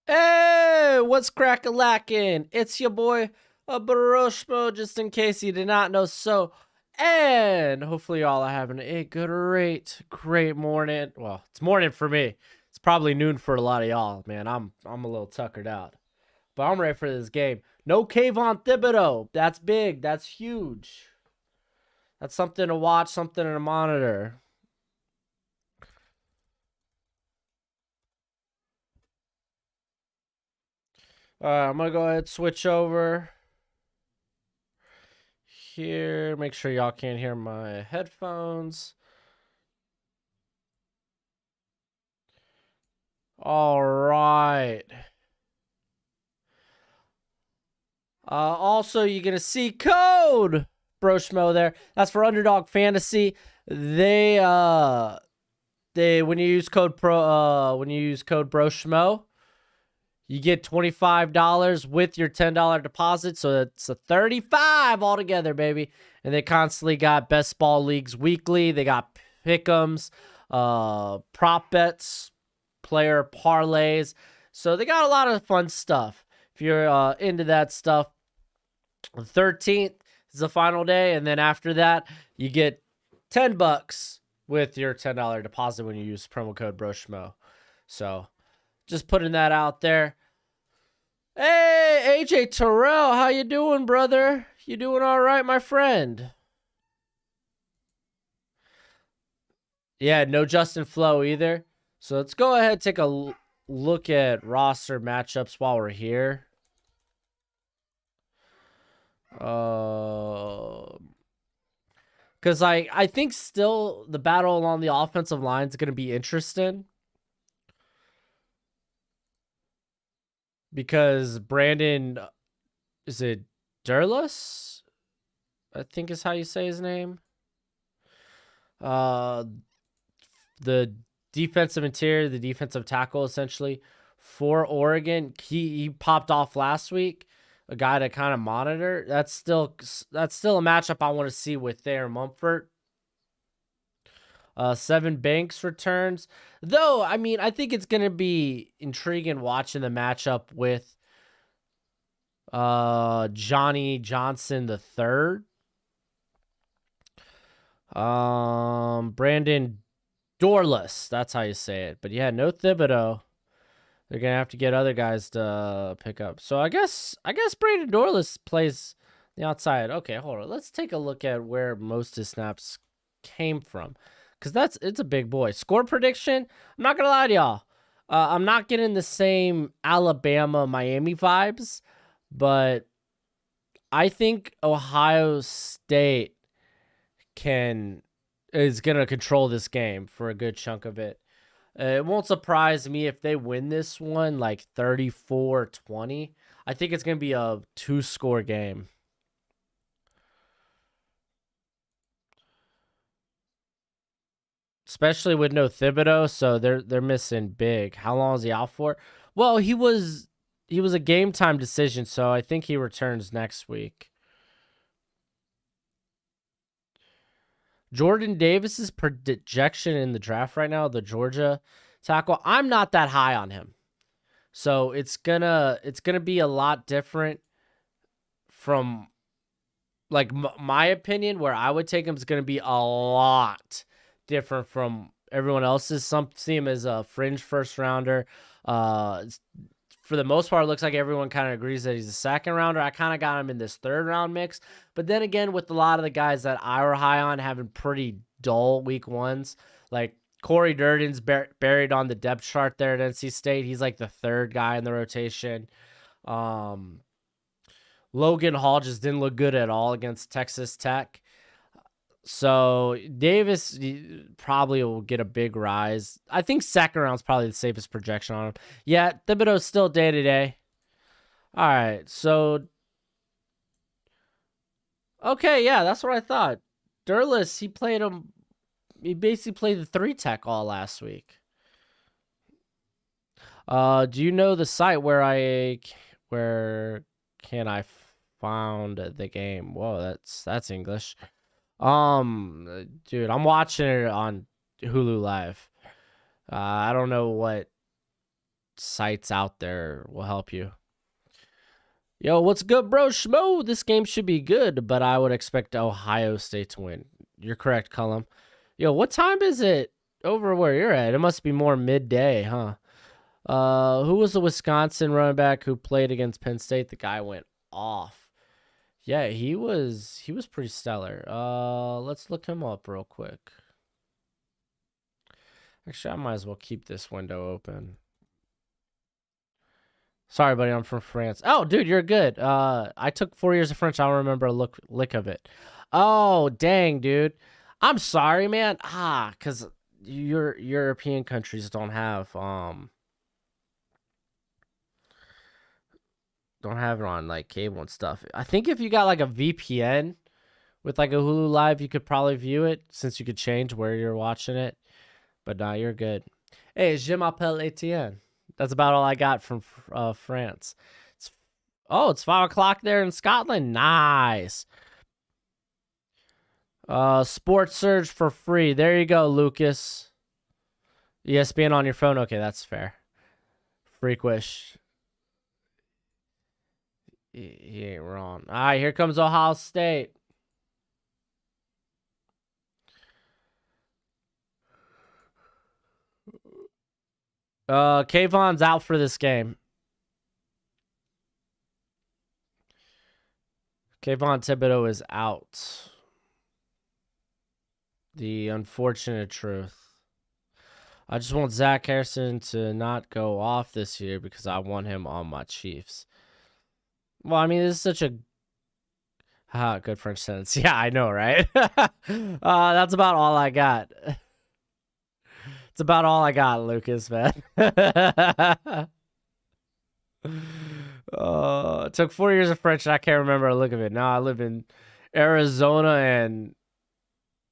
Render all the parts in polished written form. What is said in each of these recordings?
Hey, what's crack-a-lackin'? It's your boy, Broshmo, just in case you did not know so. And hopefully y'all are having a great morning. Well, it's morning for me. It's probably noon for a lot of y'all, man. I'm a little tuckered out. But I'm ready for this game. No Kayvon Thibodeau. That's big. That's huge. That's something to watch, something to monitor. I'm going to go ahead and switch over here. Make sure y'all can't hear my headphones. All right. Also, you're going to see code Broshmo there. That's for Underdog Fantasy. They when you use code Broshmo, you get $25 with your $10 deposit, so it's a $35 altogether, baby. And they constantly got best ball leagues weekly. They got pick'ems, prop bets, player parlays. So they got a lot of fun stuff. If you're into that stuff, the 13th is the final day, and then after that, you get $10 with your $10 deposit when you use promo code Broshmo. So just putting that out there. Hey, AJ Terrell, how you doing, brother? You doing all right, my friend? Yeah, no Justin Flo either. So let's go ahead and take a look at roster matchups while we're here. Because I think still the battle along the offensive line is going to be interesting. Because Brandon, is it Durlus? I think is how you say his name. The defensive interior, the defensive tackle, essentially, for Oregon. He popped off last week. A guy to kind of monitor. That's still a matchup I want to see with Thayer Mumford. 7 Banks returns. Though, I mean, I think it's going to be intriguing watching the matchup with Johnny Johnson III. Brandon Dorless. That's how you say it. But yeah, no Thibodeau. They're going to have to get other guys to pick up. So I guess Brandon Dorless plays the outside. Okay, hold on. Let's take a look at where most of his snaps came from. Because it's a big boy. Score prediction, I'm not going to lie to y'all. I'm not getting the same Alabama-Miami vibes. But I think Ohio State is going to control this game for a good chunk of it. It won't surprise me if they win this one like 34-20. I think it's going to be a 2-score game. Especially with no Thibodeau, so they're missing big. How long is he out for? Well, he was a game time decision, so I think he returns next week. Jordan Davis's projection in the draft right now, the Georgia tackle, I'm not that high on him. So it's gonna be a lot different from like my opinion. Where I would take him is gonna be a lot different from everyone else's. Some see him as a fringe first rounder. For the most part, it looks like everyone kind of agrees that he's a second rounder. I kind of got him in this third round mix. But then again, with a lot of the guys that I were high on having pretty dull week ones, like Corey Durden's buried on the depth chart there at NC State. He's like the third guy in the rotation. Logan Hall just didn't look good at all against Texas Tech. So Davis probably will get a big rise. I think second round's probably the safest projection on him. Yeah, Thibodeau's still day-to-day. All right, so... Okay, yeah, that's what I thought. Durless, he basically played the 3-tech all last week. Do you know the site where can I found the game? Whoa, that's English. Dude, I'm watching it on Hulu Live. I don't know what sites out there will help you. Yo, what's good, Broshmo? This game should be good, but I would expect Ohio State to win. You're correct, Cullum. Yo, what time is it over where you're at? It must be more midday, huh? Who was the Wisconsin running back who played against Penn State? The guy went off. Yeah, he was pretty stellar. Let's look him up real quick. Actually, I might as well keep this window open. Sorry, buddy, I'm from France. Oh, dude, you're good. I took 4 years of French. I don't remember a lick of it. Oh, dang, dude. I'm sorry, man. Because your European countries don't have it on like cable and stuff. I think if you got like a VPN with like a Hulu Live, you could probably view it since you could change where you're watching it. But nah, you're good. Hey, je m'appelle Etienne. That's about all I got from France. It's 5 o'clock there in Scotland. Nice. Sports Surge for free. There you go, Lucas. ESPN on your phone. Okay, that's fair. Freakwish. He ain't wrong. All right, here comes Ohio State. Kayvon's out for this game. Kayvon Thibodeau is out. The unfortunate truth. I just want Zach Harrison to not go off this year because I want him on my Chiefs. Well, I mean, this is such a good French sentence. Yeah, I know, right? That's about all I got. It's about all I got, Lucas, man. It took 4 years of French and I can't remember a lick of it. Now I live in Arizona and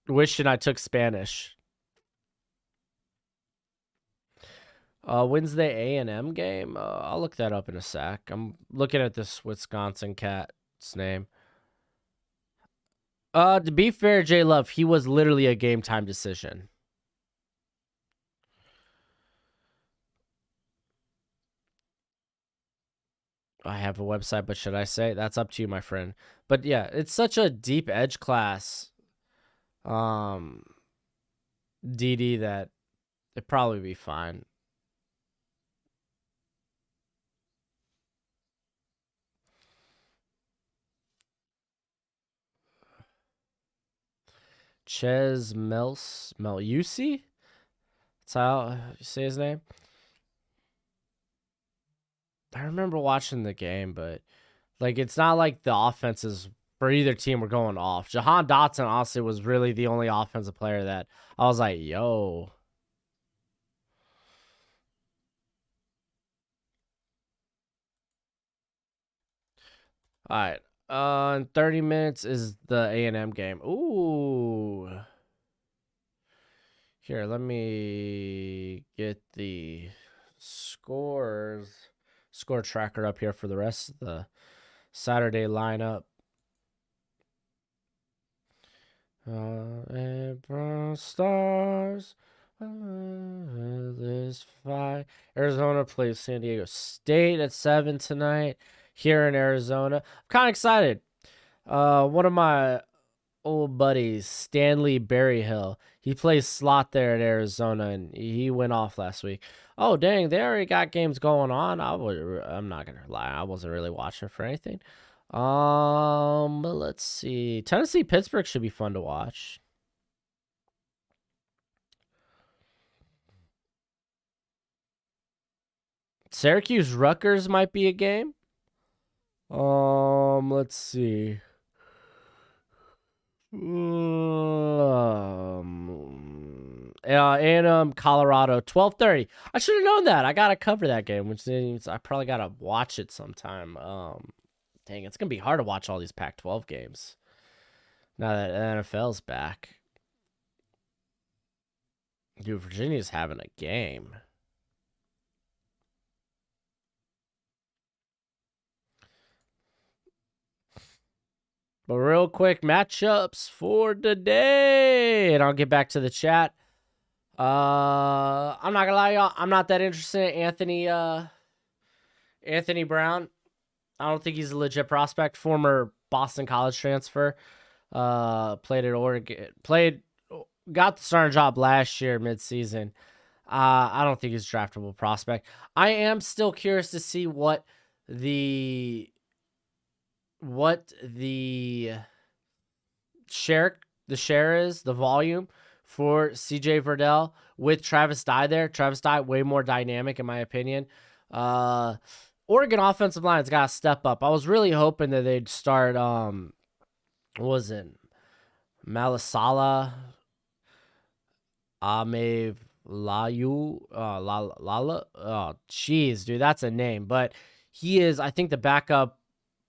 wishing I took Spanish. Wednesday A&M game? I'll look that up in a sec. I'm looking at this Wisconsin cat's name. To be fair, J Love, he was literally a game time decision. I have a website, but should I say? That's up to you, my friend. But yeah, it's such a deep edge class, DD, that it'd probably be fine. Ches Melusi? That's how you say his name. I remember watching the game, but like it's not like the offenses for either team were going off. Jahan Dotson honestly was really the only offensive player that I was like, yo. All right. In 30 minutes is the A&M game. Ooh. Here, let me get the score tracker up here for the rest of the Saturday lineup. Brown Stars. This five. Arizona plays San Diego State at 7 tonight here in Arizona. I'm kind of excited. One of my old buddies, Stanley Berryhill, he plays slot there at Arizona, and he went off last week. Oh, dang, they already got games going on. I'm not going to lie. I wasn't really watching for anything. Let's see. Tennessee Pittsburgh should be fun to watch. Syracuse Rutgers might be a game. Let's see. Colorado, 12:30. I should have known that. I gotta cover that game, which means I probably gotta watch it sometime. Dang, it's gonna be hard to watch all these Pac-12 games now that NFL's back. Dude, Virginia's having a game. But real quick, matchups for today, and I'll get back to the chat. I'm not gonna lie, y'all. I'm not that interested in Anthony Brown. I don't think he's a legit prospect. Former Boston College transfer. Played at Oregon. Got the starting job last year midseason. I don't think he's a draftable prospect. I am still curious to see the what share share is, the volume for CJ Verdell with Travis Dye there. Travis Dye way more dynamic in my opinion. Oregon offensive line's got to step up. I was really hoping that they'd start what was it? Malasala Ame Layu Lala. Oh, jeez, dude, that's a name. But he is, I think, the backup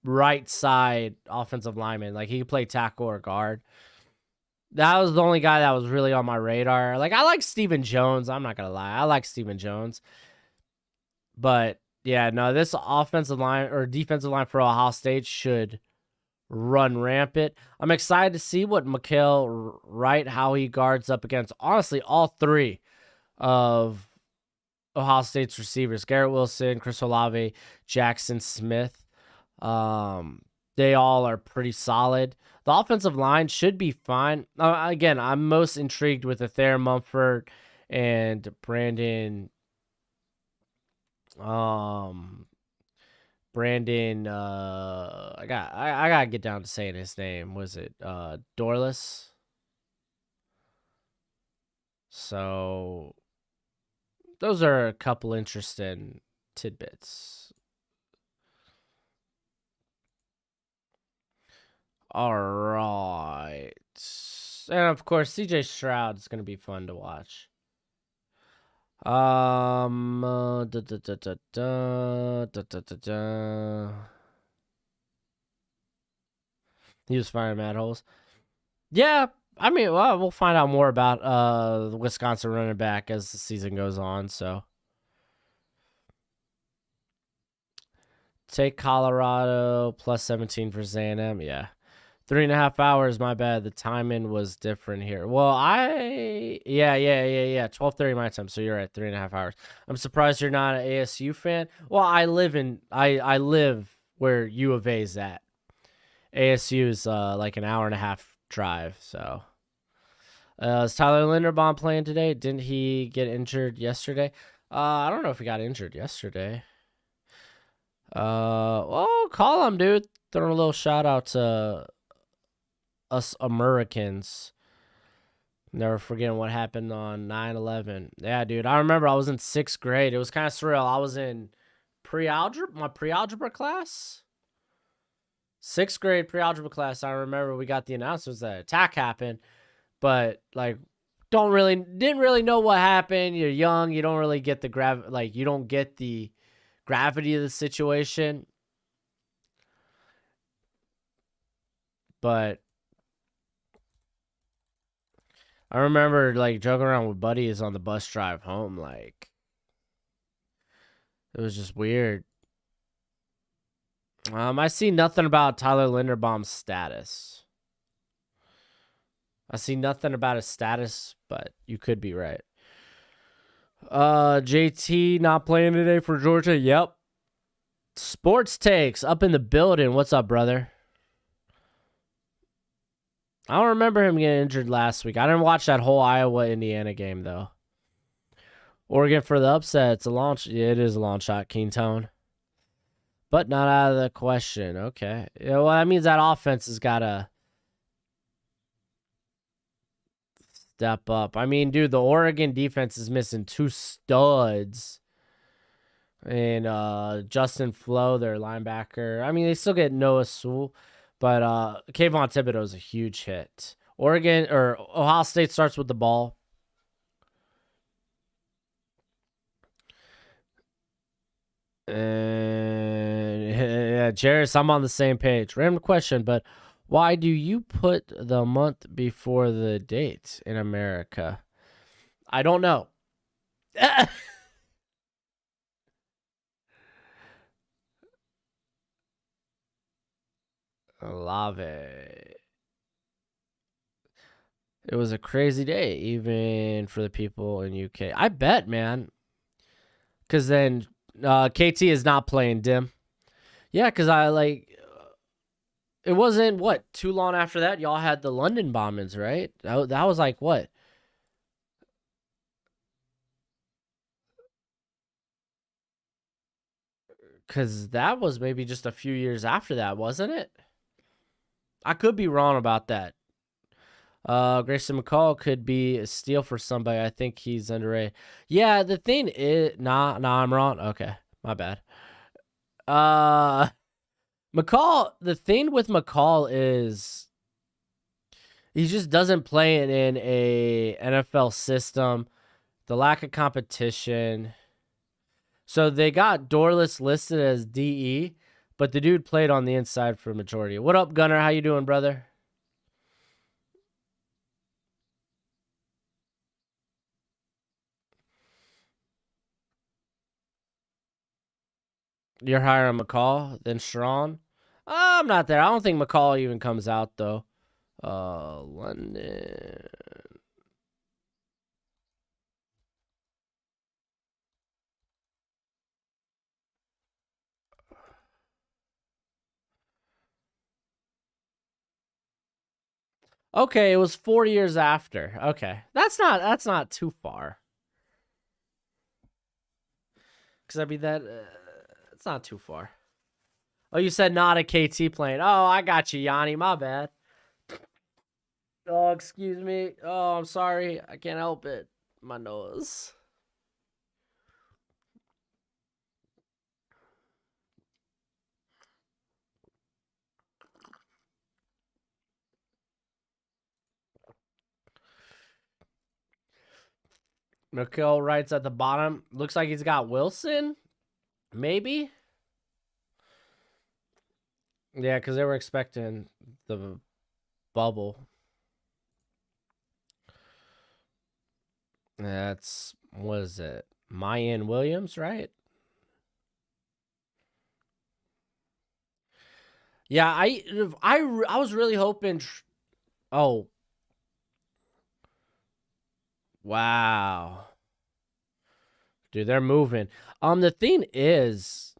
right side offensive lineman. Like he could play tackle or guard. That was the only guy that was really on my radar. Like I like Stephen Jones. I'm not gonna lie, I like Stephen Jones. But yeah, no, this offensive line or defensive line for Ohio State should run rampant. I'm excited to see what Mikael Wright, how he guards up against, honestly, all three of Ohio State's receivers: Garrett Wilson, Chris Olave, Jackson Smith. They all are pretty solid. The offensive line should be fine. Again, I'm most intrigued with Ether Mumford and Brandon. Brandon. I gotta get down to saying his name. Was it Dorless? So those are a couple interesting tidbits. All right. And of course, CJ Stroud is going to be fun to watch. Da, da, da, da, da, da, da, da, da. He was firing mad holes. Yeah, I mean, well, we'll find out more about the Wisconsin running back as the season goes on. So take Colorado plus 17 for Zanham. Yeah. 3.5 hours, my bad. The timing was different here. Well, yeah. 12:30 my time, so you're at 3.5 hours. I'm surprised you're not an ASU fan. Well, I live where U of A is at. ASU is like an hour and a half drive. So, is Tyler Linderbaum playing today? Didn't he get injured yesterday? I don't know if he got injured yesterday. Well, call him, dude. Throw a little shout out to us Americans. Never forgetting what happened on 9/11. Yeah, dude. I remember I was in 6th grade. It was kind of surreal. I was in my pre-algebra class. 6th grade pre-algebra class. I remember we got the announcements that attack happened, but like didn't really know what happened. You're young, you don't really get you don't get the gravity of the situation. But I remember like joking around with buddies on the bus drive home. Like it was just weird. I see nothing about Tyler Linderbaum's status. I see nothing about his status, but you could be right. JT not playing today for Georgia. Yep. Sports takes up in the building. What's up, brother? I don't remember him getting injured last week. I didn't watch that whole Iowa-Indiana game, though. Oregon for the upset. It's a launch. Yeah, it is a long shot, Keentone. But not out of the question. Okay. Yeah, well, that means that offense has got to step up. I mean, dude, the Oregon defense is missing 2 studs. And Justin Flo, their linebacker. I mean, they still get Noah Sewell, but Kayvon Thibodeau is a huge hit. Ohio State starts with the ball. And yeah, Jairus, I'm on the same page. Random question, but why do you put the month before the date in America? I don't know. Love it. It was a crazy day, even for the people in UK. I bet, man. Because then KT is not playing Dim. Yeah, because I like. It wasn't what too long after that. Y'all had the London bombings, right? That was like what? Because that was maybe just a few years after that, wasn't it? I could be wrong about that. Grayson McCall could be a steal for somebody. I think he's underrated. Yeah, the thing is, nah, I'm wrong. Okay, my bad. Uh, McCall. The thing with McCall is he just doesn't play it in a NFL system. The lack of competition. So they got Dorless listed as DE, but the dude played on the inside for a majority. What up, Gunner? How you doing, brother? You're higher on McCall than Sharon? I'm not there. I don't think McCall even comes out, though. London. Okay, it was 4 years after. Okay, that's not too far. Because I mean that it's not too far. Oh, you said not a KT plane. Oh, I got you, Yanni. My bad. Oh, excuse me. Oh, I'm sorry. I can't help it. My nose. Mikhail writes at the bottom. Looks like he's got Wilson. Maybe. Yeah, because they were expecting the bubble. That's what is it? Mayan Williams, right? Yeah, I was really hoping. Oh, wow, dude, they're moving. The thing is,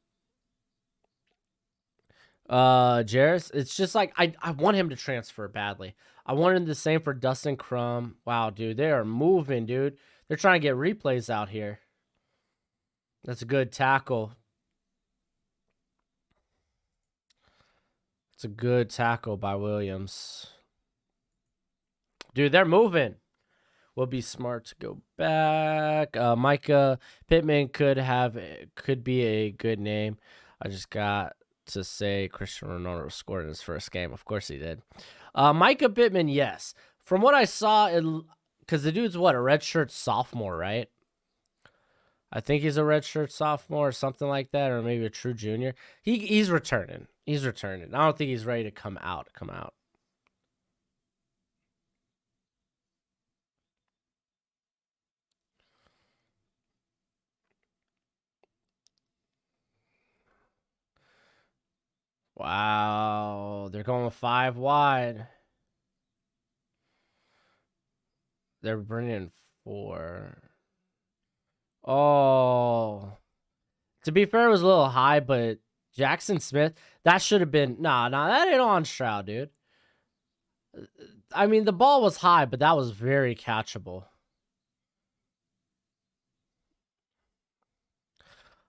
Jarris, it's just like I want him to transfer badly. I wanted the same for Dustin Crum. Wow, dude, they are moving, dude. They're trying to get replays out here. That's a good tackle. It's a good tackle by Williams. Dude, they're moving. Will be smart to go back. Micah Pittman could be a good name. I just got to say Cristiano Ronaldo scored in his first game. Of course he did. Micah Pittman, yes. From what I saw, because the dude's what, a redshirt sophomore, right? I think he's a redshirt sophomore or something like that, or maybe a true junior. He's returning. He's returning. I don't think he's ready to come out. Wow, they're going 5 wide. They're bringing 4. Oh, to be fair, it was a little high, but Jackson Smith, that should have been that ain't on Stroud, dude. I mean, the ball was high, but that was very catchable.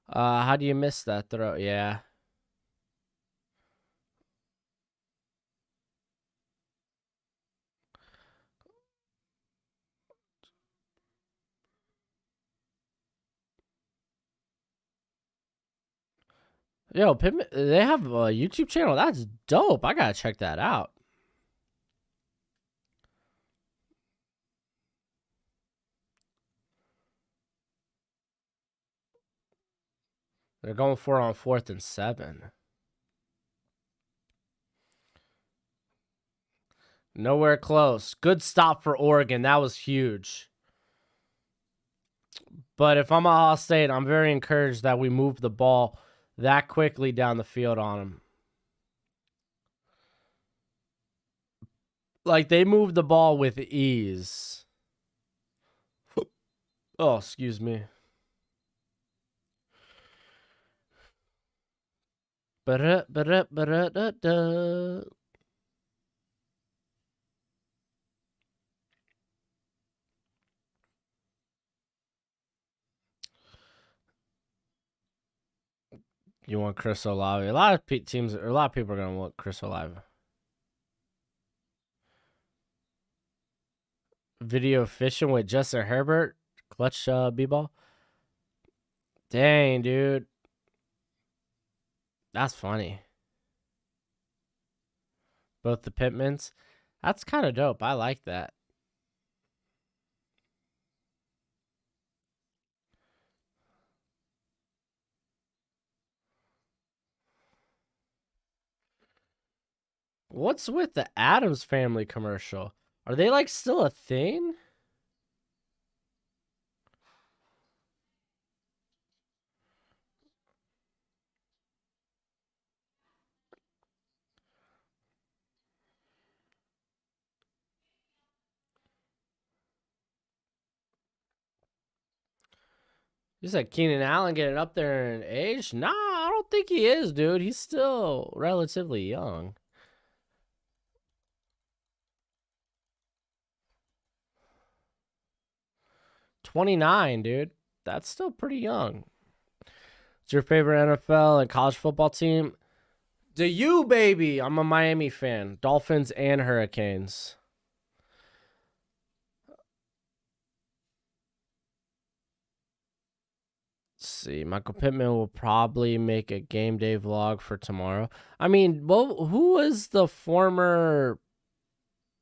How do you miss that throw? Yeah. Yo, Pittman, they have a YouTube channel. That's dope. I gotta check that out. They're going for it on 4th and 7. Nowhere close. Good stop for Oregon. That was huge. But if I'm Ohio State, I'm very encouraged that we moved the ball that quickly down the field on them. Like, they moved the ball with ease. Oh, excuse me. Ba-da-ba-da-ba-da-da-da. You want Chris Olave? A lot of teams, or a lot of people are gonna want Chris Olave. Video fishing with Justin Herbert, clutch b-ball. Dang, dude, that's funny. Both the Pittmans. That's kind of dope. I like that. What's with the Adams Family commercial? Are they like still a thing? You said Keenan Allen getting up there in age? Nah, I don't think he is, dude. He's still relatively young. 29, dude. That's still pretty young. What's your favorite NFL and college football team? The U, baby. I'm a Miami fan. Dolphins and Hurricanes. Let's see. Michael Pittman will probably make a game day vlog for tomorrow. I mean, well, who was the former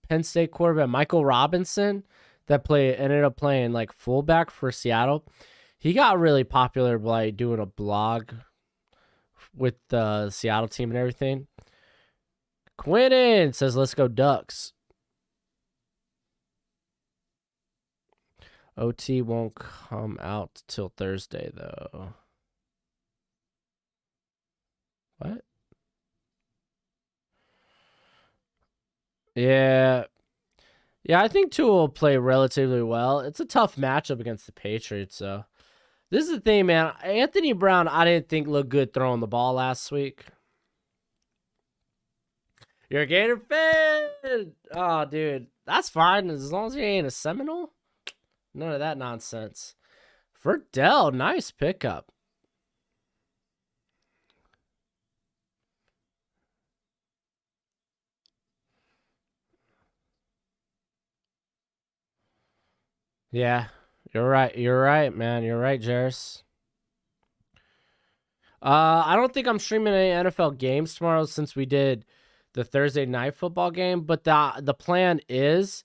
Penn State quarterback? Michael Robinson that ended up playing like fullback for Seattle. He got really popular by doing a blog with the Seattle team and everything. Quinton says, let's go Ducks. OT won't come out till Thursday, though. What? Yeah. Yeah, I think Tua will play relatively well. It's a tough matchup against the Patriots, so. This is the thing, man. Anthony Brown, I didn't think looked good throwing the ball last week. You're a Gator fan. Oh, dude. That's fine as long as you ain't a Seminole. None of that nonsense. Verdell, nice pickup. Yeah, you're right. You're right, man. You're right, Jairus. I don't think I'm streaming any NFL games tomorrow since we did the Thursday night football game, but the plan is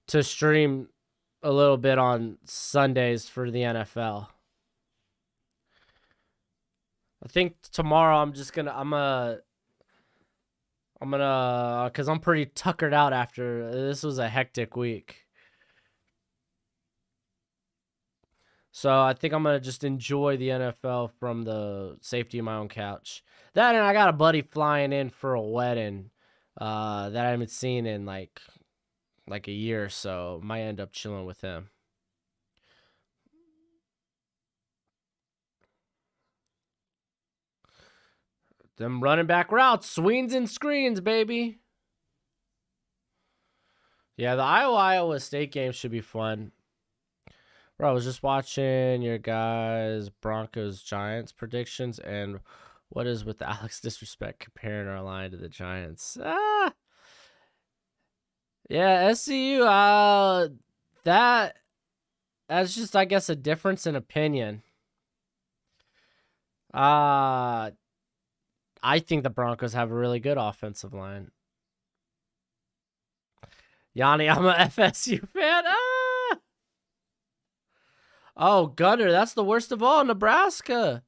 to stream a little bit on Sundays for the NFL. I think tomorrow I'm gonna cuz I'm pretty tuckered out after this was a hectic week. So I think I'm gonna just enjoy the NFL from the safety of my own couch. That and I got a buddy flying in for a wedding that I haven't seen in like a year, so might end up chilling with him. Them running back routes, swings and screens, baby. Yeah, the Iowa State game should be fun. Bro, I was just watching your guys' Broncos Giants predictions, and what is with Alex disrespect comparing our line to the Giants? Yeah, SCU. That's just, I guess, a difference in opinion. I think the Broncos have a really good offensive line. Yanni, I'm a FSU fan. Oh, Gunner, that's the worst of all, Nebraska.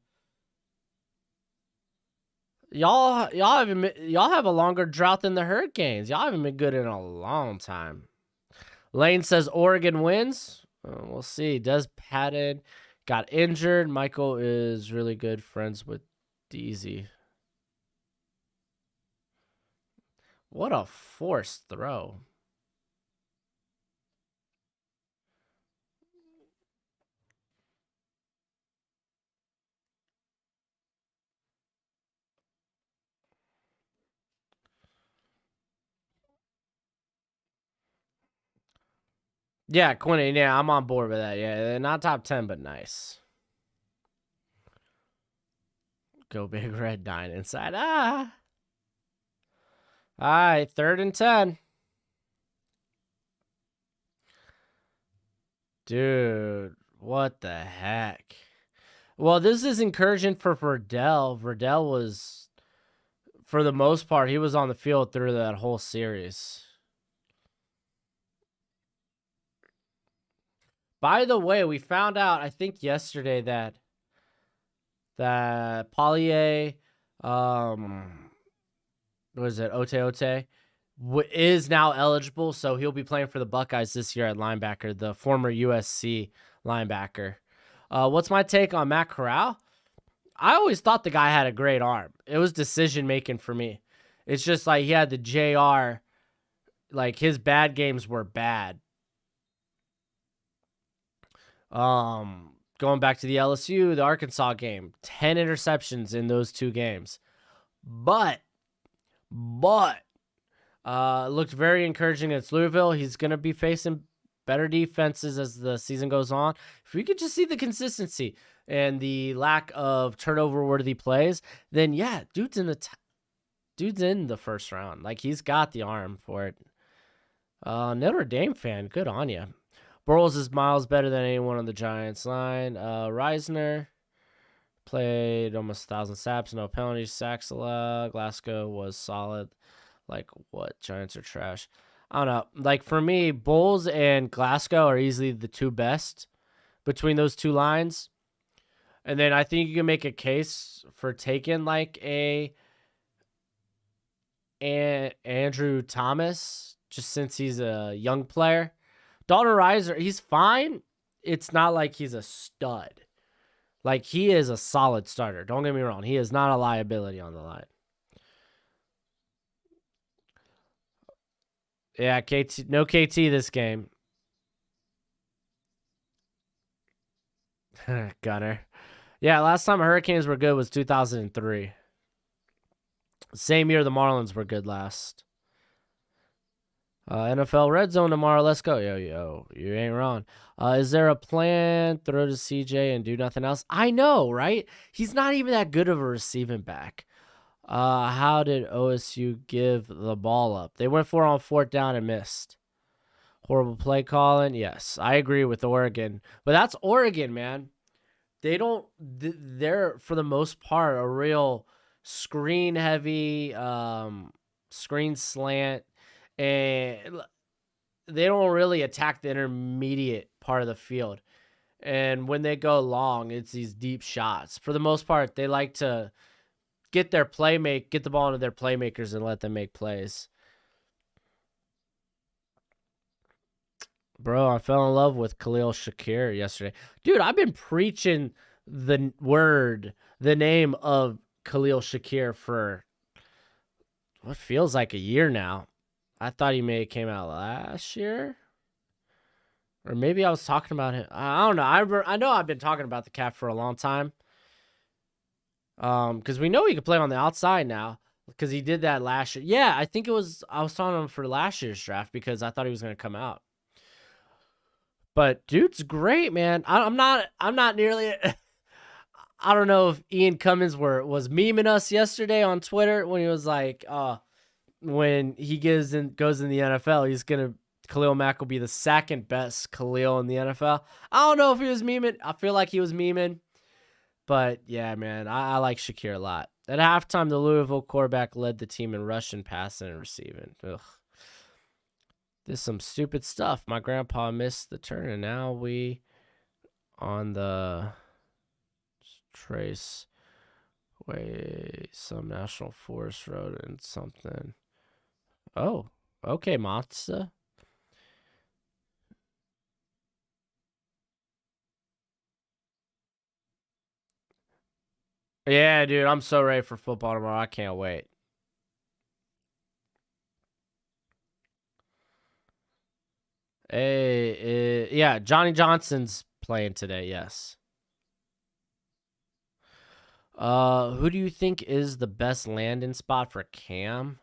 Y'all have a longer drought than the Hurricanes. Y'all haven't been good in a long time. Lane says Oregon wins. We'll see. Does Patton got injured? Michael is really good friends with Deasy. What a forced throw. Yeah, Quinn. Yeah, I'm on board with that. Yeah, not top 10, but nice. Go big red 9 inside. All right, 3rd and 10. Dude, what the heck? Well, this is encouraging for Verdell. Verdell was, for the most part, he was on the field through that whole series. By the way, we found out, I think yesterday, that Pollier, what is it, Ote, is now eligible, so he'll be playing for the Buckeyes this year at linebacker, the former USC linebacker. What's my take on Matt Corral? I always thought the guy had a great arm. It was decision making for me. It's just like he had the JR, like his bad games were bad. Going back to the LSU, the Arkansas game, 10 interceptions in those 2 games. But looked very encouraging against Louisville. He's going to be facing better defenses as the season goes on. If we could just see the consistency and the lack of turnover-worthy plays, then yeah, dude's in the first round. Like, he's got the arm for it. Notre Dame fan, good on you. Burles is miles better than anyone on the Giants line. Reisner played almost 1,000 snaps, no penalties, sacks allowed. Glasgow was solid. Like, what? Giants are trash. I don't know. Like, for me, Bulls and Glasgow are easily the 2 best between those 2 lines. And then I think you can make a case for taking, like, Andrew Thomas, just since he's a young player. Dalton Reiser, he's fine. It's not like he's a stud. Like, he is a solid starter. Don't get me wrong. He is not a liability on the line. Yeah, KT, no KT this game. Gunner. Yeah, last time Hurricanes were good was 2003. Same year the Marlins were good last. NFL Red Zone tomorrow. Let's go. Yo, you ain't wrong. Is there a plan? Throw to CJ and do nothing else? I know, right? He's not even that good of a receiving back. How did OSU give the ball up? They went for it on 4th down and missed. Horrible play calling. Yes, I agree with Oregon. But that's Oregon, man. They're, for the most part, a real screen-heavy, screen slant, and they don't really attack the intermediate part of the field. And when they go long, it's these deep shots. For the most part, they like to get the ball into their playmakers and let them make plays. Bro, I fell in love with Khalil Shakir yesterday. Dude, I've been preaching the name of Khalil Shakir for what feels like a year now. I thought he may have came out last year. Or maybe I was talking about him. I don't know. I know I've been talking about the cat for a long time. Because we know he could play on the outside now. Because he did that last year. Yeah, I think I was talking to him for last year's draft because I thought he was going to come out. But dude's great, man. I'm not nearly. I don't know if Ian Cummins was memeing us yesterday on Twitter when he was like, when he goes in the NFL, Khalil Mack will be the 2nd best Khalil in the NFL. I don't know if he was memeing. I feel like he was memeing. But yeah, man, I like Shakir a lot. At halftime, the Louisville quarterback led the team in rushing, passing, and receiving. Ugh. This is some stupid stuff. My grandpa missed the turn, and now we on the trace way some national forest road and something. Oh, okay, Matza. Yeah, dude, I'm so ready for football tomorrow. I can't wait. Hey, yeah, Johnny Johnson's playing today. Yes. Who do you think is the best landing spot for Cam?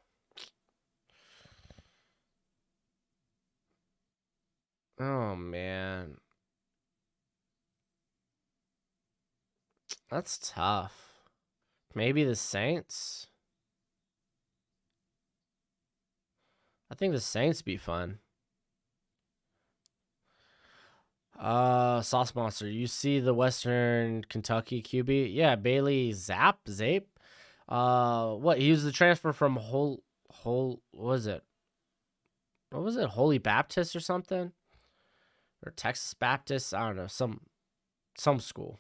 Oh man, that's tough. Maybe the Saints. I think the Saints be fun. Sauce Monster. You see the Western Kentucky QB? Yeah, Bailey Zape. What? He was the transfer from what was it? What was it? Holy Baptist or something? Or Texas Baptist? I don't know. Some school.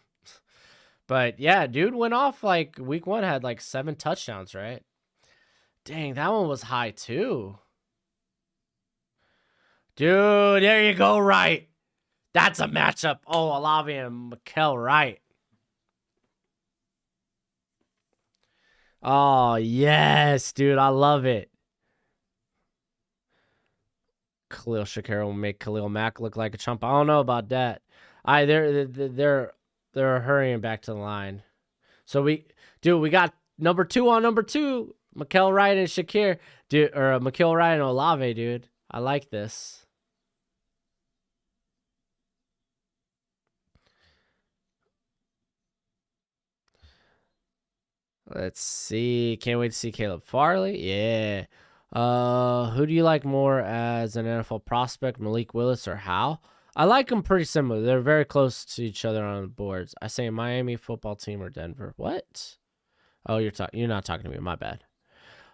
But yeah, dude went off like week 1, had like 7 touchdowns, right? Dang, that one was high too. Dude, there you go, right. That's a matchup. Oh, Olave and Mikel Wright. Oh, yes, dude. I love it. Khalil Shakir will make Khalil Mack look like a chump. I don't know about that. They're hurrying back to the line. So we got number 2 on number 2, Mikel Wright and Shakir, dude, or Mikel Wright and Olave, dude. I like this. Let's see. Can't wait to see Caleb Farley. Yeah. Who do you like more as an NFL prospect, Malik Willis or Howe? I like them pretty similar. They're very close to each other on the boards. I say Miami football team or Denver. What? Oh, you're not talking to me. My bad.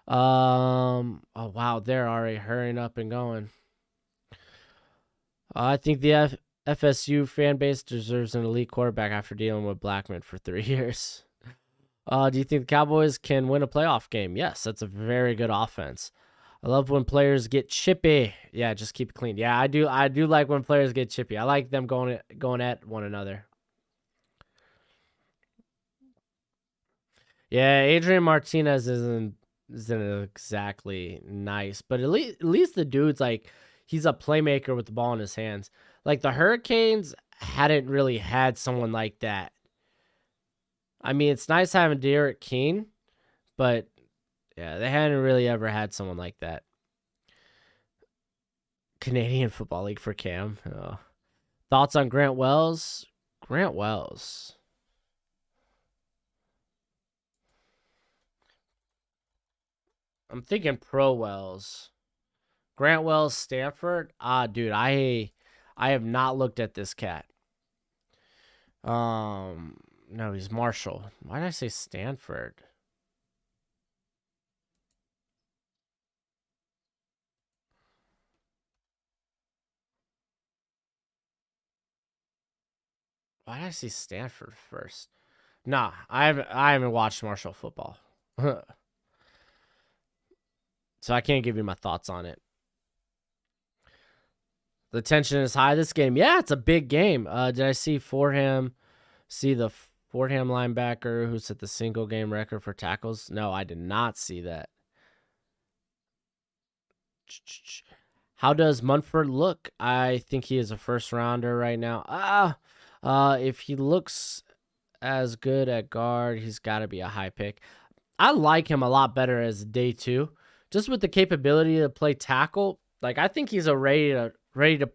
Oh wow, they're already hurrying up and going. I think the FSU fan base deserves an elite quarterback after dealing with Blackman for 3 years. Do you think the Cowboys can win a playoff game? Yes, that's a very good offense. I love when players get chippy. Yeah, just keep it clean. Yeah, I do. I do like when players get chippy. I like them going at one another. Yeah, Adrian Martinez isn't exactly nice, but at least the dude's like he's a playmaker with the ball in his hands. Like the Hurricanes hadn't really had someone like that. I mean, it's nice having Derek King, but yeah, they hadn't really ever had someone like that. Canadian Football League for Cam. Oh. Thoughts on Grant Wells? Grant Wells. I'm thinking Pro Wells. Grant Wells, Stanford. Dude, I have not looked at this cat. No, he's Marshall. Why did I say Stanford? Why did I say Stanford first? Nah, I haven't watched Marshall football, so I can't give you my thoughts on it. The tension is high this game. Yeah, it's a big game. Did I see Fordham? See the Fordham linebacker who set the single game record for tackles? No, I did not see that. How does Munford look? I think he is a first rounder right now. If he looks as good at guard, he's got to be a high pick. I like him a lot better as day 2, just with the capability to play tackle. Like I think he's ready to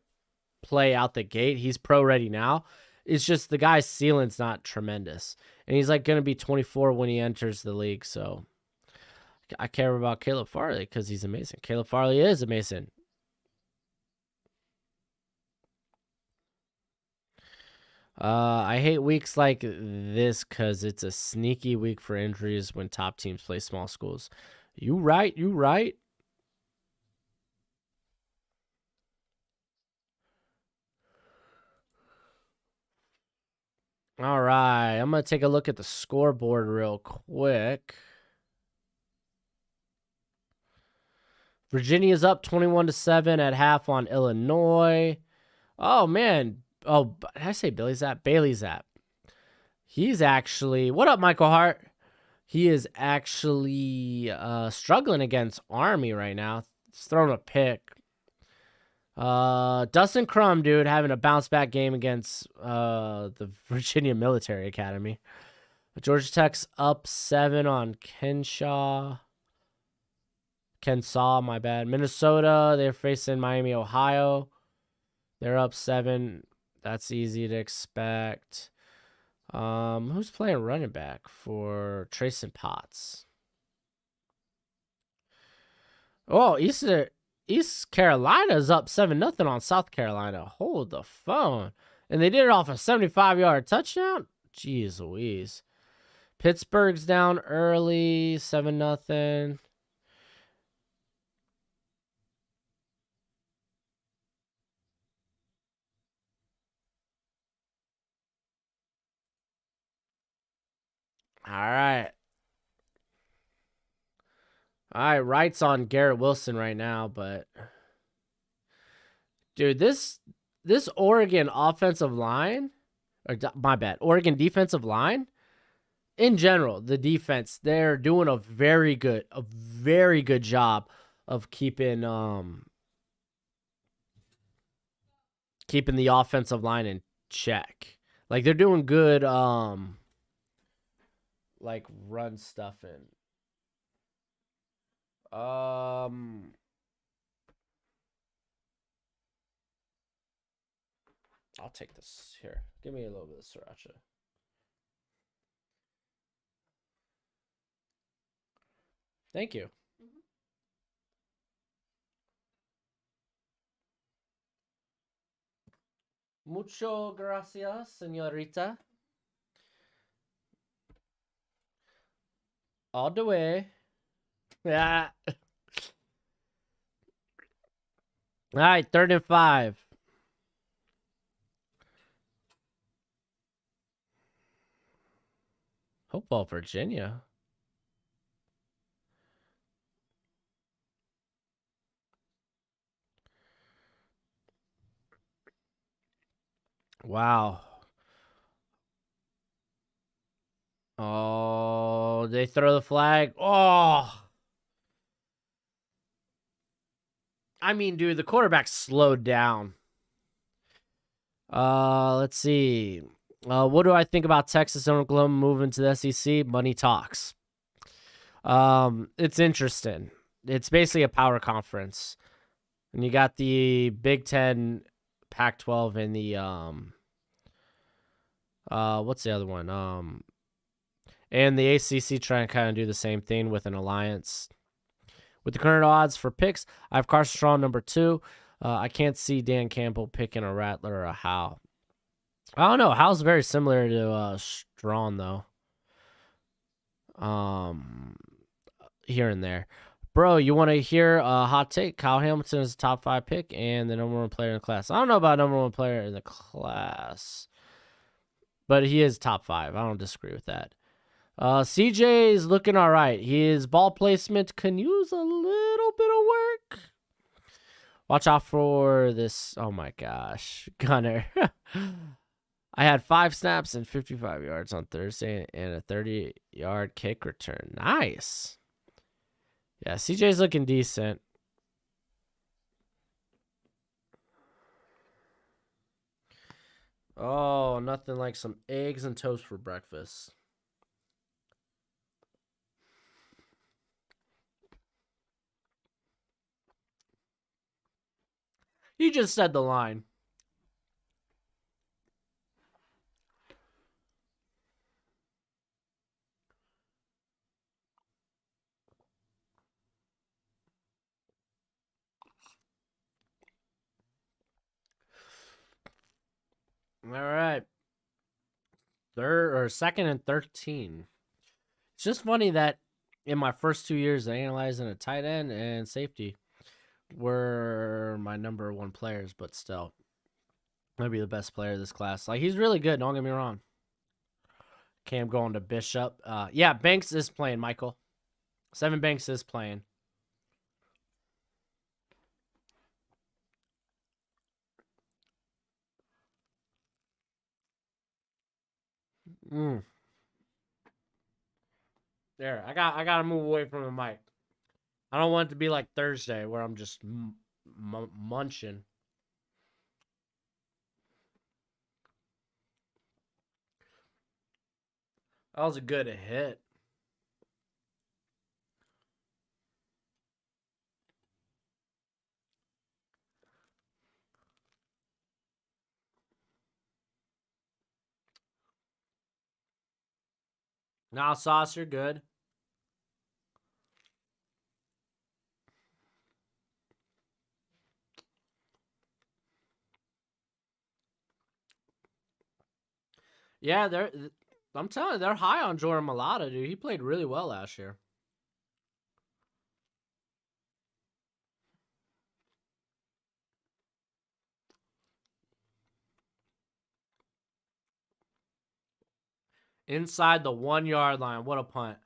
play out the gate. He's pro ready now. It's just the guy's ceiling's not tremendous, and he's like going to be 24 when he enters the league. So I care about Caleb Farley because he's amazing. Caleb Farley is amazing. I hate weeks like this because it's a sneaky week for injuries when top teams play small schools. You right, you right. All right, I'm gonna take a look at the scoreboard real quick. Virginia's up 21-7 at half on Illinois. Oh man. Oh, did I say Billy Zapp? Bailey Zapp. He's actually what up, Michael Hart? He is actually struggling against Army right now. He's throwing a pick. Dustin Crum, dude, having a bounce back game against the Virginia Military Academy. Georgia Tech's up 7 on Kensaw, my bad. Minnesota, they're facing Miami, Ohio. They're up 7. That's easy to expect. Who's playing running back for Trace and Potts? Oh, East Carolina's up 7-0 on South Carolina. Hold the phone. And they did it off a 75-yard touchdown? Jeez Louise. Pittsburgh's down early, 7-0. All right. All right, Wright's on Garrett Wilson right now, but dude, this Oregon offensive line, or my bad, Oregon defensive line, in general, the defense, they're doing a very good job of keeping the offensive line in check. Like they're doing good like run stuff in. I'll take this here. Give me a little bit of sriracha. Thank you. Mucho gracias, señorita. All the way. Yeah. All right, 3rd and 5. Hopewell, Virginia. Wow. Oh, they throw the flag. Oh. I mean, dude, the quarterback slowed down. Let's see. What do I think about Texas and Oklahoma moving to the SEC? Money talks. It's interesting. It's basically a power conference. And you got the Big 10, Pac-12, and the what's the other one? And the ACC trying to kind of do the same thing with an alliance. With the current odds for picks, I have Carson Strong number 2. I can't see Dan Campbell picking a Rattler or a Howe. I don't know. Howe's very similar to Strong though. Here and there. Bro, you want to hear a hot take? Kyle Hamilton is a top 5 pick and the number 1 player in the class. I don't know about number 1 player in the class, but he is top 5. I don't disagree with that. CJ is looking all right. His ball placement can use a little bit of work. Watch out for this. Oh my gosh. Gunner. I had 5 snaps and 55 yards on Thursday and a 30-yard kick return. Nice. Yeah, CJ's looking decent. Oh, nothing like some eggs and toast for breakfast. You just said the line. All right. 2nd and 13. It's just funny that in my first 2 years of analyzing a tight end and safety were my number 1 players, but still, maybe the best player of this class. Like, he's really good. Don't get me wrong. Cam going to Bishop. Yeah, Banks is playing, Michael. 7 Banks is playing. There, I gotta move away from the mic. I don't want it to be like Thursday where I'm just munching. That was a good hit. Nah, Sauce, you're good. Yeah, they're. I'm telling you, they're high on Jordan Malata, dude. He played really well last year. Inside the 1 yard line. What a punt.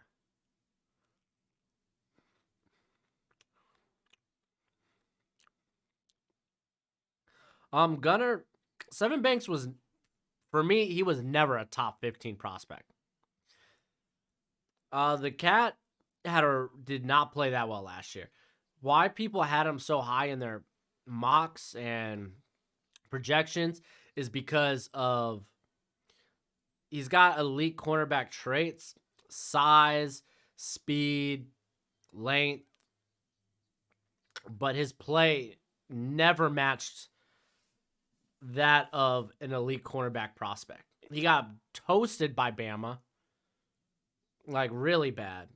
Gunner, Seven Banks was, for me, he was never a top 15 prospect. The Cat did not play that well last year. Why people had him so high in their mocks and projections is because of he's got elite cornerback traits, size, speed, length, but his play never matched that of an elite cornerback prospect. He got toasted by Bama, like really bad.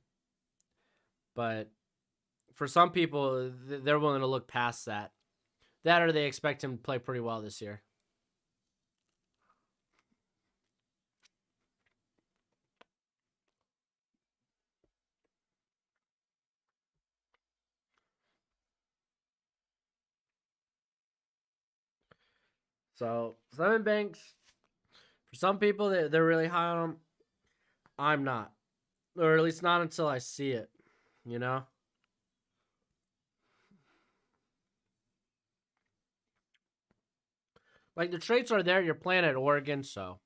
But for some people, they're willing to look past that. That or they expect him to play pretty well this year. So Simon Banks, for some people, they're really high on him. I'm not, or at least not until I see it. You know, like the traits are there. You're playing at Oregon, so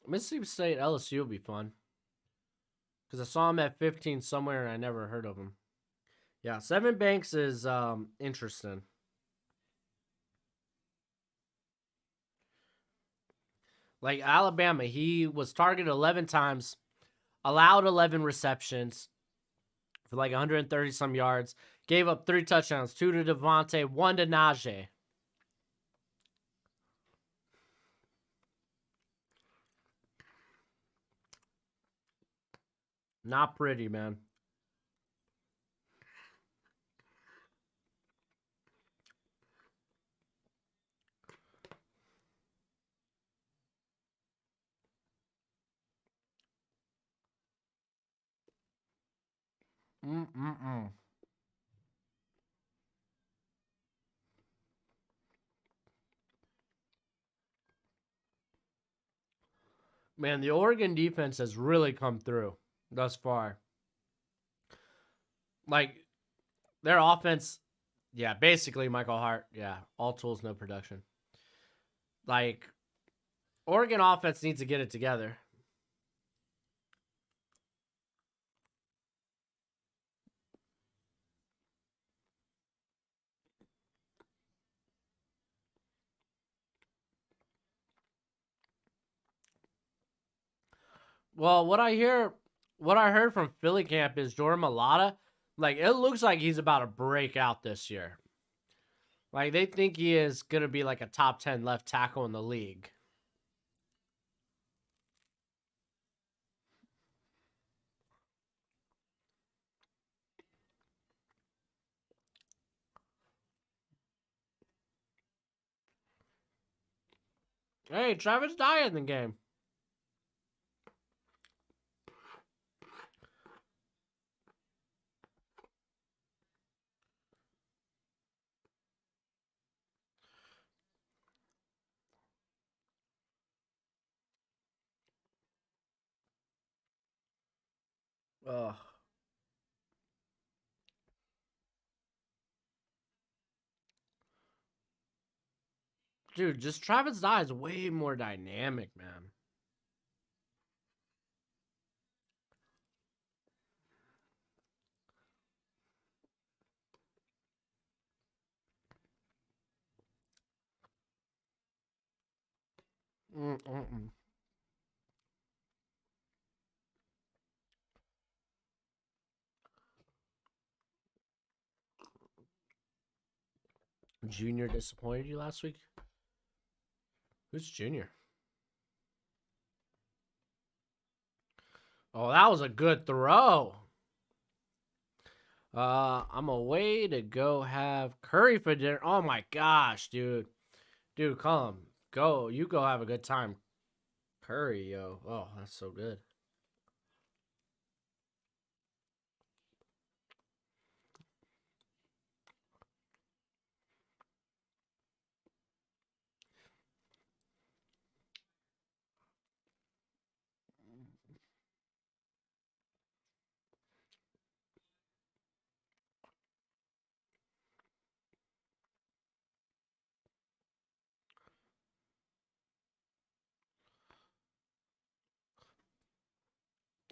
Mississippi State LSU will be fun because I saw him at 15 somewhere and I never heard of him. Yeah, Seven Banks is interesting. Like Alabama, he was targeted 11 times, allowed 11 receptions for like 130 some yards, gave up 3 touchdowns, 2 to Devontae, 1 to Najee. Not pretty, man. Mm-mm-mm. Man, the Oregon defense has really come through thus far. Like their offense, yeah, basically Michael Hart, yeah, all tools, no production. Like Oregon offense needs to get it together. Well, what I heard from Philly camp is Jordan Malata, like it looks like he's about to break out this year. Like they think he is gonna be like a top 10 left tackle in the league. Hey, Travis Dye in the game. Ugh. Dude, just Travis Dye is way more dynamic, man. Mm-mm-mm. Junior disappointed you last week? Who's Junior? Oh, that was a good throw. I'm away to go have curry for dinner. Oh my gosh, dude. Dude, come. Go. You go have a good time. Curry, yo. Oh, that's so good.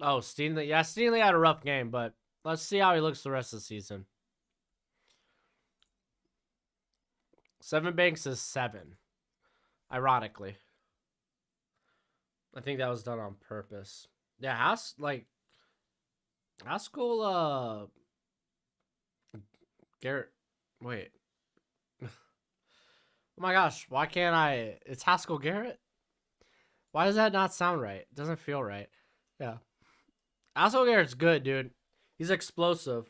Oh, Steenley. Yeah, Steenley had a rough game, but let's see how he looks the rest of the season. 7 Banks is 7. Ironically. I think that was done on purpose. Yeah, Haskell, Garrett. Wait. Oh my gosh, why can't I? It's Haskell Garrett? Why does that not sound right? It doesn't feel right. Yeah. Haskell Garrett's good, dude. He's explosive.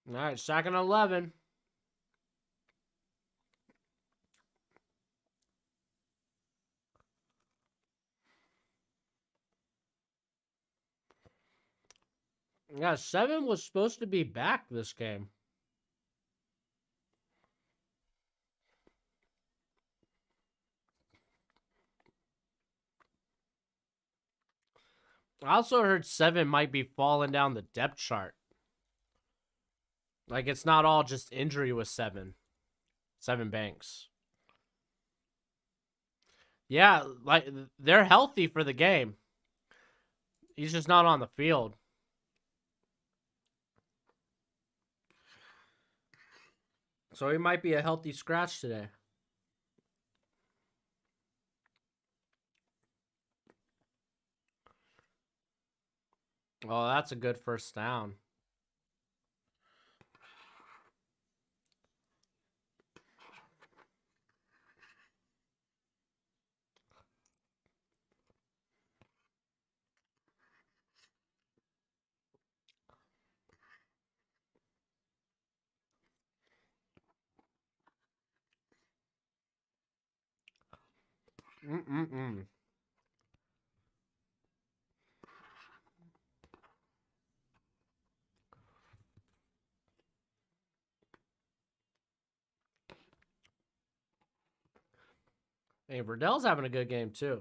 All right, second 11. Yeah, 7 was supposed to be back this game. I also heard 7 might be falling down the depth chart. Like, it's not all just injury with 7. 7 Banks. Yeah, like, they're healthy for the game. He's just not on the field. So he might be a healthy scratch today. Oh, that's a good first down. Mm-mm-mm. Hey, Verdell's having a good game, too.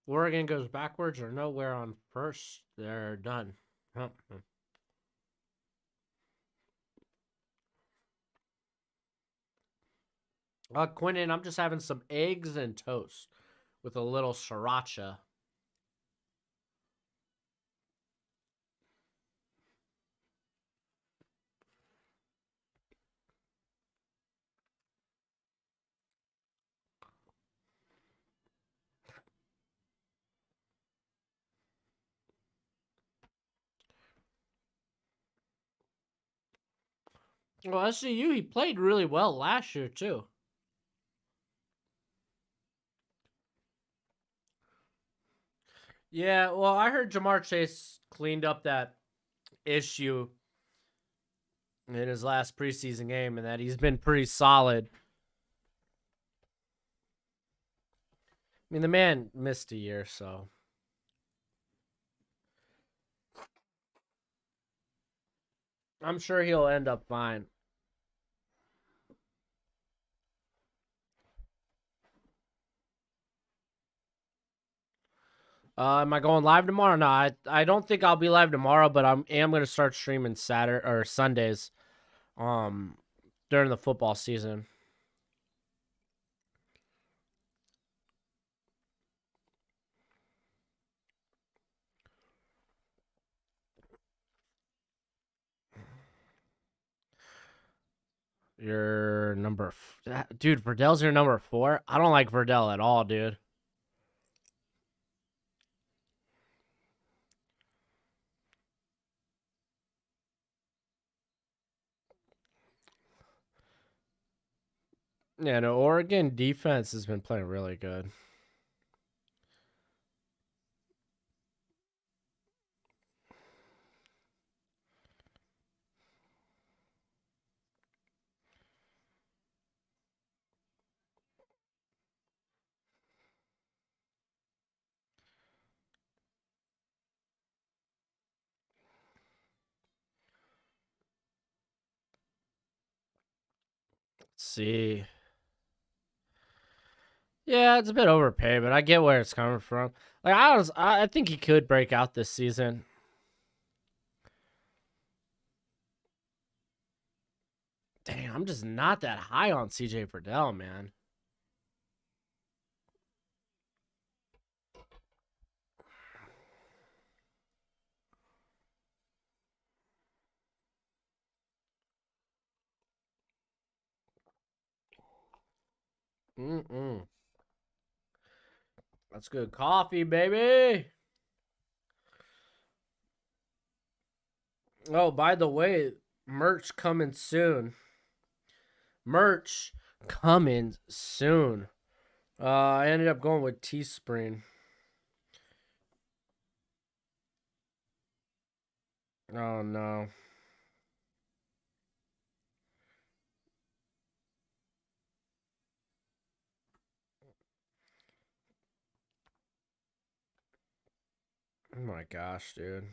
Oregon goes backwards or nowhere on first. They're done. Quentin, I'm just having some eggs and toast with a little sriracha. Well, SCU, he played really well last year, too. Yeah, well, I heard Jamar Chase cleaned up that issue in his last preseason game and that he's been pretty solid. I mean, the man missed a year, so. I'm sure he'll end up fine. Am I going live tomorrow? No, I don't think I'll be live tomorrow, but I am going to start streaming Saturday or Sundays during the football season. Your number, dude. Verdell's your number 4. I don't like Verdell at all, dude. Yeah, no. Oregon defense has been playing really good. Let's see. Yeah, it's a bit overpaid, but I get where it's coming from. Like I think he could break out this season. Dang, I'm just not that high on CJ Verdell, man. Mm-mm. That's good coffee, baby. Oh, by the way, merch coming soon. Merch coming soon. I ended up going with Teespring. Oh no. Oh my gosh, dude.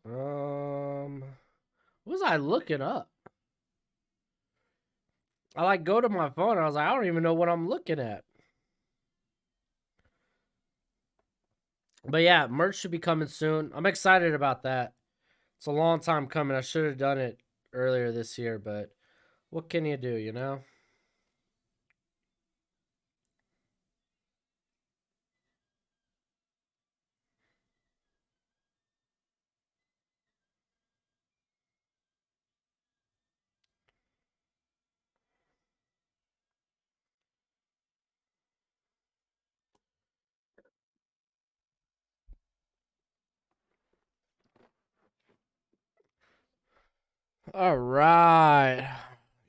Um, what was I looking up? I like go to my phone. And I was like, I don't even know what I'm looking at. But yeah, merch should be coming soon. I'm excited about that. It's a long time coming. I should have done it earlier this year, but what can you do, you know? All right.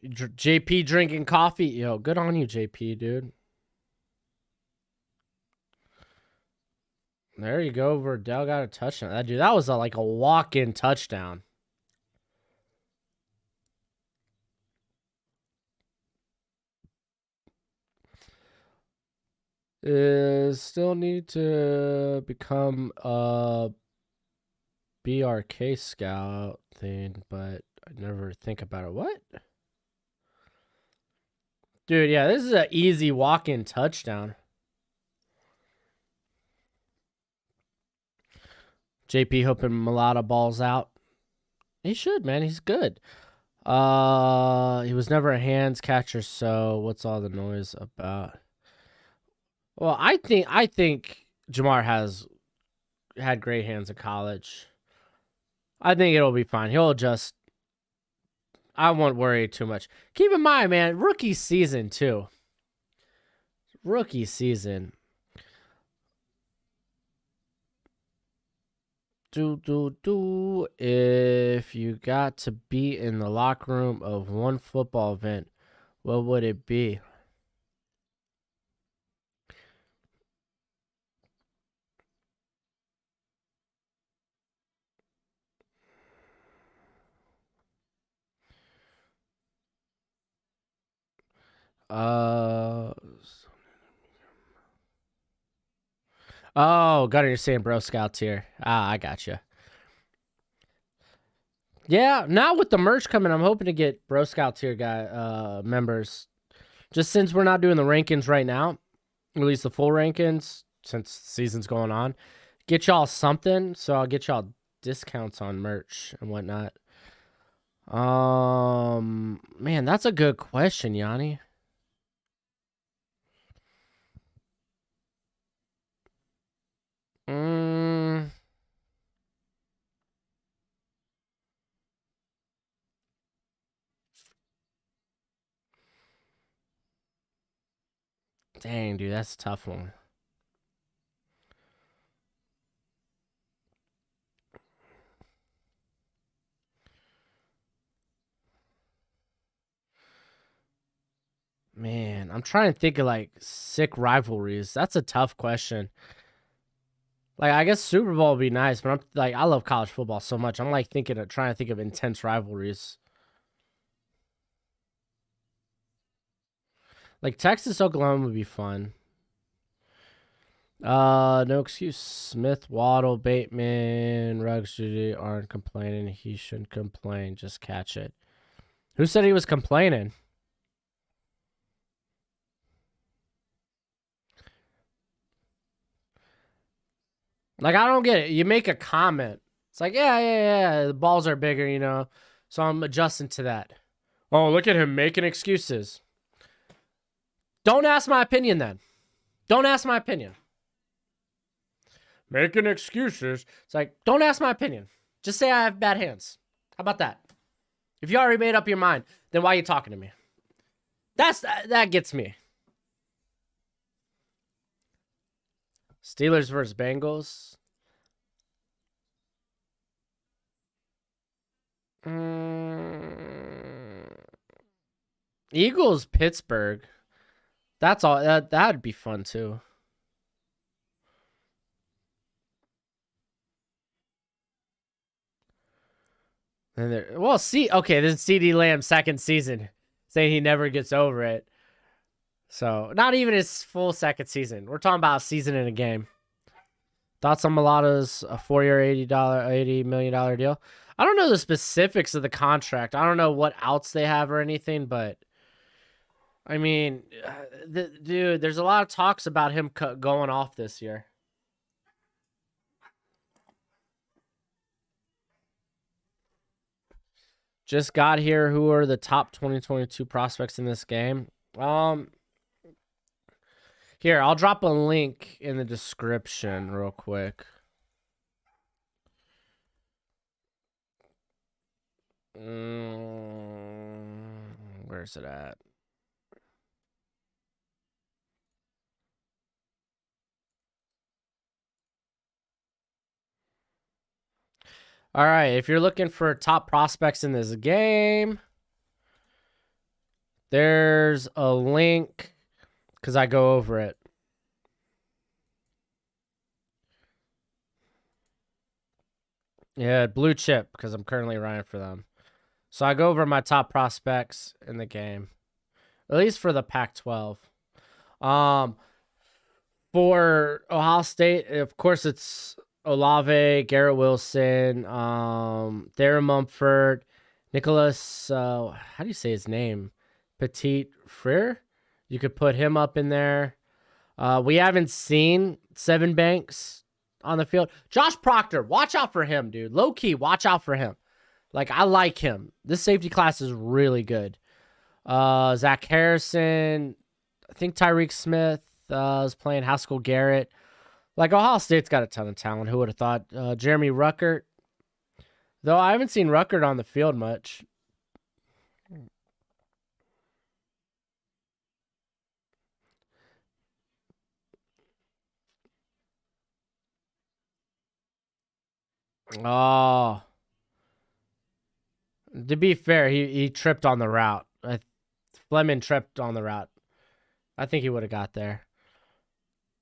JP drinking coffee. Yo, good on you, JP, dude. There you go. Verdell got a touchdown. That was like a walk-in touchdown. Still need to become a BRK scout thing, but I never think about it. What? Dude, yeah, this is an easy walk-in touchdown. JP hoping Mulata balls out. He should, man. He's good. He was never a hands catcher, so what's all the noise about? Well, I think Jamar has had great hands in college. I think it'll be fine. He'll adjust. I won't worry too much. Keep in mind, man, rookie season too. Rookie season. If you got to be in the locker room of one football event, what would it be? Uh oh, Gunner, you're saying Bro Scouts here. Ah, I got you. Yeah, now with the merch coming, I'm hoping to get Bro Scouts here guy members. Just since we're not doing the rankings right now, at least the full rankings, since the season's going on, get y'all something, so I'll get y'all discounts on merch and whatnot. Man, that's a good question, Yanni. Mm, dang, dude, that's a tough one. Man, I'm trying to think of like sick rivalries. That's a tough question. Like, I guess Super Bowl would be nice, but I'm like, I love college football so much. I'm like trying to think of intense rivalries. Like Texas Oklahoma would be fun. No excuse. Smith, Waddle, Bateman, Ruggs, Judy aren't complaining. He shouldn't complain. Just catch it. Who said he was complaining? Like, I don't get it. You make a comment. It's like, yeah. The balls are bigger, you know. So I'm adjusting to that. Oh, look at him making excuses. Don't ask my opinion then. Don't ask my opinion. Making excuses. It's like, don't ask my opinion. Just say I have bad hands. How about that? If you already made up your mind, then why are you talking to me? That gets me. Steelers versus Bengals. Eagles, Pittsburgh. That's all. That'd be fun too. And well, see, okay, this is CD Lamb's second season, saying he never gets over it. So not even his full second season. We're talking about a season in a game. Thoughts on Mulata's a 4-year, $80 million deal? I don't know the specifics of the contract. I don't know what outs they have or anything, but I mean, dude, there's a lot of talks about him going off this year. Just got here. Who are the top 2022 prospects in this game? Here, I'll drop a link in the description real quick. Where's it at? All right, if you're looking for top prospects in this game, there's a link because I go over it. Yeah, blue chip because I'm currently running for them. So I go over my top prospects in the game, at least for the Pac-12. For Ohio State, of course, it's Olave, Garrett Wilson, Darren Mumford, Nicholas. How do you say his name? Petit Frere. You could put him up in there. We haven't seen Seven Banks on the field. Josh Proctor, watch out for him, dude. Low key, watch out for him. Like, I like him. This safety class is really good. Zach Harrison, I think Tyreek Smith is playing Haskell Garrett. Like, Ohio State's got a ton of talent. Who would have thought? Jeremy Ruckert. Though I haven't seen Ruckert on the field much. Oh. To be fair, he tripped on the route. Fleming tripped on the route. I think he would have got there.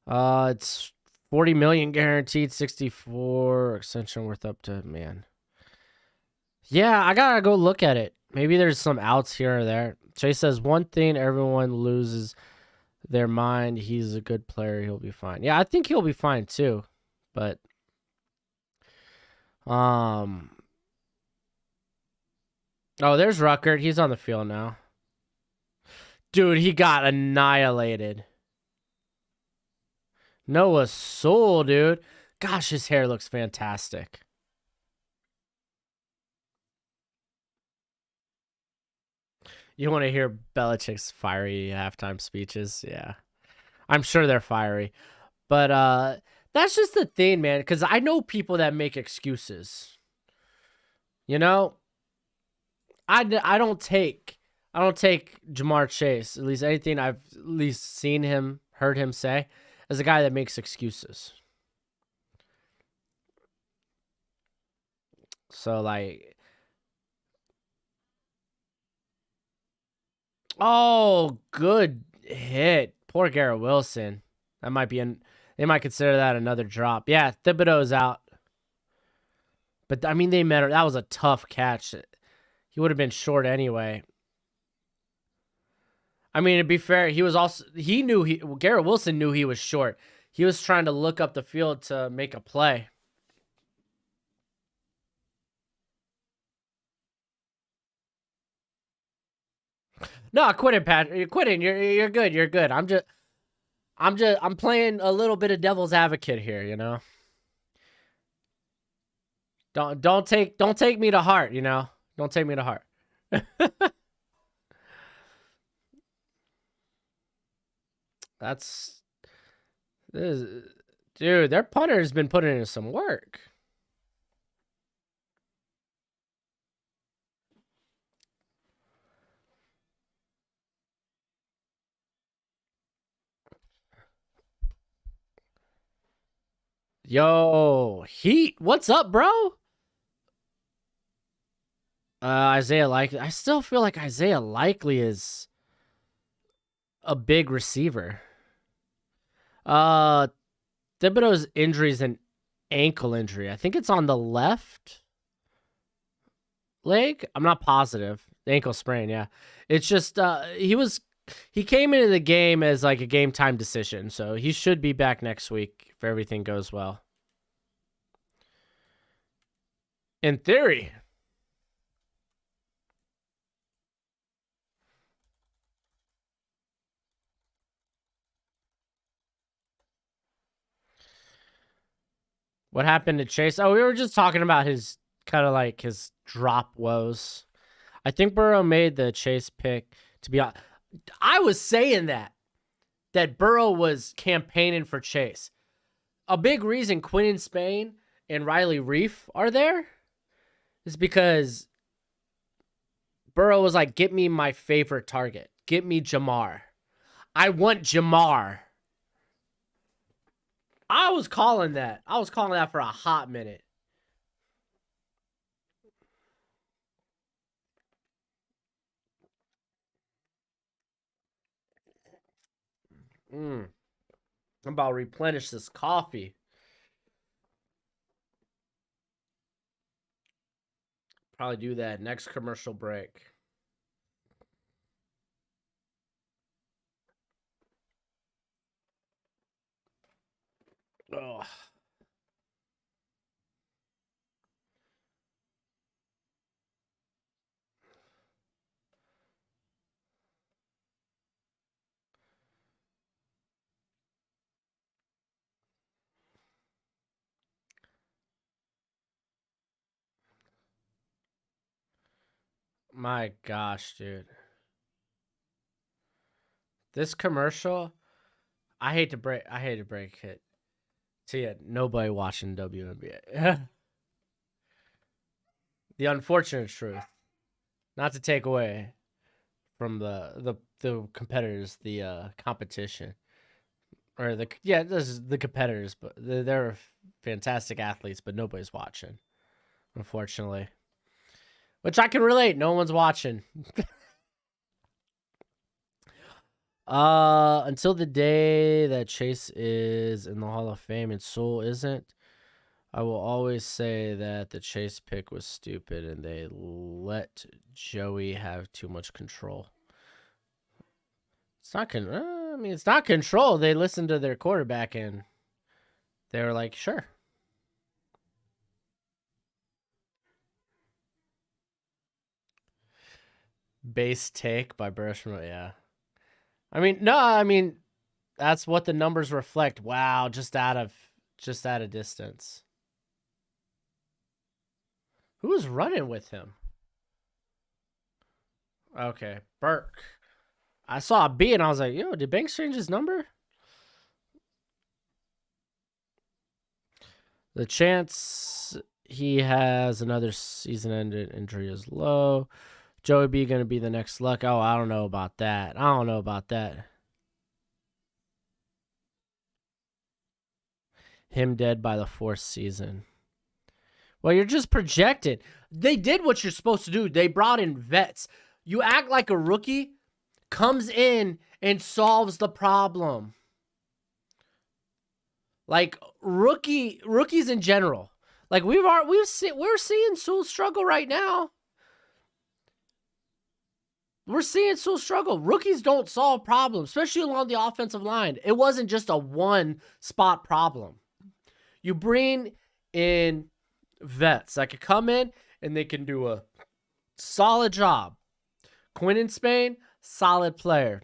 It's 40 million guaranteed, 64 extension worth up to, man. Yeah, I gotta go look at it. Maybe there's some outs here or there. Chase says one thing everyone loses their mind. He's a good player. He'll be fine. Yeah, I think he'll be fine too. But oh, there's Ruckert. He's on the field now. Dude, he got annihilated. Noah Sewell, dude. Gosh, his hair looks fantastic. You want to hear Belichick's fiery halftime speeches? Yeah. I'm sure they're fiery. But that's just the thing, man, cuz I know people that make excuses. You know, I don't take Jamar Chase, at least anything I've at least seen him, heard him say, as a guy that makes excuses. So like, oh, good hit. Poor Garrett Wilson. That might be they might consider that another drop. Yeah, Thibodeau's out. But I mean they met her. That was a tough catch. He would have been short anyway. I mean, to be fair, Garrett Wilson knew he was short. He was trying to look up the field to make a play. No, quit it, Pat. You're quitting. You're good. You're good. I'm playing a little bit of devil's advocate here, you know. Don't take me to heart, you know. Don't take me to heart. That's dude, their punter has been putting in some work. Yo, Heat, what's up, bro? Isaiah Likely. I still feel like Isaiah Likely is a big receiver. Uh, Thibodeau's injury is an ankle injury. I think it's on the left leg. I'm not positive. The ankle sprain, yeah. It's just he came into the game as like a game time decision, so he should be back next week if everything goes well. In theory. What happened to Chase? Oh, we were just talking about his kind of like his drop woes. I think Burrow made the Chase pick. To be honest, I was saying that Burrow was campaigning for Chase. A big reason Quinn in Spain and Riley Reef are there is because Burrow was like, "Get me my favorite target. Get me Jamar. I want Jamar." I was calling that. I was calling that for a hot minute. I'm about to replenish this coffee. Probably do that next commercial break. Oh, my gosh, dude. This commercial, I hate to break it. So yeah, nobody watching WNBA. The unfortunate truth. Not to take away from the competitors, the competition. Or this is the competitors, but they're fantastic athletes, but nobody's watching, unfortunately. Which I can relate. No one's watching. Until the day that Chase is in the Hall of Fame and Sewell isn't, I will always say that the Chase pick was stupid and they let Joey have too much control. It's not control. They listened to their quarterback and they were like, sure. Base take by Broshmo, yeah. I mean, no, I mean, that's what the numbers reflect. Wow, just out of just at a distance. Who was running with him? Okay, Burke. I saw a B and I was like, yo, did Banks change his number? The chance he has another season-ended injury is low. Joey B going to be the next luck. Oh, I don't know about that. I don't know about that. Him dead by the fourth season. Well, you're just projecting. They did what you're supposed to do. They brought in vets. You act like a rookie comes in and solves the problem. Like rookies in general. Like we're seeing Sewell struggle right now. We're seeing Sewell struggle. Rookies don't solve problems, especially along the offensive line. It wasn't just a one spot problem. You bring in vets that could come in and they can do a solid job. Quinn in Spain, solid player.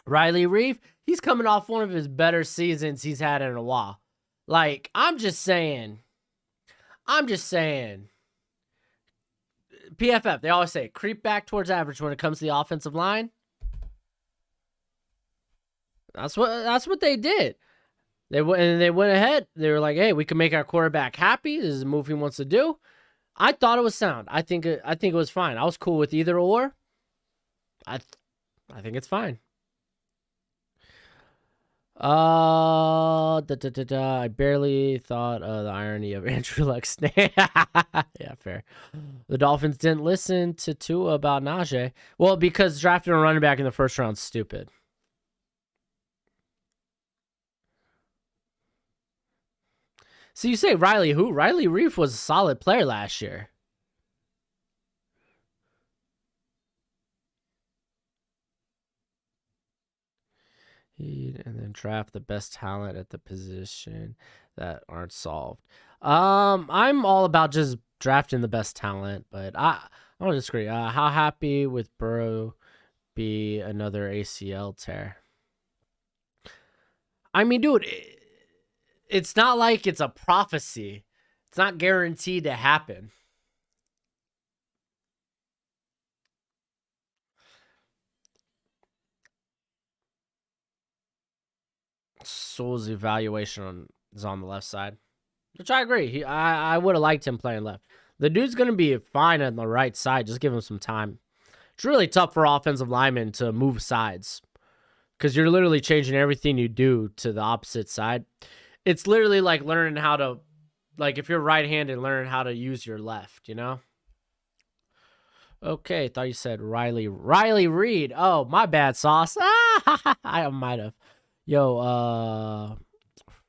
Riley Reef, he's coming off one of his better seasons he's had in a while. Like, I'm just saying. PFF, they always say creep back towards average when it comes to the offensive line. That's what they did. They went ahead. They were like, "Hey, we can make our quarterback happy. This is a move he wants to do." I thought it was sound. I think it was fine. I was cool with either or. I think it's fine. I barely thought of the irony of Andrew Luck's name. Yeah, fair. The Dolphins didn't listen to Tua about Najee. Well, because drafting a running back in the first round is stupid. So you say Riley who? Riley Reef was a solid player last year. And then draft the best talent at the position that aren't solved. I'm all about just drafting the best talent, but I don't disagree. How happy with Burrow be another ACL tear? I mean, dude, it's not like it's a prophecy. It's not guaranteed to happen. Sewell's evaluation is on the left side, which I agree. I would have liked him playing left. The dude's going to be fine on the right side. Just give him some time. It's really tough for offensive linemen to move sides because you're literally changing everything you do to the opposite side. It's literally like learning how to, like if you're right-handed, learning how to use your left, you know? Okay, thought you said Riley Reed. Oh, my bad, Sauce. I might have. Yo,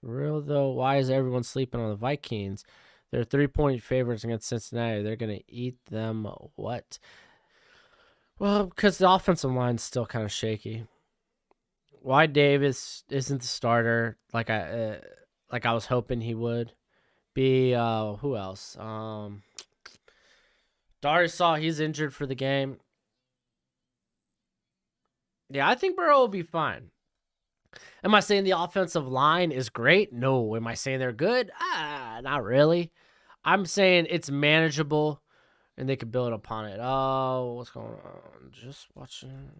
for real though, why is everyone sleeping on the Vikings? They're 3-point favorites against Cincinnati. They're gonna eat them. What? Well, because the offensive line's still kind of shaky. Why Davis isn't the starter like I was hoping he would be. Who else? Darius saw he's injured for the game. Yeah, I think Burrow will be fine. Am I saying the offensive line is great? No. Am I saying they're good? Not really. I'm saying it's manageable and they could build upon it. Oh, what's going on? Just watching.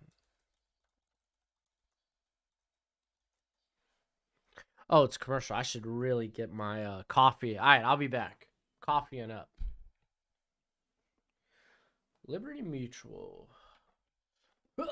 Oh, it's commercial. I should really get my coffee. All right, I'll be back. Coffee and up. Liberty Mutual. Ugh.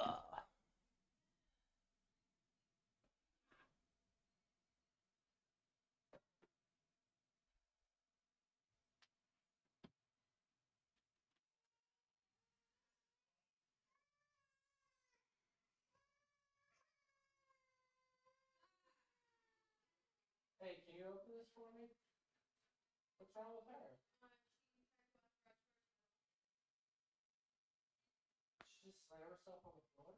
Hey, can you open this for me? What's wrong with her? She just slammed herself on the floor.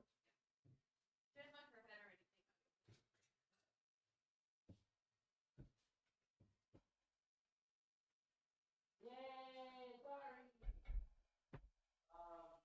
Yay, sorry. Um,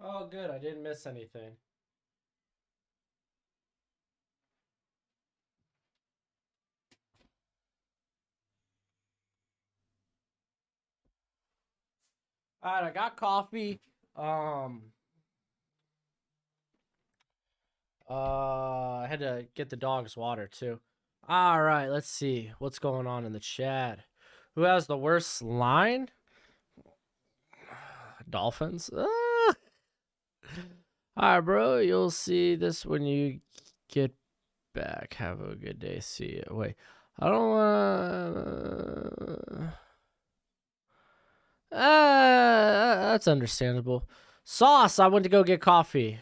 Oh, good. I didn't miss anything. All right, I got coffee. Um, I had to get the dogs water too. All right, let's see what's going on in the chat. Who has the worst line? Dolphins. All right, bro. You'll see this when you get back. Have a good day. See you. Wait, I don't want. That's understandable. Sauce. I went to go get coffee.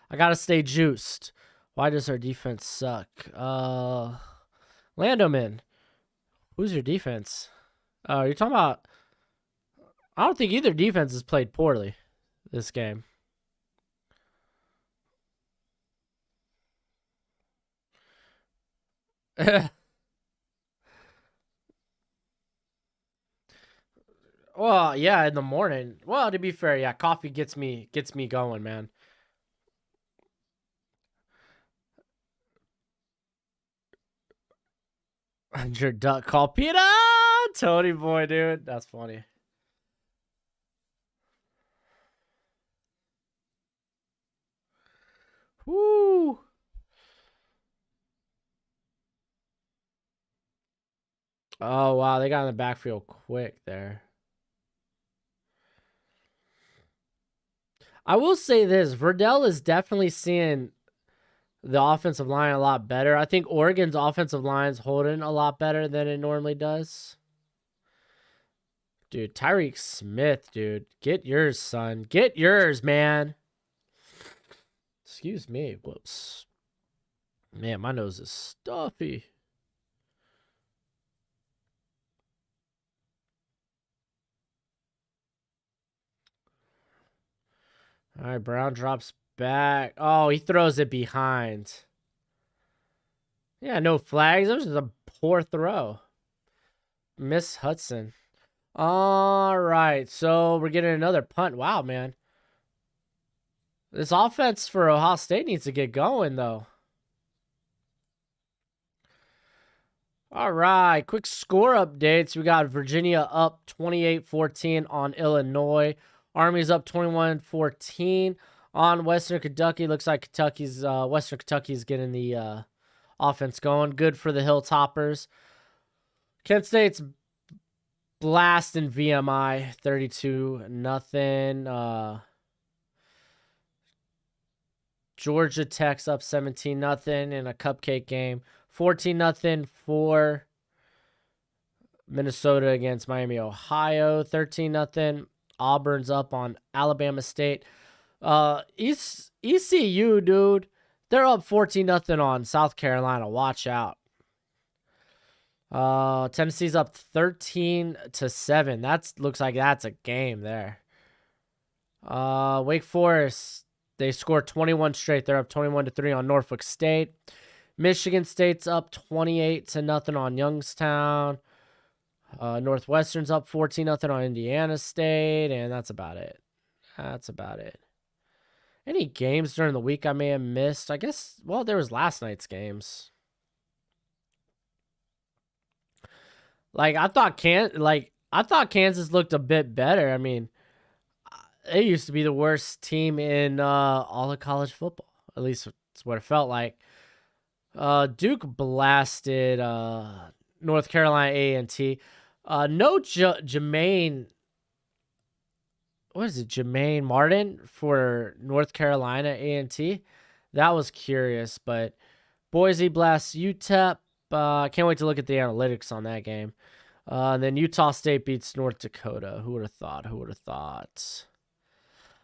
I gotta stay juiced. Why does our defense suck? Landoman. Who's your defense? You're talking about. I don't think either defense has played poorly this game. Well, yeah, in the morning. Well, to be fair, yeah, coffee gets me going, man. Your duck call Peter, Tony boy, dude. That's funny. Woo. Oh wow, they got in the backfield quick there. I will say this: Verdell is definitely seeing the offensive line a lot better. I think Oregon's offensive line's holding a lot better than it normally does. Dude, Tyreek Smith, dude. Get yours, son. Get yours, man. Excuse me. Whoops. Man, my nose is stuffy. All right, Brown drops back. Oh, he throws it behind. Yeah, no flags. That was just a poor throw. Miss Hudson. All right, so we're getting another punt. Wow, man. This offense for Ohio State needs to get going, though. All right, quick score updates. We got Virginia up 28-14 on Illinois. Army's up 21-14 on Western Kentucky. Looks like Western Kentucky's getting the offense going. Good for the Hilltoppers. Kent State's blasting VMI 32-0. Georgia Tech's up 17-0 in a cupcake game. 14-0 for Minnesota against Miami, Ohio. 13-0. Auburn's up on Alabama State. ECU, dude, they're up 14-0 on South Carolina. Watch out. Tennessee's up 13-7. That looks like that's a game there. Wake Forest, they scored 21 straight. They're up 21-3 on Norfolk State. Michigan State's up 28-0 on Youngstown. Northwestern's up 14-0 on Indiana State, and that's about it. Any games during the week I may have missed? I guess, well, there was last night's games. I thought Kansas looked a bit better. I mean, it used to be the worst team in all of college football. At least that's what it felt like. Duke blasted North Carolina A&T. No Jermaine. What is it? Jermaine Martin for North Carolina A&T. That was curious, but Boise blasts UTEP. Can't wait to look at the analytics on that game. And then Utah State beats North Dakota. Who would have thought?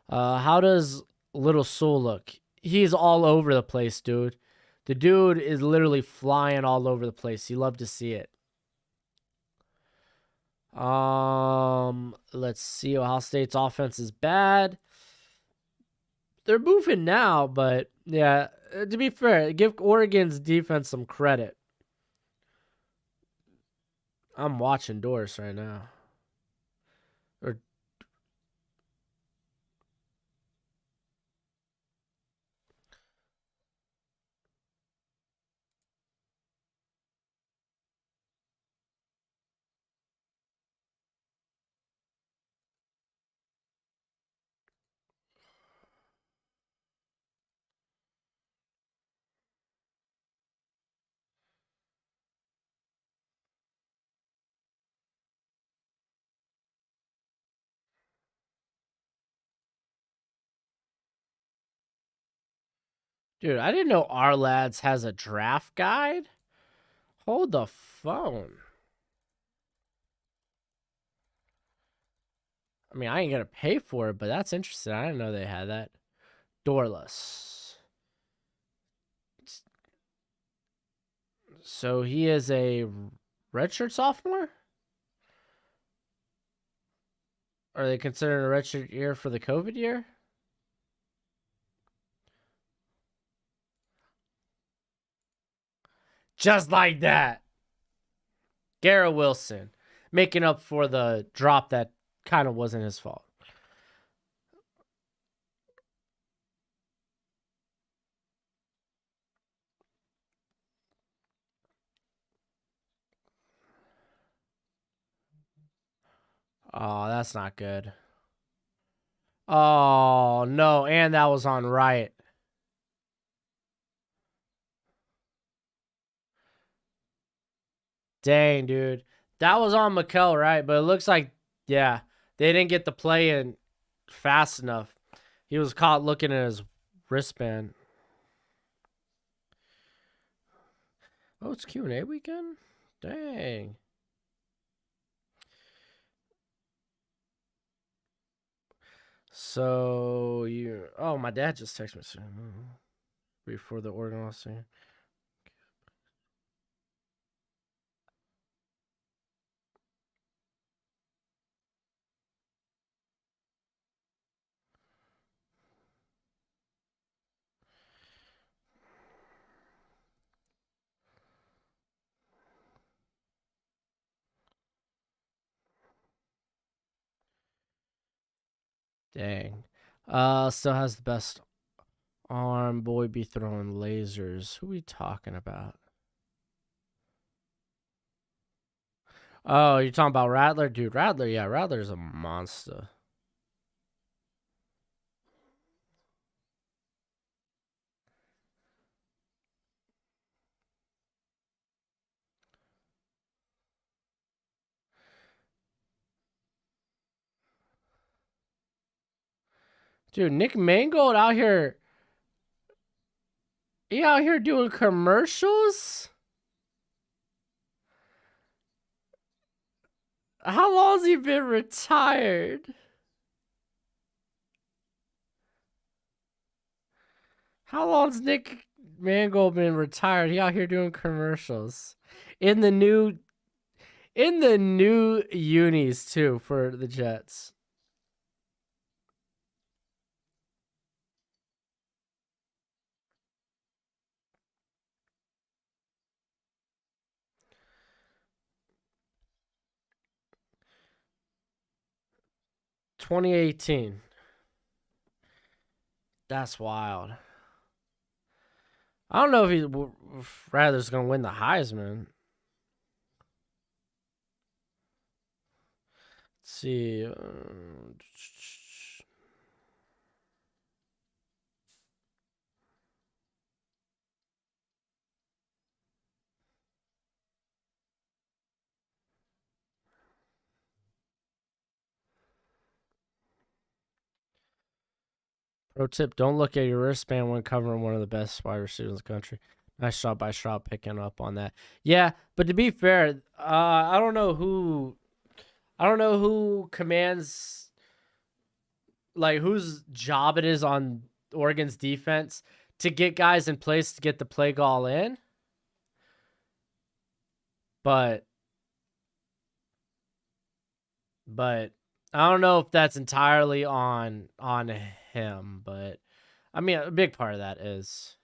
How does Little Soul look? He's all over the place, dude. The dude is literally flying all over the place. You love to see it. Let's see. Ohio State's offense is bad. They're moving now, but yeah, to be fair, give Oregon's defense some credit. I'm watching Doris right now. Dude, I didn't know Our Lads has a draft guide. Hold the phone. I mean, I ain't gonna pay for it, but that's interesting. I didn't know they had that. Doorless. So he is a redshirt sophomore? Are they considering a redshirt year for the COVID year? Just like that. Garrett Wilson making up for the drop that kind of wasn't his fault. Oh, that's not good. Oh, no. And that was on right. Dang, dude. That was on Mikel, right? But it looks like, yeah, they didn't get the play in fast enough. He was caught looking at his wristband. Oh, it's Q&A weekend? Dang. So you, oh, my dad just texted me before the Oregon lost. Dang. Still has the best arm. Boy be throwing lasers. Who we talking about? Oh, you're talking about Rattler? Dude, Rattler, yeah, Rattler's a monster. Dude, Nick Mangold out here. He out here doing commercials? How long's he been retired? How long's Nick Mangold been retired? He out here doing commercials. In the new unis too for the Jets. $2018. That's wild. I don't know if Rattler's gonna win the Heisman. Let's see. Pro tip: don't look at your wristband when covering one of the best wide receivers in the country. Nice shot by Stroud picking up on that. Yeah, but to be fair, I don't know who commands, like, whose job it is on Oregon's defense to get guys in place to get the play call in. But I don't know if that's entirely on him. But I mean, a big part of that is.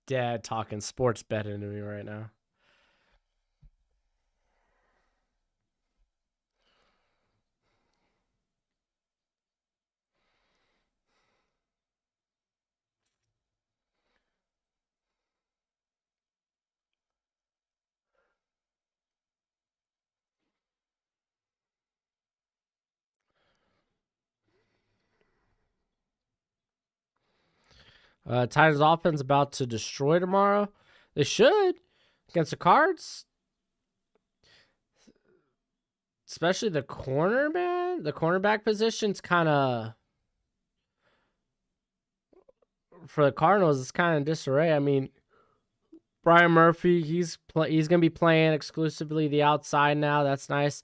Dad talking sports betting to me right now. Titans offense about to destroy tomorrow. They should against the Cards, especially the corner, man. The cornerback position's kind of for the Cardinals. It's kind of disarray. I mean, Brian Murphy, he's gonna be playing exclusively the outside now. That's nice.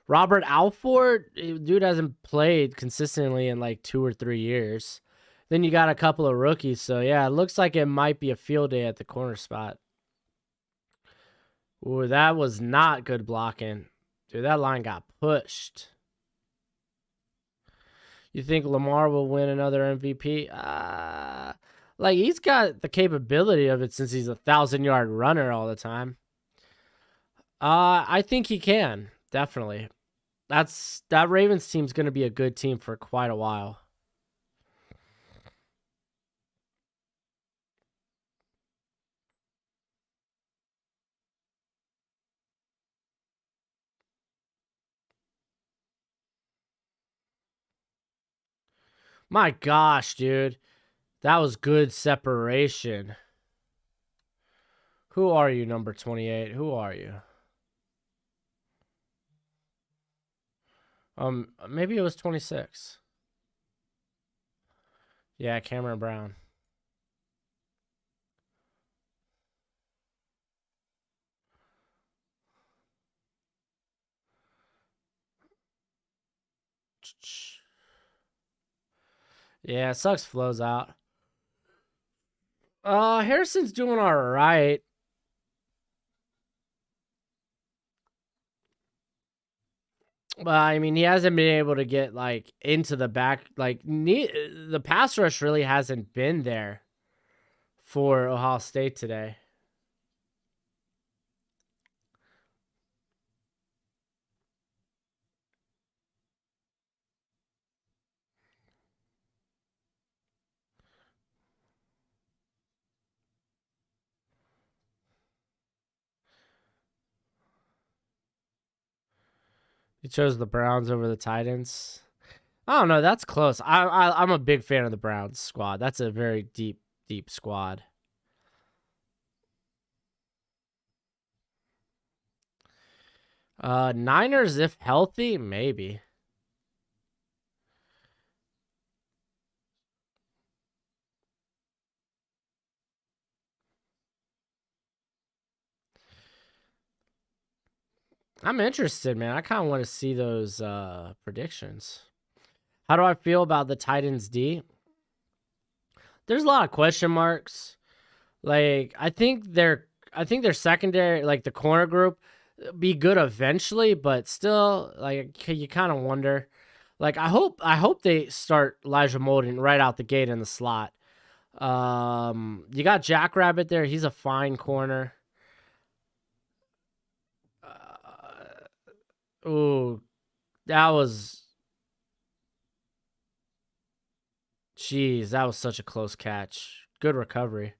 Robert Alford, dude hasn't played consistently in like 2 or 3 years. Then you got a couple of rookies, so yeah, it looks like it might be a field day at the corner spot. Ooh, that was not good blocking. Dude, that line got pushed. You think Lamar will win another MVP? Like, he's got the capability of it since he's a 1,000-yard runner all the time. I think he can, definitely. That Ravens team's going to be a good team for quite a while. My gosh, dude. That was good separation. Who are you, number 28? Who are you? Maybe it was 26. Yeah, Cameron Brown. Yeah, it sucks flows out. Harrison's doing all right. But I mean, he hasn't been able to get like into the back. Like the pass rush really hasn't been there for Ohio State today. He chose the Browns over the Titans. I don't know. That's close. I'm a big fan of the Browns squad. That's a very deep squad. Niners, if healthy, maybe. I'm interested, man. I kind of want to see those predictions. How do I feel about the Titans D? There's a lot of question marks. Like I think their secondary, like the corner group, be good eventually, but still, like you kind of wonder. Like I hope they start Elijah Molden right out the gate in the slot. You got Jackrabbit there. He's a fine corner. Ooh, that was. Jeez, that was such a close catch. Good recovery.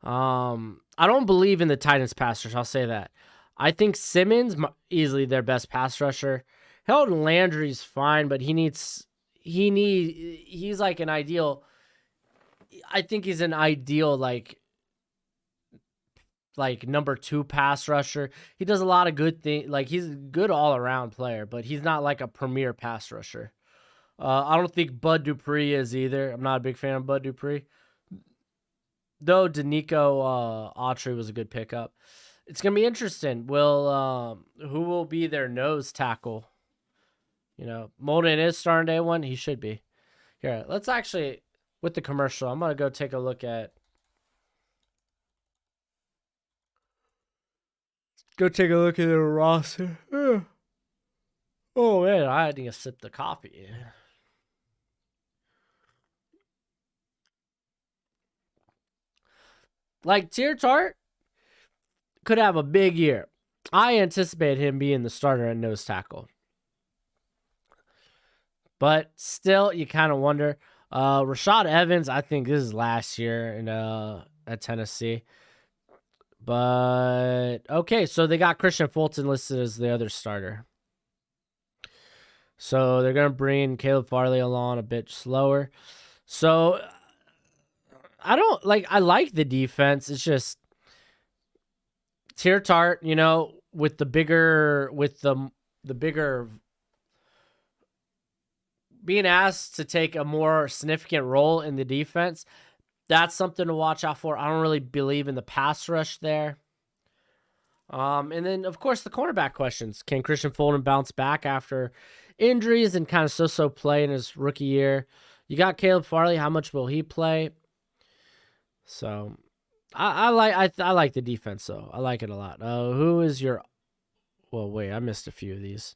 I don't believe in the Titans pass rush. I'll say that. I think Simmons easily their best pass rusher. Harold Landry's fine, but he's like an ideal. I think he's an ideal like number 2 pass rusher. He does a lot of good things. Like he's a good all around player, but he's not like a premier pass rusher. I don't think Bud Dupree is either. I'm not a big fan of Bud Dupree. Though Danico Autry was a good pickup. It's gonna be interesting. Who will be their nose tackle? You know, Molden is starting day 1. He should be. Here, let's actually with the commercial. I'm gonna go take a look at. Go take a look at the roster. Oh man, I need to sip the coffee. Like Tier Tart could have a big year. I anticipate him being the starter at nose tackle. But still, you kind of wonder. Rashad Evans, I think this is last year in at Tennessee. But, okay, so they got Christian Fulton listed as the other starter. So they're going to bring Caleb Farley along a bit slower. So I like the defense. It's just Tier Tart, with the bigger being asked to take a more significant role in the defense. That's something to watch out for. I don't really believe in the pass rush there. And then of course the cornerback questions. Can Christian Fulton bounce back after injuries and kind of so play in his rookie year? You got Caleb Farley. How much will he play? So I like the defense though. I like it a lot. Who is your? Well, wait, I missed a few of these.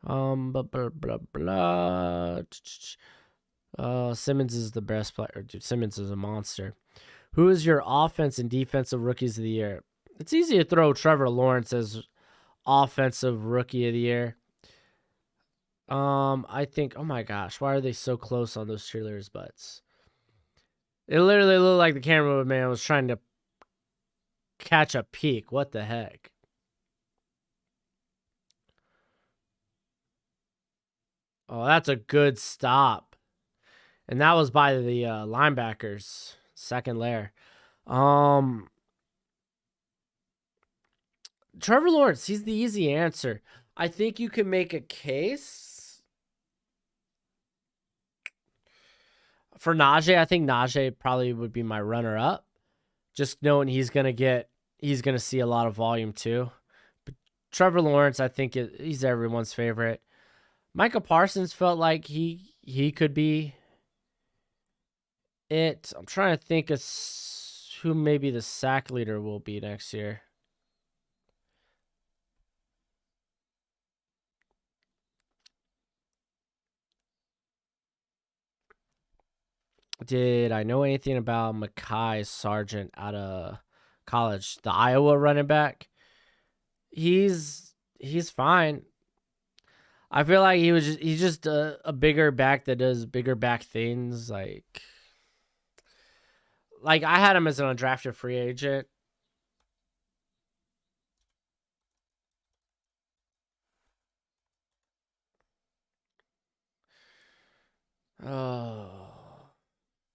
Blah, blah, blah, blah. Simmons is the best player. Dude, Simmons is a monster. Who is your offense and defensive rookies of the year? It's easy to throw Trevor Lawrence as offensive rookie of the year. I think, oh my gosh, why are they so close on those cheerleaders' butts? It literally looked like the cameraman was trying to catch a peek. What the heck? Oh, that's a good stop. And that was by the linebackers, second layer. Trevor Lawrence, he's the easy answer. I think you can make a case for Najee. I think Najee probably would be my runner-up. Just knowing he's gonna see a lot of volume too. But Trevor Lawrence, I think he's everyone's favorite. Micah Parsons felt like he could be it. I'm trying to think of who maybe the sack leader will be next year. Did I know anything about Mekhi Sargent out of college? The Iowa running back. He's fine. I feel like he's just a bigger back that does bigger back things. Like I had him as an undrafted free agent. Oh.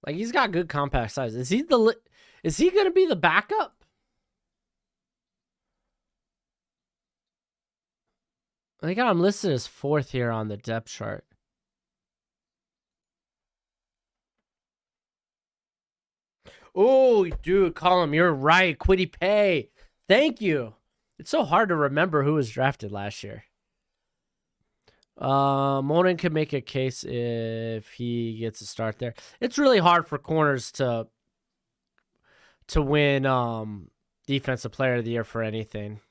Like he's got good compact size. Is he gonna be the backup? They got him listed as 4th here on the depth chart. Oh, dude, Colin, you're right. Quiddy Pay. Thank you. It's so hard to remember who was drafted last year. Monin could make a case if he gets a start there. It's really hard for corners to win defensive player of the year for anything.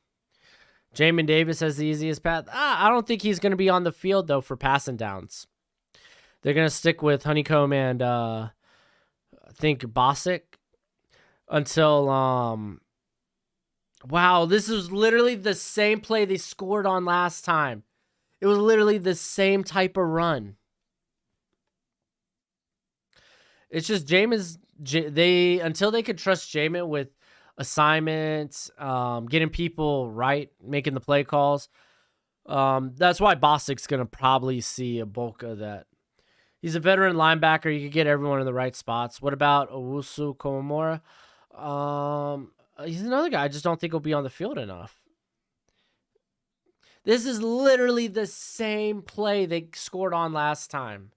Jamin Davis has the easiest path. I don't think he's going to be on the field though for passing downs. They're going to stick with Honeycomb and I think Bosick until wow, this is literally the same play they scored on last time. It was literally the same type of run. It's just Jamin's until they could trust Jamin with assignments, getting people right, making the play calls. That's why Bosick's gonna probably see a bulk of that. He's a veteran linebacker. You could get everyone in the right spots. What about Owusu Komamura? He's another guy. I just don't think he'll be on the field enough. This is literally the same play they scored on last time.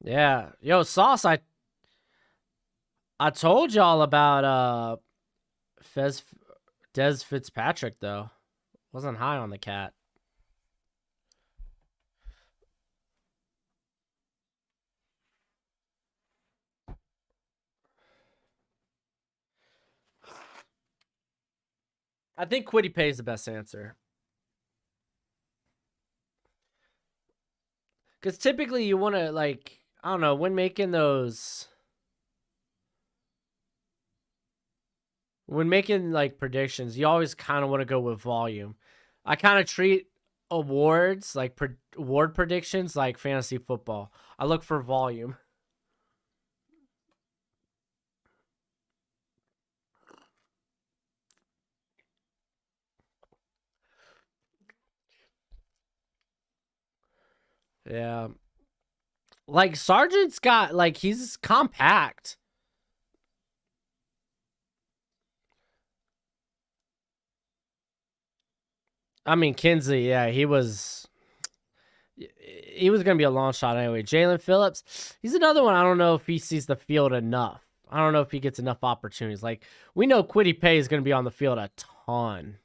Yeah. Yo, Sauce, I told y'all about Des Fitzpatrick, though. Wasn't high on the cat. I think Quiddy Pay is the best answer. Because typically you want to, like, I don't know, when making like predictions, you always kind of want to go with volume. I kind of treat awards, like award predictions, like fantasy football. I look for volume. Yeah. Like Sargent's got like he's compact. I mean Kinsley, yeah, he was gonna be a long shot anyway. Jalen Phillips, he's another one. I don't know if he sees the field enough. I don't know if he gets enough opportunities. Like we know Quiddy Pay is gonna be on the field a ton.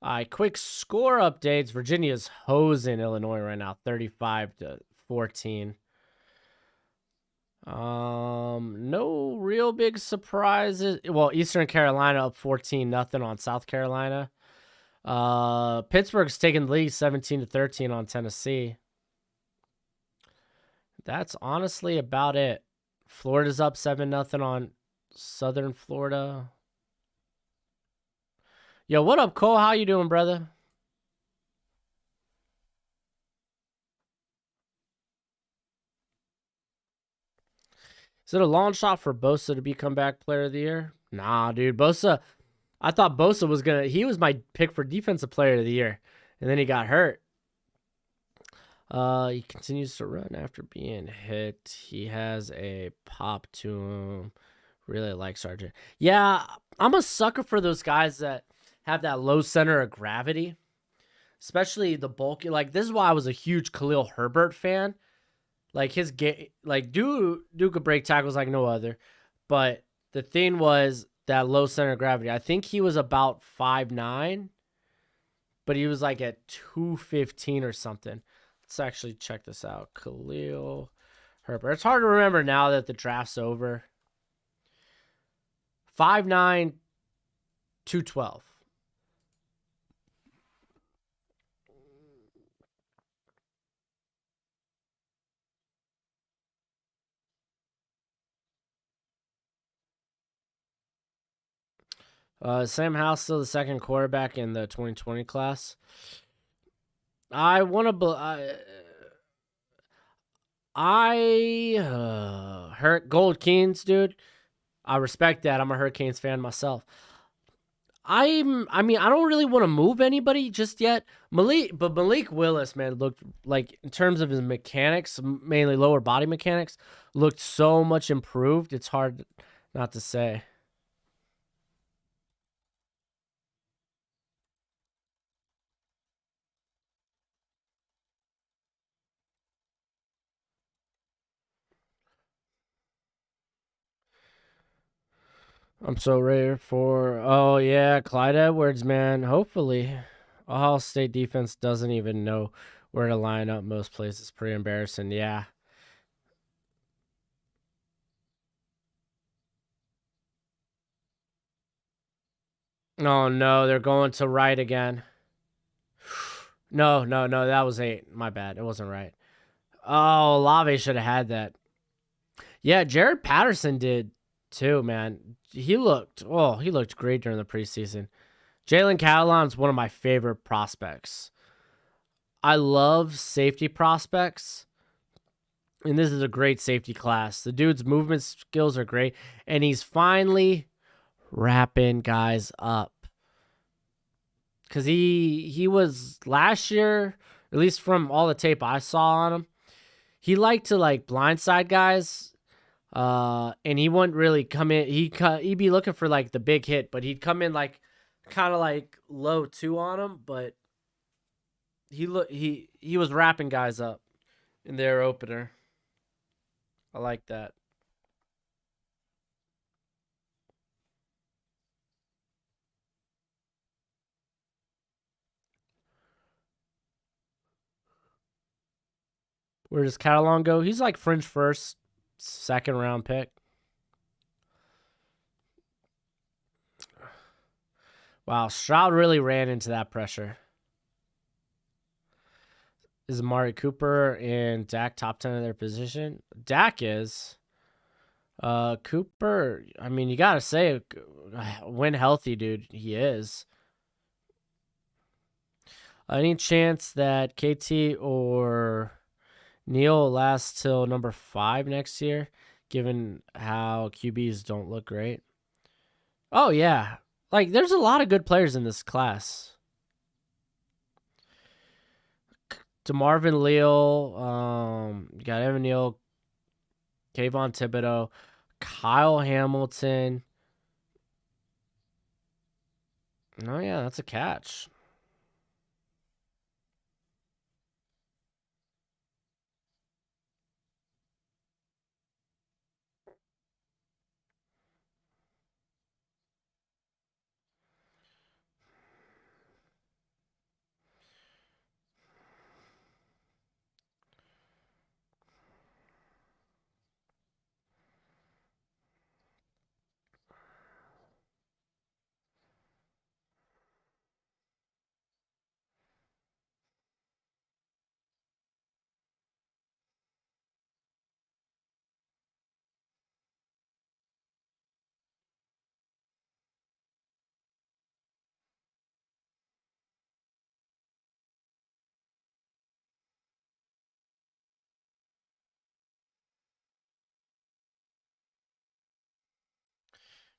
All right, quick score updates. Virginia's hosing Illinois right now, 35-14. No real big surprises. Well, Eastern Carolina up 14-0 on South Carolina. Pittsburgh's taking the lead 17-13 on Tennessee. That's honestly about it. Florida's up 7-0 on Southern Florida. Yo, what up, Cole? How you doing, brother? Is it a long shot for Bosa to be comeback player of the year? Nah, dude. Bosa, I thought Bosa was he was my pick for defensive player of the year. And then he got hurt. He continues to run after being hit. He has a pop to him. Really like Sargent. Yeah, I'm a sucker for those guys that have that low center of gravity, especially the bulky. Like this is why I was a huge Khalil Herbert fan. Like his game, like Duke could break tackles like no other, but the thing was that low center of gravity. I think he was about 5'9", but he was like at 215 or something. Let's actually check this out. Khalil Herbert. It's hard to remember now that the draft's over. 5'9", 212. Sam Howell's still the second quarterback in the 2020 class. I want to. Hurt Gold Kings, dude. I respect that. I'm a Hurricanes fan myself. I mean, I don't really want to move anybody just yet. Malik Willis, man, looked like in terms of his mechanics, mainly lower body mechanics, looked so much improved. It's hard not to say. I'm so ready for. Oh yeah, Clyde Edwards, man. Hopefully, Ohio State defense doesn't even know where to line up most places. Pretty embarrassing. Yeah. Oh no, they're going to right again. No, no, no. That was 8. My bad. It wasn't right. Oh, Lave should have had that. Yeah, Jared Patterson did too, man. He looked great during the preseason. Jalen Catalon's one of my favorite prospects. I love safety prospects, and this is a great safety class. The dude's movement skills are great, and he's finally wrapping guys up. Cause he was last year, at least from all the tape I saw on him, he liked to like blindside guys. And he wouldn't really come in. He'd be looking for like the big hit, but he'd come in like kind of like low two on him. But he was wrapping guys up in their opener. I like that. Where does Catalan go? He's like fringe first, second round pick. Wow, Stroud really ran into that pressure. Is Amari Cooper and Dak top 10 of their position? Dak is. Cooper, I mean, you gotta say, when healthy, dude, he is. Any chance that KT or Neal lasts till number 5 next year, given how QBs don't look great? Oh, yeah. Like, there's a lot of good players in this class. DeMarvin Leal. You got Evan Neal, Kayvon Thibodeau, Kyle Hamilton. Oh yeah, that's a catch.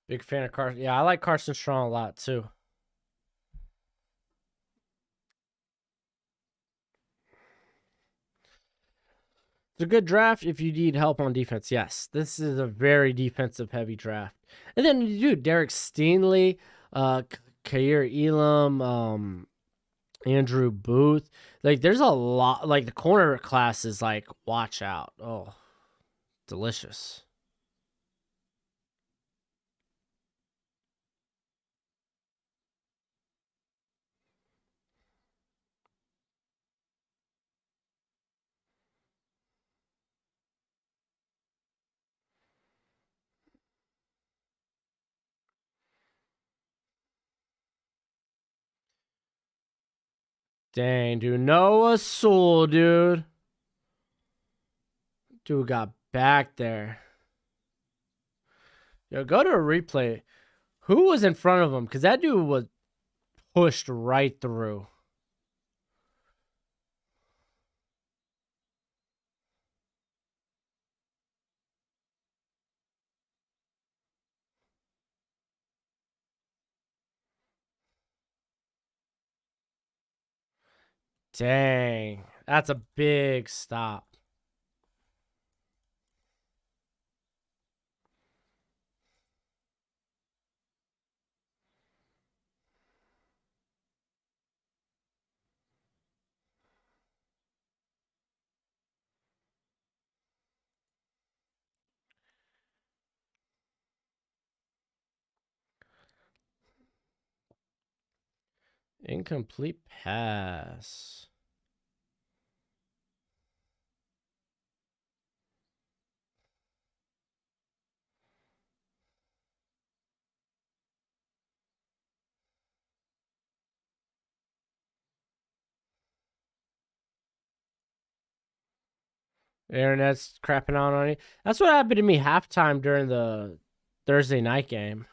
Big fan of Carson. Yeah, I like Carson Strong a lot too. It's a good draft if you need help on defense. Yes, this is a very defensive heavy draft. And then you do Derek Stingley, Kair Elam, Andrew Booth. Like there's a lot. Like the corner class is like watch out. Oh, delicious. Dang, dude. Noah Sewell, dude. Dude got back there. Yo, go to a replay. Who was in front of him? Because that dude was pushed right through. Dang. That's a big stop. Incomplete pass. Internet's crapping out on you. That's what happened to me halftime during the Thursday night game.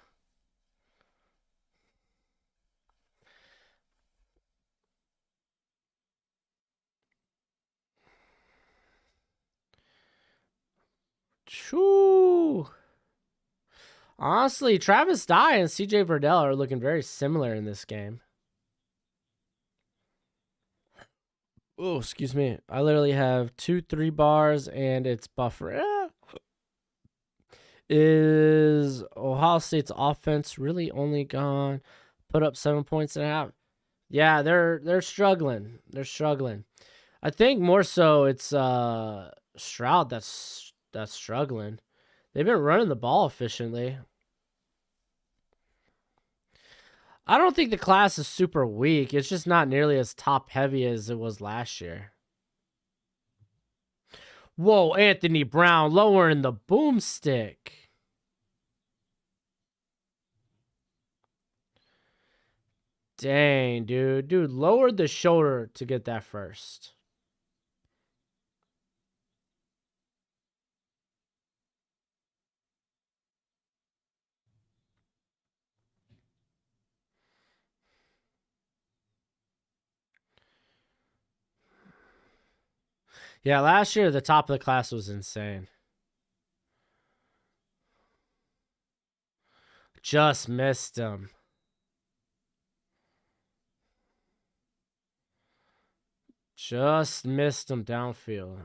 Choo. Honestly, Travis Dye and CJ Verdell are looking very similar in this game. Oh, excuse me. I literally have 2 3 bars and it's buffer. Is Ohio State's offense really only gone put up 7 points and a half? Yeah, they're struggling. They're struggling. I think more so it's Stroud that's struggling. They've been running the ball efficiently. I don't think the class is super weak. It's just not nearly as top heavy as it was last year. Whoa, Anthony Brown lowering the boomstick. Dang, dude. Dude, lowered the shoulder to get that first. Yeah, last year the top of the class was insane. Just missed him. Just missed him downfield.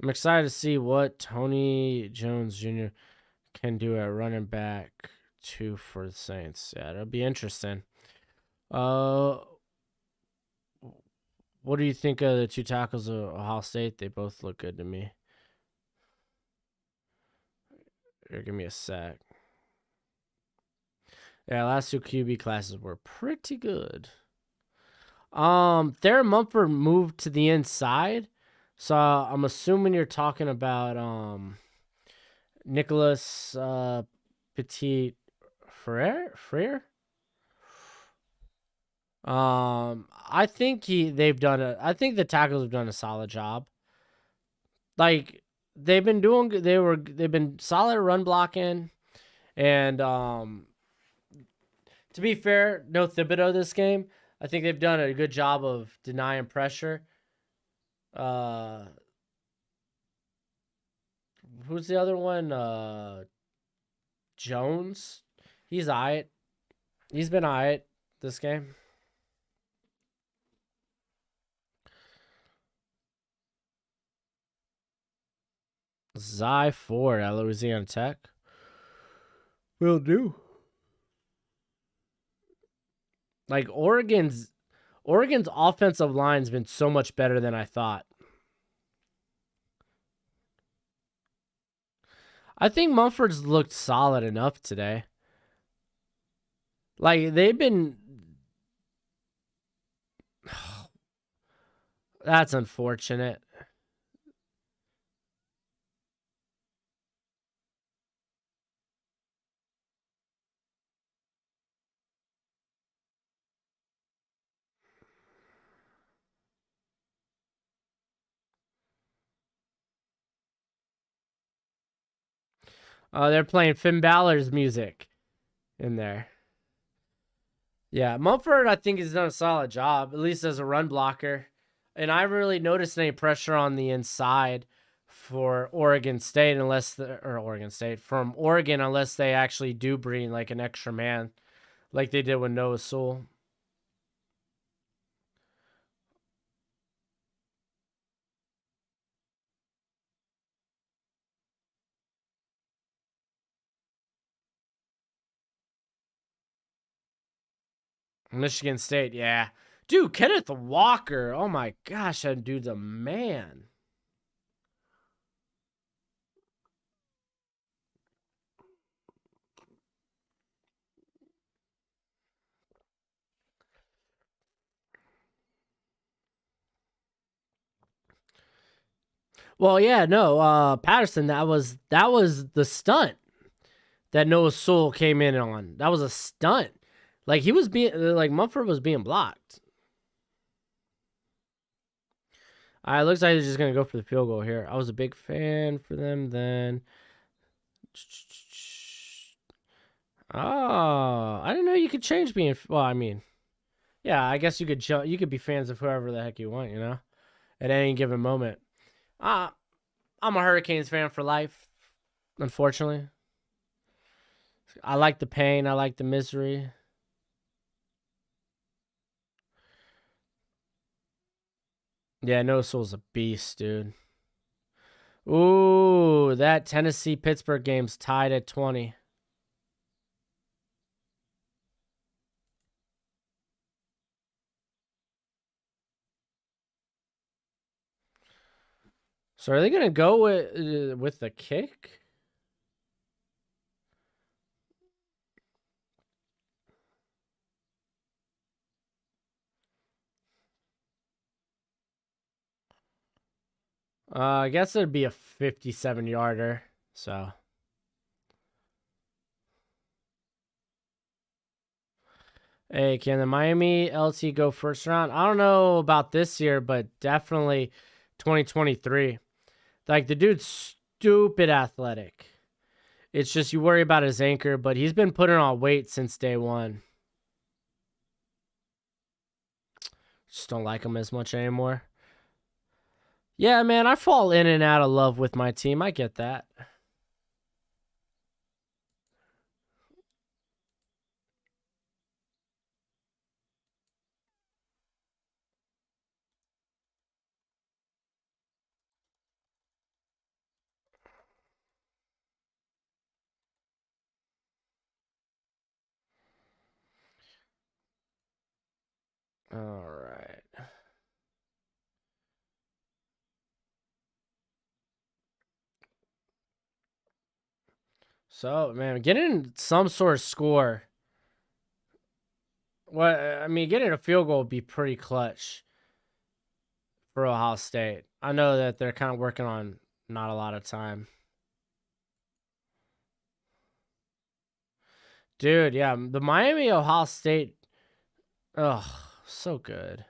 I'm excited to see what Tony Jones Jr. can do at running back 2 for the Saints. Yeah, it'll be interesting. What do you think of the 2 tackles of Ohio State? They both look good to me. Here, give me a sec. Yeah, last 2 QB classes were pretty good. Theron Mumford moved to the inside, so I'm assuming you're talking about Nicholas Petit Frere. I think I think the tackles have done a solid job. Like they've been solid run blocking, and to be fair, no Thibodeau this game. I think they've done a good job of denying pressure. Who's the other one? Jones. He's alright. He's been alright this game. Zy Ford at Louisiana Tech. Will do. Like Oregon's offensive line's been so much better than I thought. I think Mumford's looked solid enough today. Like they've been That's unfortunate. They're playing Finn Balor's music in there. Yeah, Mumford, I think, has done a solid job, at least as a run blocker. And I haven't really noticed any pressure on the inside for Oregon State from Oregon unless they actually do bring like an extra man, like they did with Noah Sewell. Michigan State, yeah. Dude, Kenneth Walker. Oh my gosh, that dude's a man. Well, yeah, no, Patterson, that was the stunt that Noah Sewell came in on. That was a stunt. Like he was being like Mumford was being blocked. It looks like they're just gonna go for the field goal here. I was a big fan for them then. Oh, I didn't know you could change being. Well, I mean, yeah, I guess you could you could be fans of whoever the heck you want, you know, at any given moment. I'm a Hurricanes fan for life. Unfortunately, I like the pain. I like the misery. Yeah, Noah Sewell's a beast, dude. Ooh, that Tennessee Pittsburgh game's tied at 20. So are they gonna go with the kick? I guess it'd be a 57-yarder. So, hey, can the Miami LT go first round? I don't know about this year, but definitely 2023. Like the dude's stupid athletic. It's just you worry about his anchor, but he's been putting on weight since day one. Just don't like him as much anymore. Yeah, man, I fall in and out of love with my team. I get that. All right. So, man, getting some sort of score. What I mean, getting a field goal would be pretty clutch for Ohio State. I know that they're kind of working on not a lot of time. Dude, yeah, the Miami Ohio State. Ugh, so good.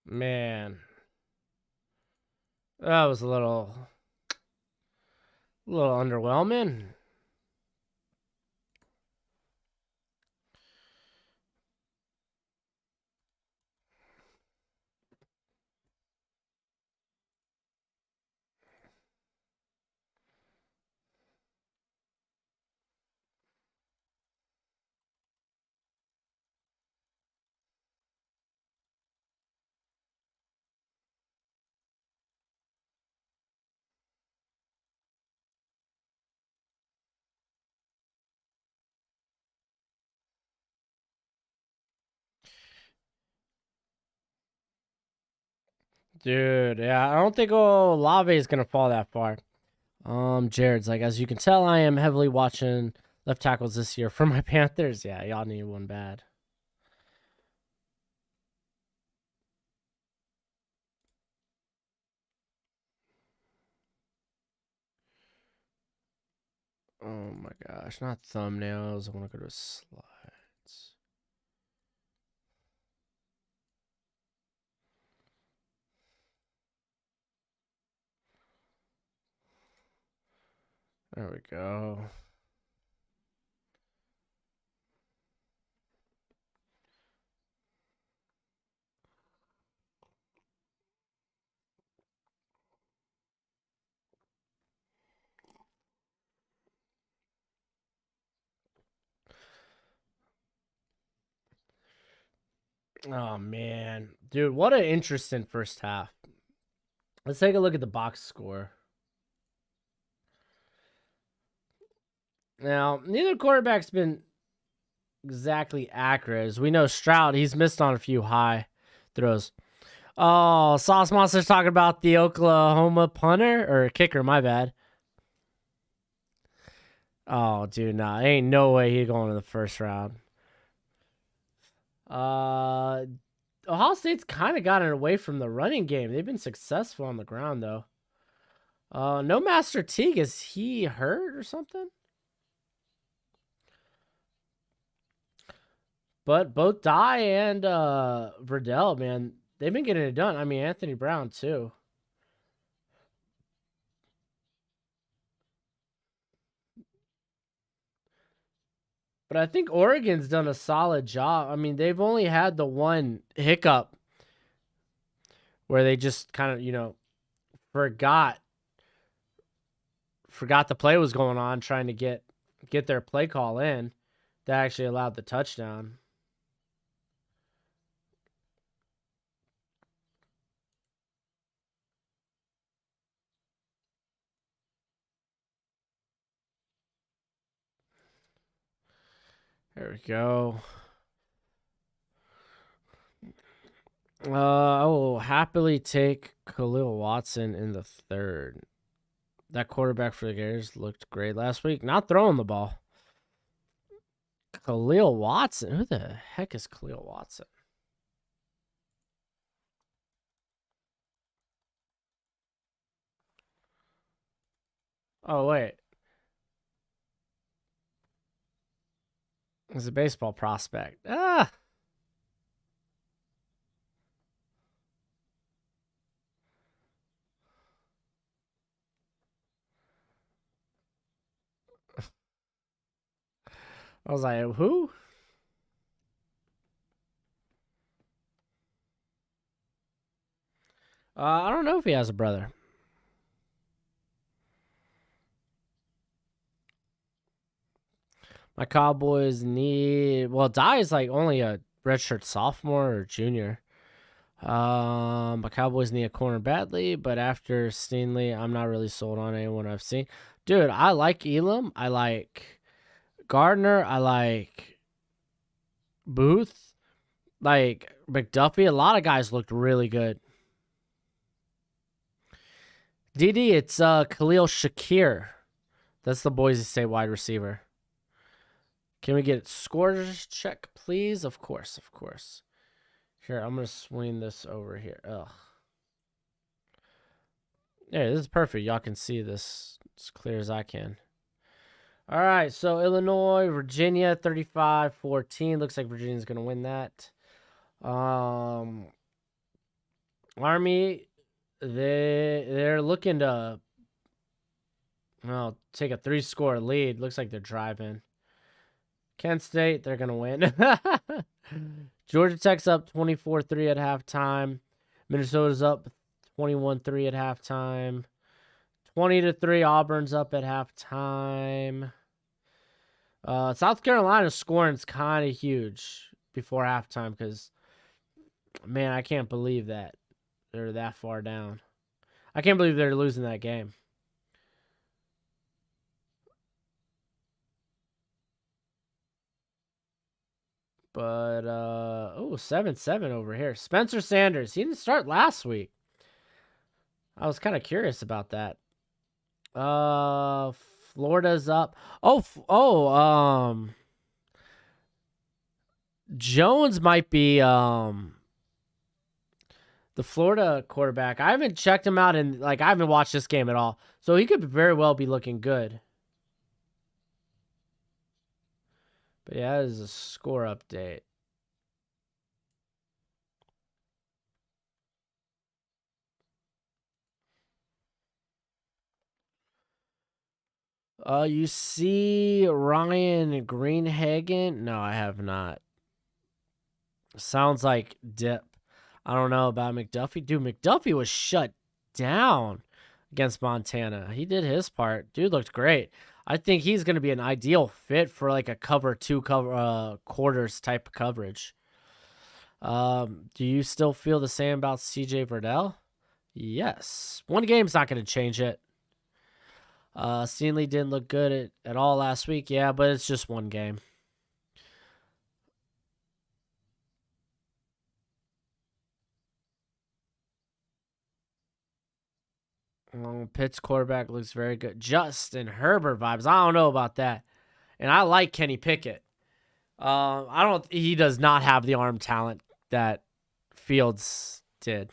Man, that was a little underwhelming. Dude, yeah, I don't think Olave is gonna fall that far. Jared's like, as you can tell, I am heavily watching left tackles this year for my Panthers. Yeah, y'all need one bad. Oh my gosh, not thumbnails. I want to go to slides. There we go. Oh man, dude, what an interesting first half. Let's take a look at the box score. Now, neither quarterback's been exactly accurate. As we know, Stroud, he's missed on a few high throws. Oh, Sauce Monster's talking about the Oklahoma punter or kicker, my bad. Oh, dude, nah, ain't no way he going to the first round. Ohio State's kind of gotten away from the running game. They've been successful on the ground, though. No Master Teague. Is he hurt or something? But both Dye and Verdell, man, they've been getting it done. I mean, Anthony Brown, too. But I think Oregon's done a solid job. I mean, they've only had the one hiccup where they just kind of, forgot the play was going on, trying to get their play call in. That actually allowed the touchdown. There we go. I will happily take Khalil Watson in the third. That quarterback for the Gators looked great last week. Not throwing the ball. Khalil Watson. Who the heck is Khalil Watson? Oh, wait. He's a baseball prospect. Ah. I was like, who? I don't know if he has a brother. My Cowboys need. Well, Dye is like only a redshirt sophomore or junior. My Cowboys need a corner badly, but after Stingley, I'm not really sold on anyone I've seen. Dude, I like Elam. I like Gardner. I like Booth. Like McDuffie. A lot of guys looked really good. DD, it's Khalil Shakir. That's the Boise State wide receiver. Can we get scores check, please? Of course, of course. Here, I'm going to swing this over here. Ugh. Yeah, this is perfect. Y'all can see this as clear as I can. All right, so Illinois, Virginia, 35-14. Looks like Virginia's going to win that. Army, they're looking to take a 3-score lead. Looks like they're driving. Kent State, they're going to win. Georgia Tech's up 24-3 at halftime. Minnesota's up 21-3 at halftime. 20-3, Auburn's up at halftime. South Carolina's scoring is kind of huge before halftime because, man, I can't believe that they're that far down. I can't believe they're losing that game. But, 7-7 over here. Spencer Sanders, he didn't start last week. I was kind of curious about that. Florida's up. Jones might be the Florida quarterback. I haven't checked him out and I haven't watched this game at all. So he could very well be looking good. But yeah, that is a score update. You see Ryan Greenhagen? No, I have not. Sounds like dip. I don't know about McDuffie. Dude, McDuffie was shut down against Montana. He did his part. Dude looked great. I think he's going to be an ideal fit for like a cover quarters type of coverage. Do you still feel the same about CJ Verdell? Yes. One game's not going to change it. Stingley didn't look good at all last week. Yeah, but it's just one game. Pitt's quarterback looks very good. Justin Herbert vibes. I don't know about that. And I like Kenny Pickett. He does not have the arm talent that Fields did.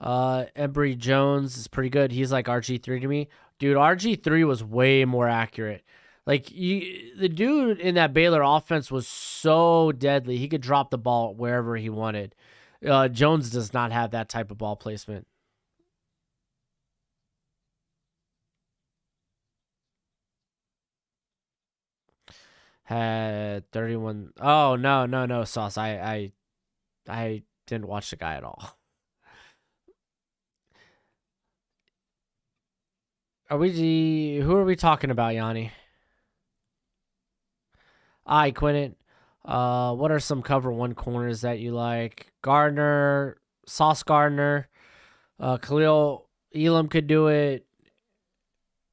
Embry Jones is pretty good. He's like RG3 to me. Dude, RG3 was way more accurate. The dude in that Baylor offense was so deadly. He could drop the ball wherever he wanted. Jones does not have that type of ball placement. Had 31. Oh, no, Sauce. I didn't watch the guy at all. Who are we talking about, Yanni? Quinton. What are some cover one corners that you like? Gardner, Sauce Gardner, Khalil Elam could do it.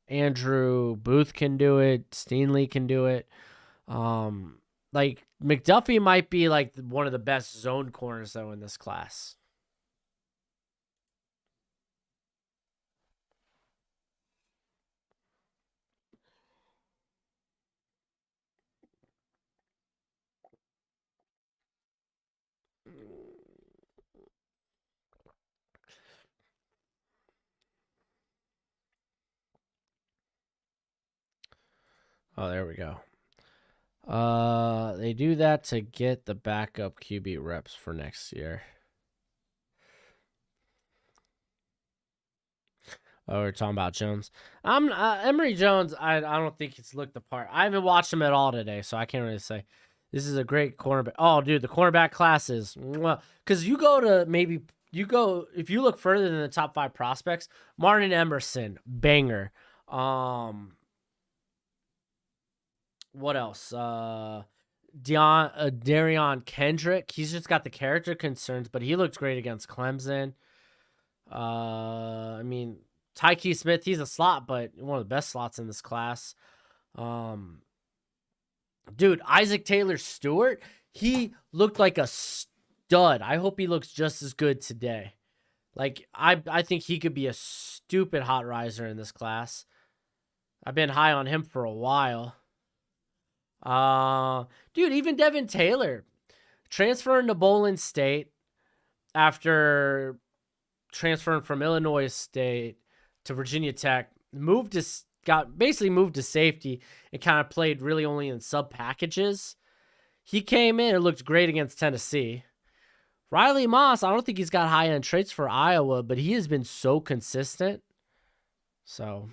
Andrew Booth can do it. Stingley can do it. Um, like McDuffie might be like one of the best zone corners though in this class. Oh, there we go. They do that to get the backup QB reps for next year. Oh, we're talking about Jones. I'm Emory Jones. I don't think he's looked the part. I haven't watched him at all today, so I can't really say. This is a great cornerback. Oh, dude, the cornerback classes. Because you go to if you look further than the top 5 prospects, Martin Emerson, banger. What else? Darion Kendrick. He's just got the character concerns, but he looked great against Clemson. I mean, Tyke Smith, he's a slot, but one of the best slots in this class. Dude, Isaac Taylor Stewart, he looked like a stud. I hope he looks just as good today. Like, I think he could be a stupid hot riser in this class. I've been high on him for a while. Dude, even Devin Taylor transferring to Bowling State after transferring from Illinois State to Virginia Tech, moved to safety and kind of played really only in sub packages. He came in and looked great against Tennessee. Riley Moss, I don't think he's got high end traits for Iowa, but he has been so consistent. So,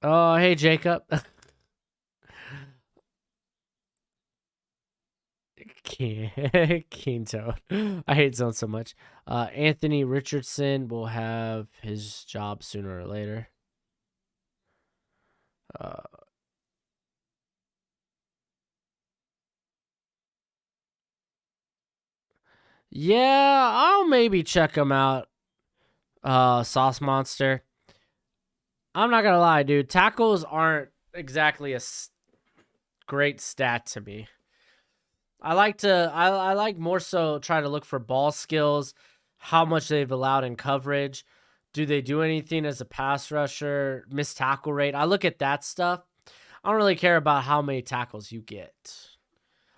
oh, hey Jacob. Keen Toad. I hate Zone so much. Anthony Richardson will have his job sooner or later. Yeah, I'll maybe check him out. Sauce Monster. I'm not gonna lie, dude. Tackles aren't exactly a great stat to me. I like more so try to look for ball skills, how much they've allowed in coverage. Do they do anything as a pass rusher? Missed tackle rate. I look at that stuff. I don't really care about how many tackles you get.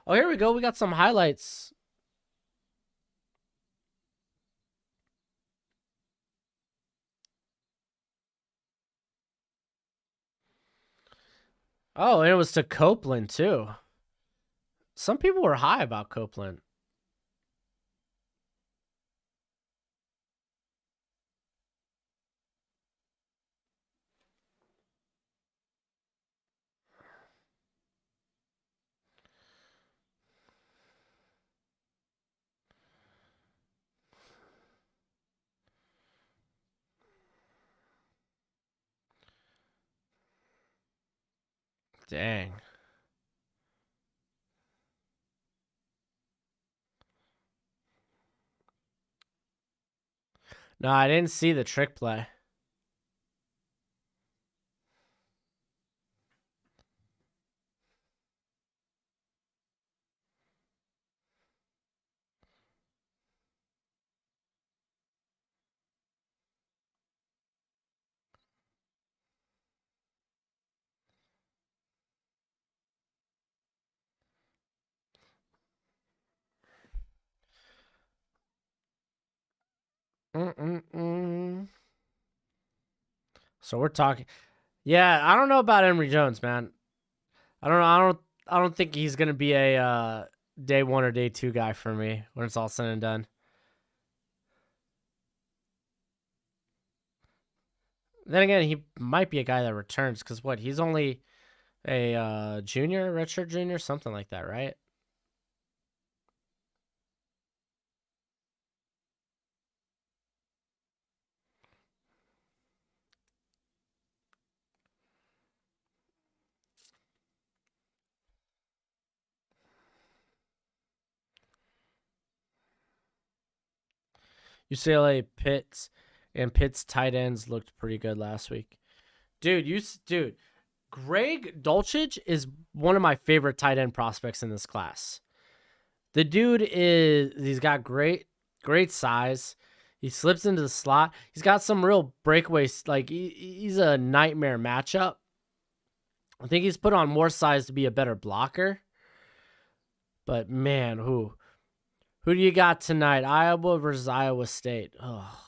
Oh, here we go. We got some highlights. Oh, and it was to Copeland too. Some people were high about Copeland. Dang. No, I didn't see the trick play. Mm-mm-mm. So we're talking. Yeah, I don't know about Emory Jones, man. I don't know. I don't think he's gonna be a day 1 or day 2 guy for me when it's all said and done. Then again, he might be a guy that returns because what? He's only a junior, redshirt junior, something like that, right? UCLA Pitts. And Pitt's tight ends looked pretty good last week. Dude, Greg Dulcich is one of my favorite tight end prospects in this class. The dude he's got great size. He slips into the slot. He's got some real breakaways. Like he's a nightmare matchup. I think he's put on more size to be a better blocker. But man, who do you got tonight? Iowa versus Iowa State. Oh,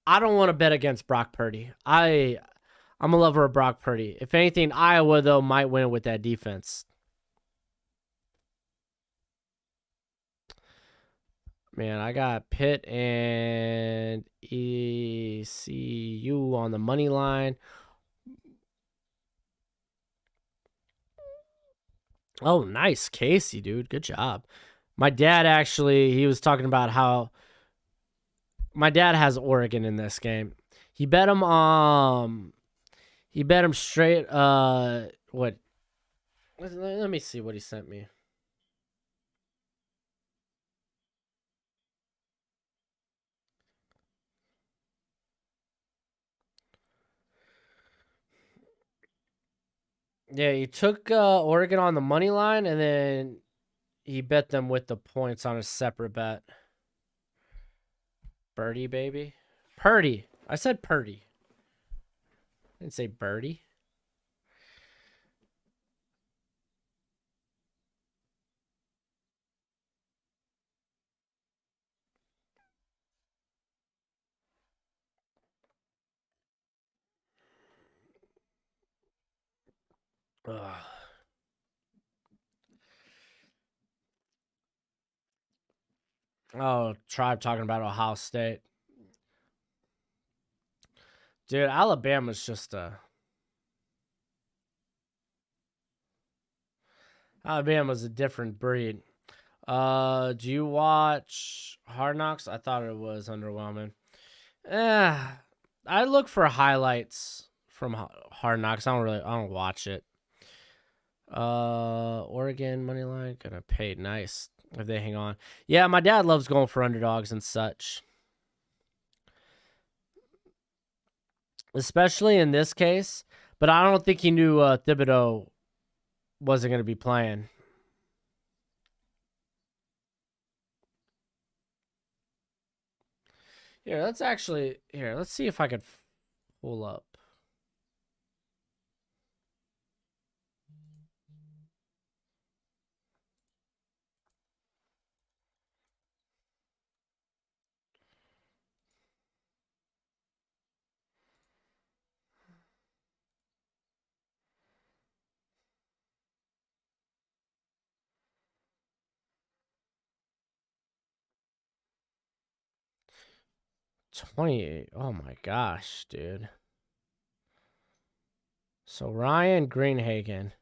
I don't want to bet against Brock Purdy. I'm a lover of Brock Purdy. If anything, Iowa though might win with that defense. Man, I got Pitt and ECU on the money line. Oh, nice, Casey, dude. Good job. My dad actually, he was talking about how my dad has Oregon in this game. He bet him straight what let me see what he sent me. Yeah, he took Oregon on the money line and then he bet them with the points on a separate bet. Birdie, baby. Purdy. I said Purdy. I didn't say Birdie. Ugh. Oh, Tribe talking about Ohio State. Dude, Alabama's just Alabama's a different breed. Do you watch Hard Knocks? I thought it was underwhelming. I look for highlights from Hard Knocks. I don't watch it. Oregon money line gonna pay nice if they hang on. Yeah, my dad loves going for underdogs and such, especially in this case. But I don't think he knew Thibodeau wasn't gonna be playing. Let's see if I could pull up. $28. Oh my gosh, dude. So Ryan Greenhagen.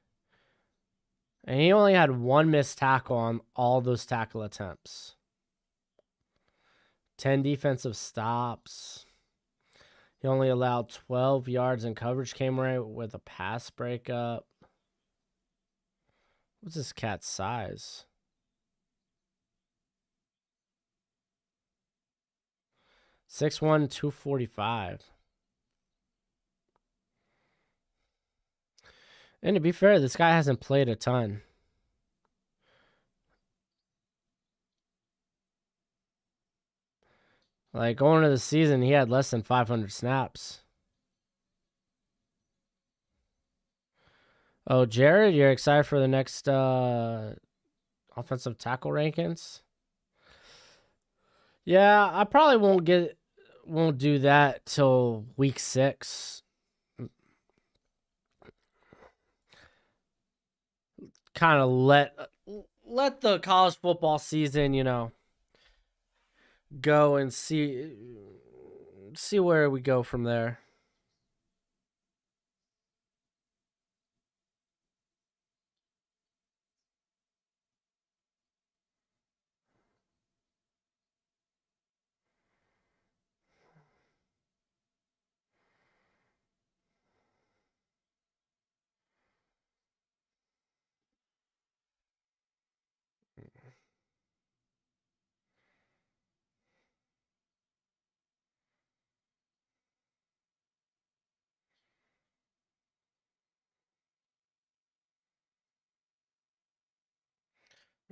And he only had one missed tackle on all those tackle attempts. 10 defensive stops. He only allowed 12 yards in coverage, came right with a pass breakup. What's this cat's size? 6'1", 245. And to be fair, this guy hasn't played a ton. Like, going into the season, he had less than 500 snaps. Oh, Jared, you're excited for the next offensive tackle rankings? Yeah, I probably won't do that till week 6. Kind of let the college football season, go and see where we go from there.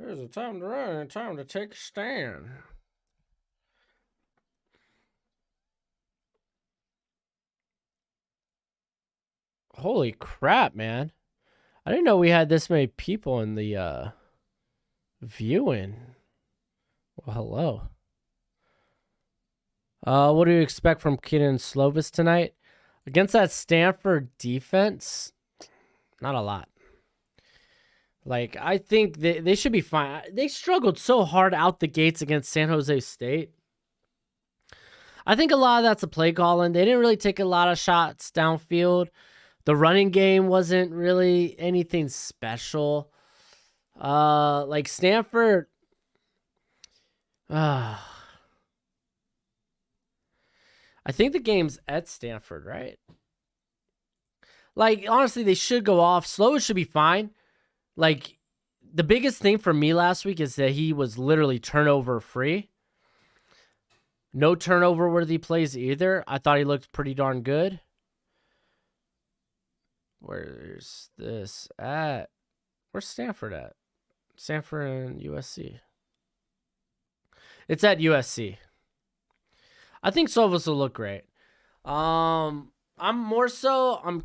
There's a time to run and a time to take a stand. Holy crap, man. I didn't know we had this many people in the viewing. Well, hello. What do you expect from Keaton Slovis tonight? Against that Stanford defense, not a lot. Like, I think they should be fine. They struggled so hard out the gates against San Jose State. I think a lot of that's a play calling. They didn't really take a lot of shots downfield. The running game wasn't really anything special. Like Stanford. I think the game's at Stanford, right? Like, honestly, they should go off. Slovis should be fine. Like, the biggest thing for me last week is that he was literally turnover free. No turnover worthy plays either. I thought he looked pretty darn good. Where's this at? Where's Stanford at? Stanford and USC. It's at USC. I think Slovis will look great. I'm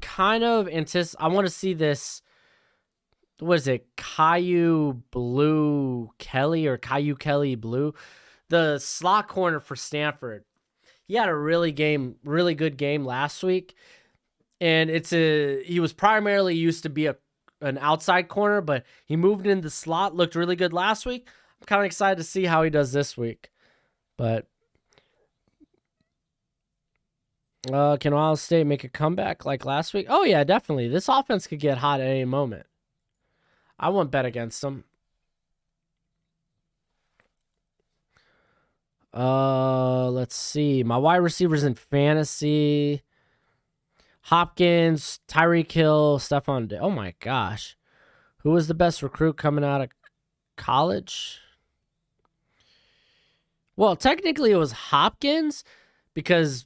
kind of I want to see this. What is it? Caillou Blue Kelly or Caillou Kelly Blue? The slot corner for Stanford. He had a really good game last week. And he was primarily used to be an outside corner, but he moved in the slot, looked really good last week. I'm kind of excited to see how he does this week. But can Ohio State make a comeback like last week? Oh, yeah, definitely. This offense could get hot at any moment. I won't bet against them. Let's see. My wide receivers in fantasy. Hopkins, Tyreek Hill, Stephon. Oh, my gosh. Who was the best recruit coming out of college? Well, technically it was Hopkins because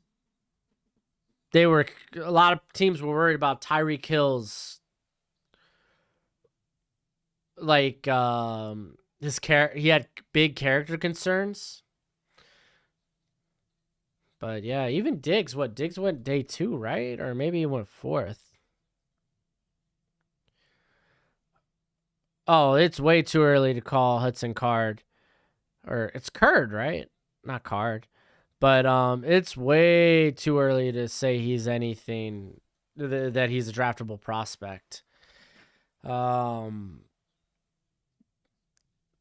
a lot of teams were worried about Tyreek Hill's he had big character concerns. But yeah, even Diggs went day 2, right? Or maybe he went 4th. Oh, it's way too early to call Hudson Card. Or it's Curd, right? Not Card. But it's way too early to say he's anything that he's a draftable prospect.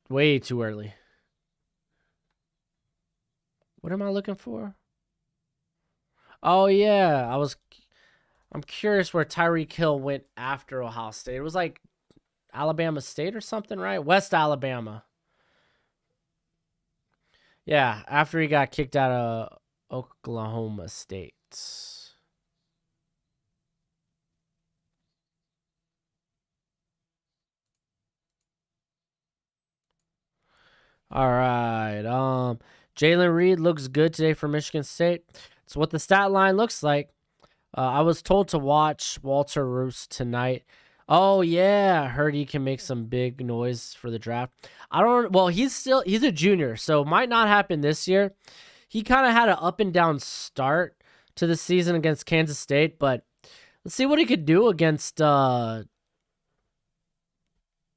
Way too early. What am I looking for? Oh yeah, I'm curious where Tyreek Hill went after Ohio State. It was like Alabama State or something, right? West Alabama. Yeah, after he got kicked out of Oklahoma State. All right. Jalen Reed looks good today for Michigan State. It's what the stat line looks like. I was told to watch Walter Roos tonight. Oh yeah, I heard he can make some big noise for the draft. He's a junior, so might not happen this year. He kind of had an up and down start to the season against Kansas State, but let's see what he could do against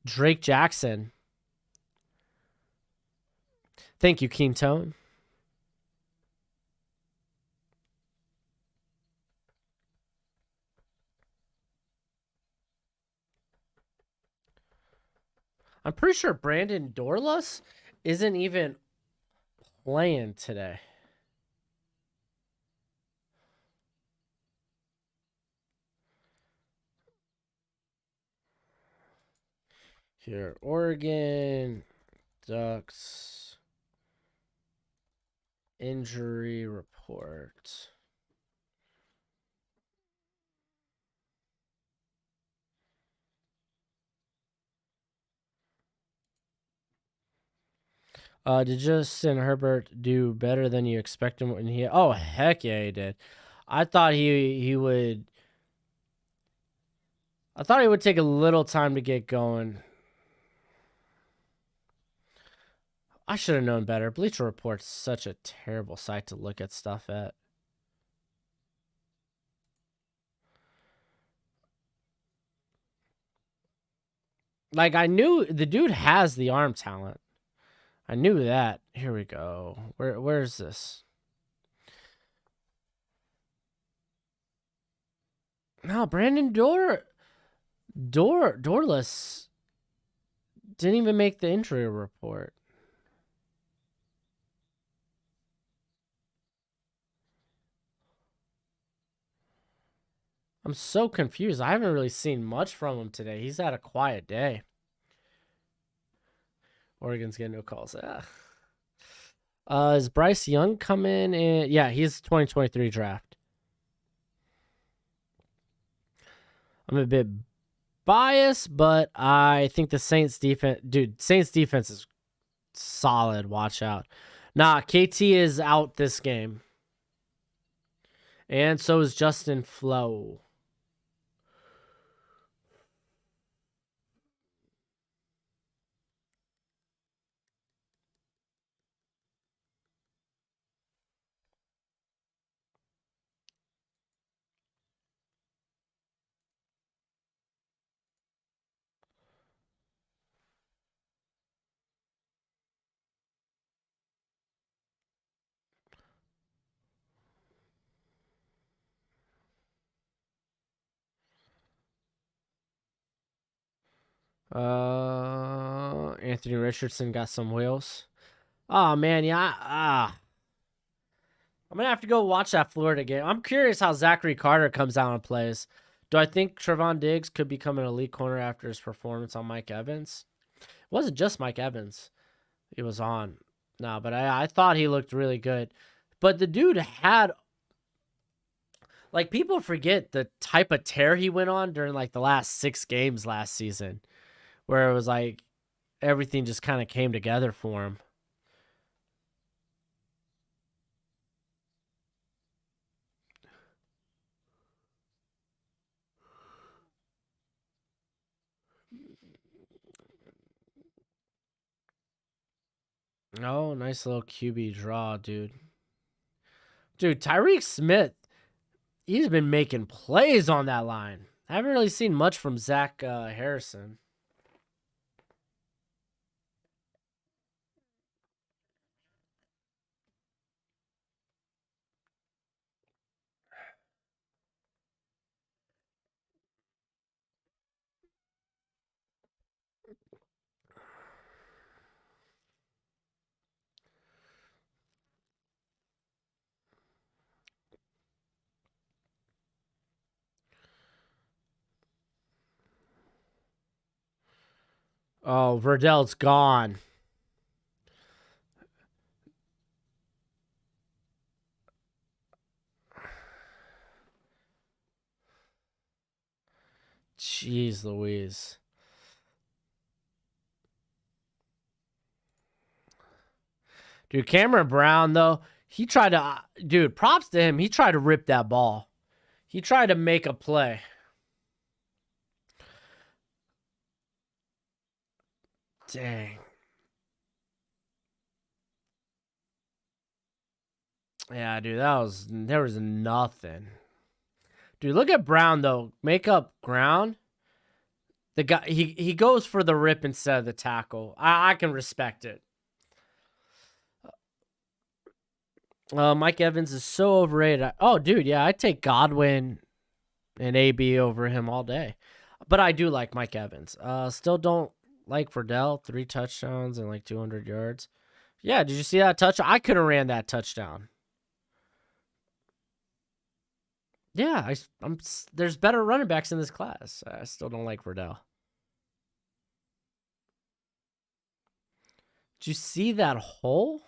Drake Jackson. Thank you, Keentone. I'm pretty sure Brandon Dorlus isn't even playing today. Here, Oregon Ducks injury report. Did Justin Herbert do better than you expected when he? Oh heck yeah, he did. I thought he would. I thought he would take a little time to get going. I should have known better. Bleacher Report's such a terrible site to look at stuff at. Like, I knew the dude has the arm talent. I knew that. Here we go. Where's this? No, Brandon Dorless didn't even make the injury report. I'm so confused. I haven't really seen much from him today. He's had a quiet day. Oregon's getting no calls. Is Bryce Young coming in? Yeah, he's 2023 draft. I'm a bit biased, but I think the Saints defense, Saints defense is solid. Watch out. Nah, KT is out this game. And so is Justin Flo. Anthony Richardson got some wheels. Oh man, yeah. I'm gonna have to go watch that Florida game. I'm curious how Zachary Carter comes out and plays. Do I think Trevon Diggs could become an elite corner after his performance on Mike Evans? It wasn't just Mike Evans he was on. No, but I thought he looked really good. But the dude had, like, people forget the type of tear he went on during like the last 6 games last season, where it was like everything just kind of came together for him. Oh, nice little QB draw, dude. Dude, Tyreek Smith, he's been making plays on that line. I haven't really seen much from Zach Harrison. Oh, Verdell's gone. Jeez Louise. Dude, Cameron Brown, though, he tried to, dude, props to him. He tried to rip that ball. He tried to make a play. Dang. Yeah, dude, there was nothing. Dude, look at Brown, though. Make up ground. The guy, he goes for the rip instead of the tackle. I can respect it. Mike Evans is so overrated. Oh, dude, yeah, I'd take Godwin and AB over him all day. But I do like Mike Evans. Still don't like Verdell. 3 touchdowns and like 200 yards. Yeah, did you see that touch? I could have ran that touchdown. Yeah, there's better running backs in this class. I still don't like Verdell. Did you see that hole?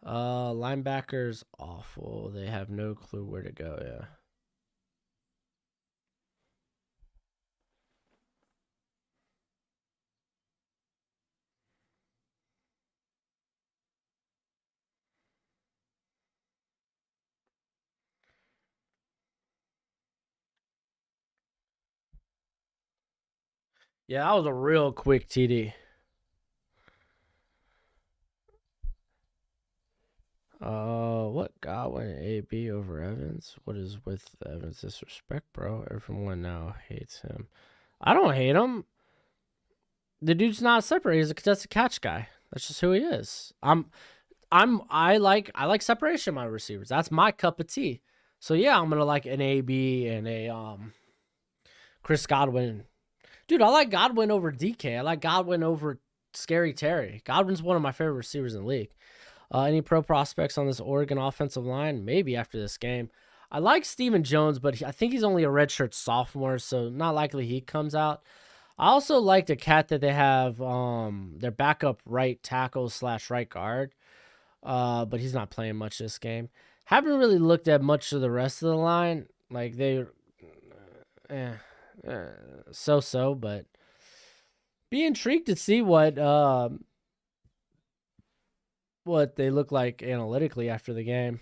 Linebackers awful. They have no clue where to go. Yeah. Yeah, that was a real quick TD. What Godwin AB over Evans? What is with Evans' disrespect, bro? Everyone now hates him. I don't hate him. The dude's not separate. He's a contested catch guy. That's just who he is. I like separation in my receivers. That's my cup of tea. So yeah, I'm gonna like an AB and a Chris Godwin. Dude, I like Godwin over DK. I like Godwin over Scary Terry. Godwin's one of my favorite receivers in the league. Any pro prospects on this Oregon offensive line? Maybe after this game. I like Steven Jones, but I think he's only a redshirt sophomore, so not likely he comes out. I also like the cat that they have, their backup right tackle / right guard, but he's not playing much this game. Haven't really looked at much of the rest of the line. Like eh, so, but be intrigued to see what they look like analytically after the game.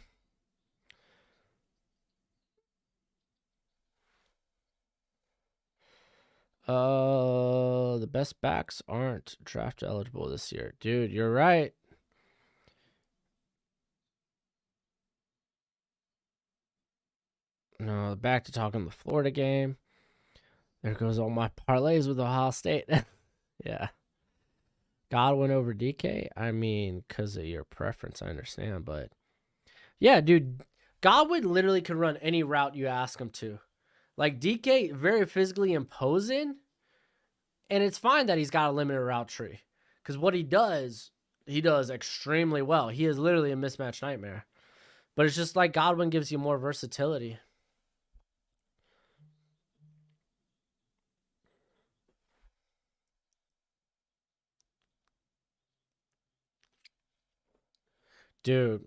The best backs aren't draft eligible this year. Dude, you're right. No, back to talking the Florida game. There goes all my parlays with Ohio State. Yeah. Godwin over DK? I mean, because of your preference, I understand. But yeah, dude, Godwin literally can run any route you ask him to. Like DK, very physically imposing. And it's fine that he's got a limited route tree. Because what he does extremely well. He is literally a mismatch nightmare. But it's just like Godwin gives you more versatility. Dude.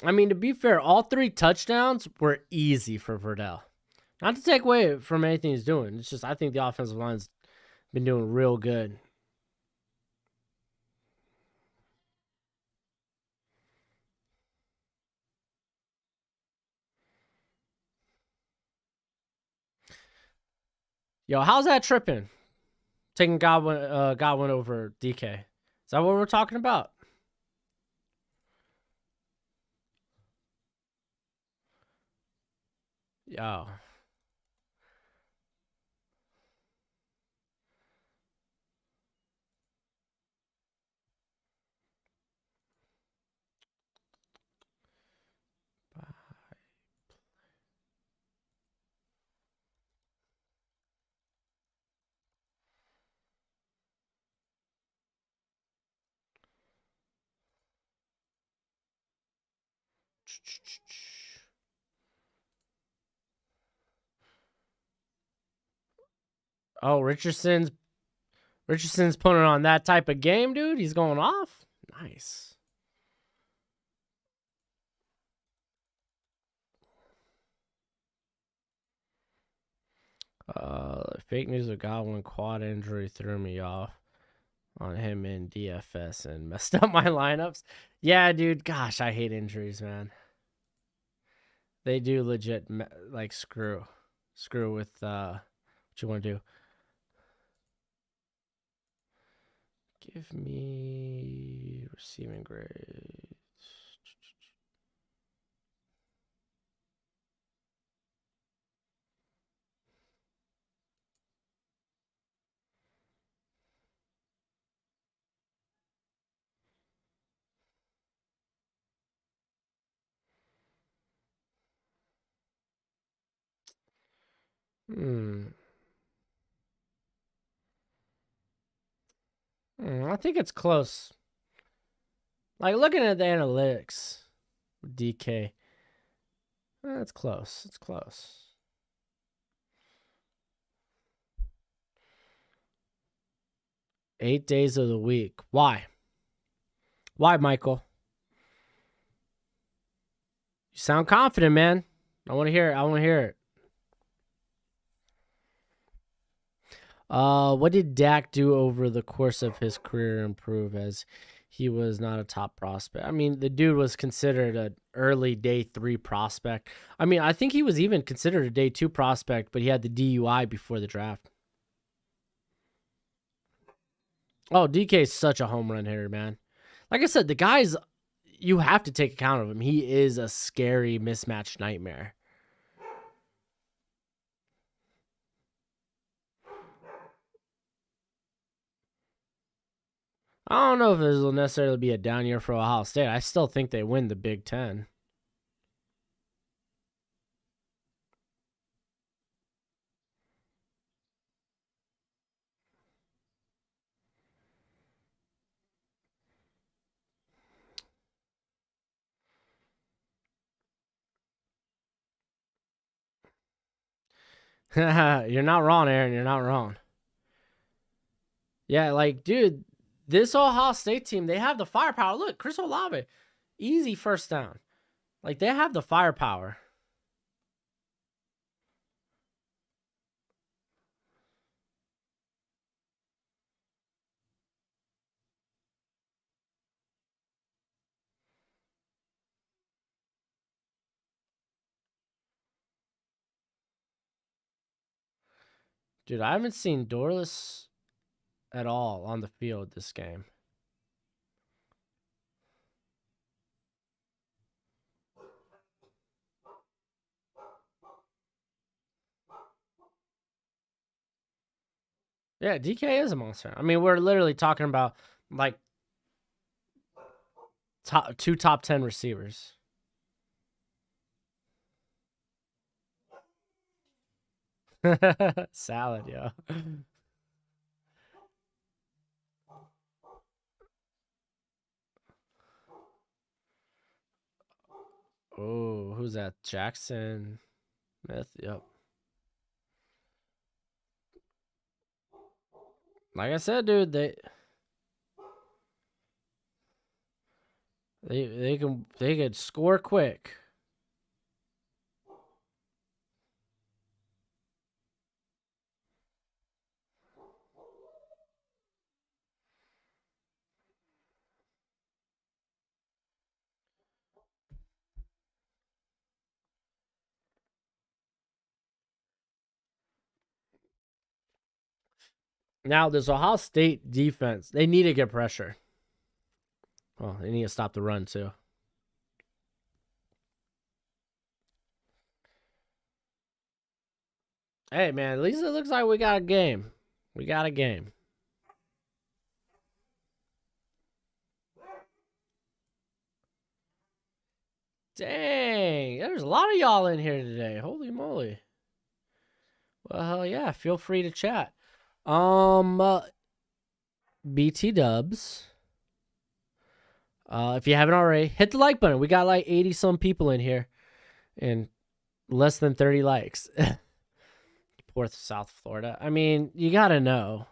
I mean, to be fair, all 3 touchdowns were easy for Verdell. Not to take away from anything he's doing. It's just I think the offensive line's been doing real good. Yo, how's that tripping? Taking Godwin over DK. Is that what we're talking about? Yo. Oh, Richardson's putting on that type of game, dude. He's going off. Nice. Fake news of Godwin quad injury threw me off on him in DFS and messed up my lineups. Yeah, dude. Gosh, I hate injuries, man. They do legit like screw with what you want to do. Give me receiving grades. I think it's close. Like looking at the analytics, DK. It's close. It's close. Eight days of the week. Why? Why, Michael? You sound confident, man. I want to hear it. I want to hear it. What did Dak do over the course of his career improve as he was not a top prospect? I mean, the dude was considered an early day 3 prospect. I mean, I think he was even considered a day 2 prospect, but he had the DUI before the draft. Oh, DK is such a home run hitter, man. Like I said, the guy's you have to take account of him. He is a scary mismatch nightmare. I don't know if this will necessarily be a down year for Ohio State. I still think they win the Big Ten. You're not wrong, Aaron. You're not wrong. Yeah, like, dude, this Ohio State team, they have the firepower. Look, Chris Olave, easy first down. Like, they have the firepower. Dude, I haven't seen Dorless at all on the field this game. Yeah, DK is a monster. I mean, we're literally talking about like two top 10 receivers. Salad, yo. Oh, who's that? Jackson Smith. Yep. Like I said, dude, they could score quick. Now, this Ohio State defense, they need to get pressure. Well, they need to stop the run too. Hey, man, at least it looks like we got a game. We got a game. Dang, there's a lot of y'all in here today. Holy moly. Well, hell yeah, feel free to chat. BT Dubs. If you haven't already, hit the like button. We got like 80 some people in here and less than 30 likes. Fourth South Florida. I mean, you gotta know.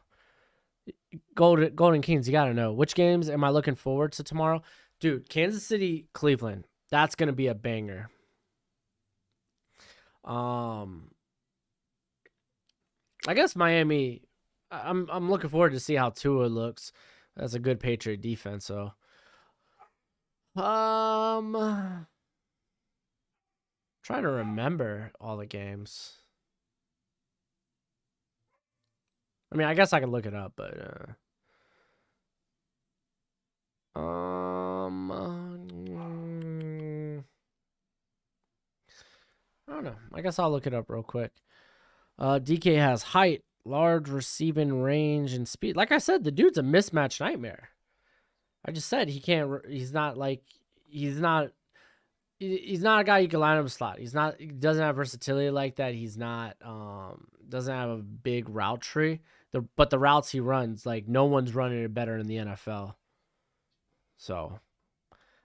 Golden Kings, you gotta know. Which games am I looking forward to tomorrow? Dude, Kansas City, Cleveland. That's gonna be a banger. I guess Miami. I'm looking forward to see how Tua looks. That's a good Patriot defense, so trying to remember all the games. I mean, I guess I could look it up, but I don't know. I guess I'll look it up real quick. DK has height, large receiving range, and speed. Like I said, the dude's a mismatch nightmare. I just said he can't. He's not like he's not. He's not a guy you can line up a slot. He's not. He doesn't have versatility like that. He's not. Doesn't have a big route tree. But the routes he runs, like no one's running it better in the NFL. So,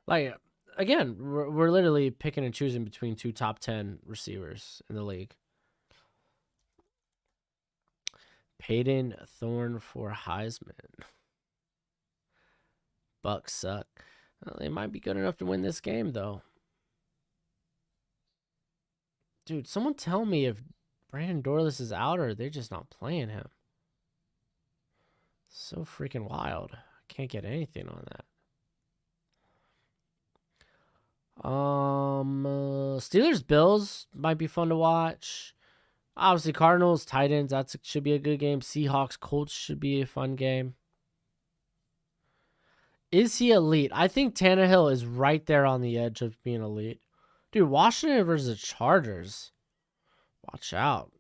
like again, we're literally picking and choosing between two top 10 receivers in the league. Peyton Thorne for Heisman. Bucks suck. Well, they might be good enough to win this game, though. Dude, someone tell me if Brandon Dorless is out or they're just not playing him. So freaking wild. Can't get anything on that. Steelers Bills might be fun to watch. Obviously, Cardinals Titans that should be a good game. Seahawks Colts should be a fun game. Is he elite? I think Tannehill is right there on the edge of being elite. Dude, Washington versus the Chargers. Watch out.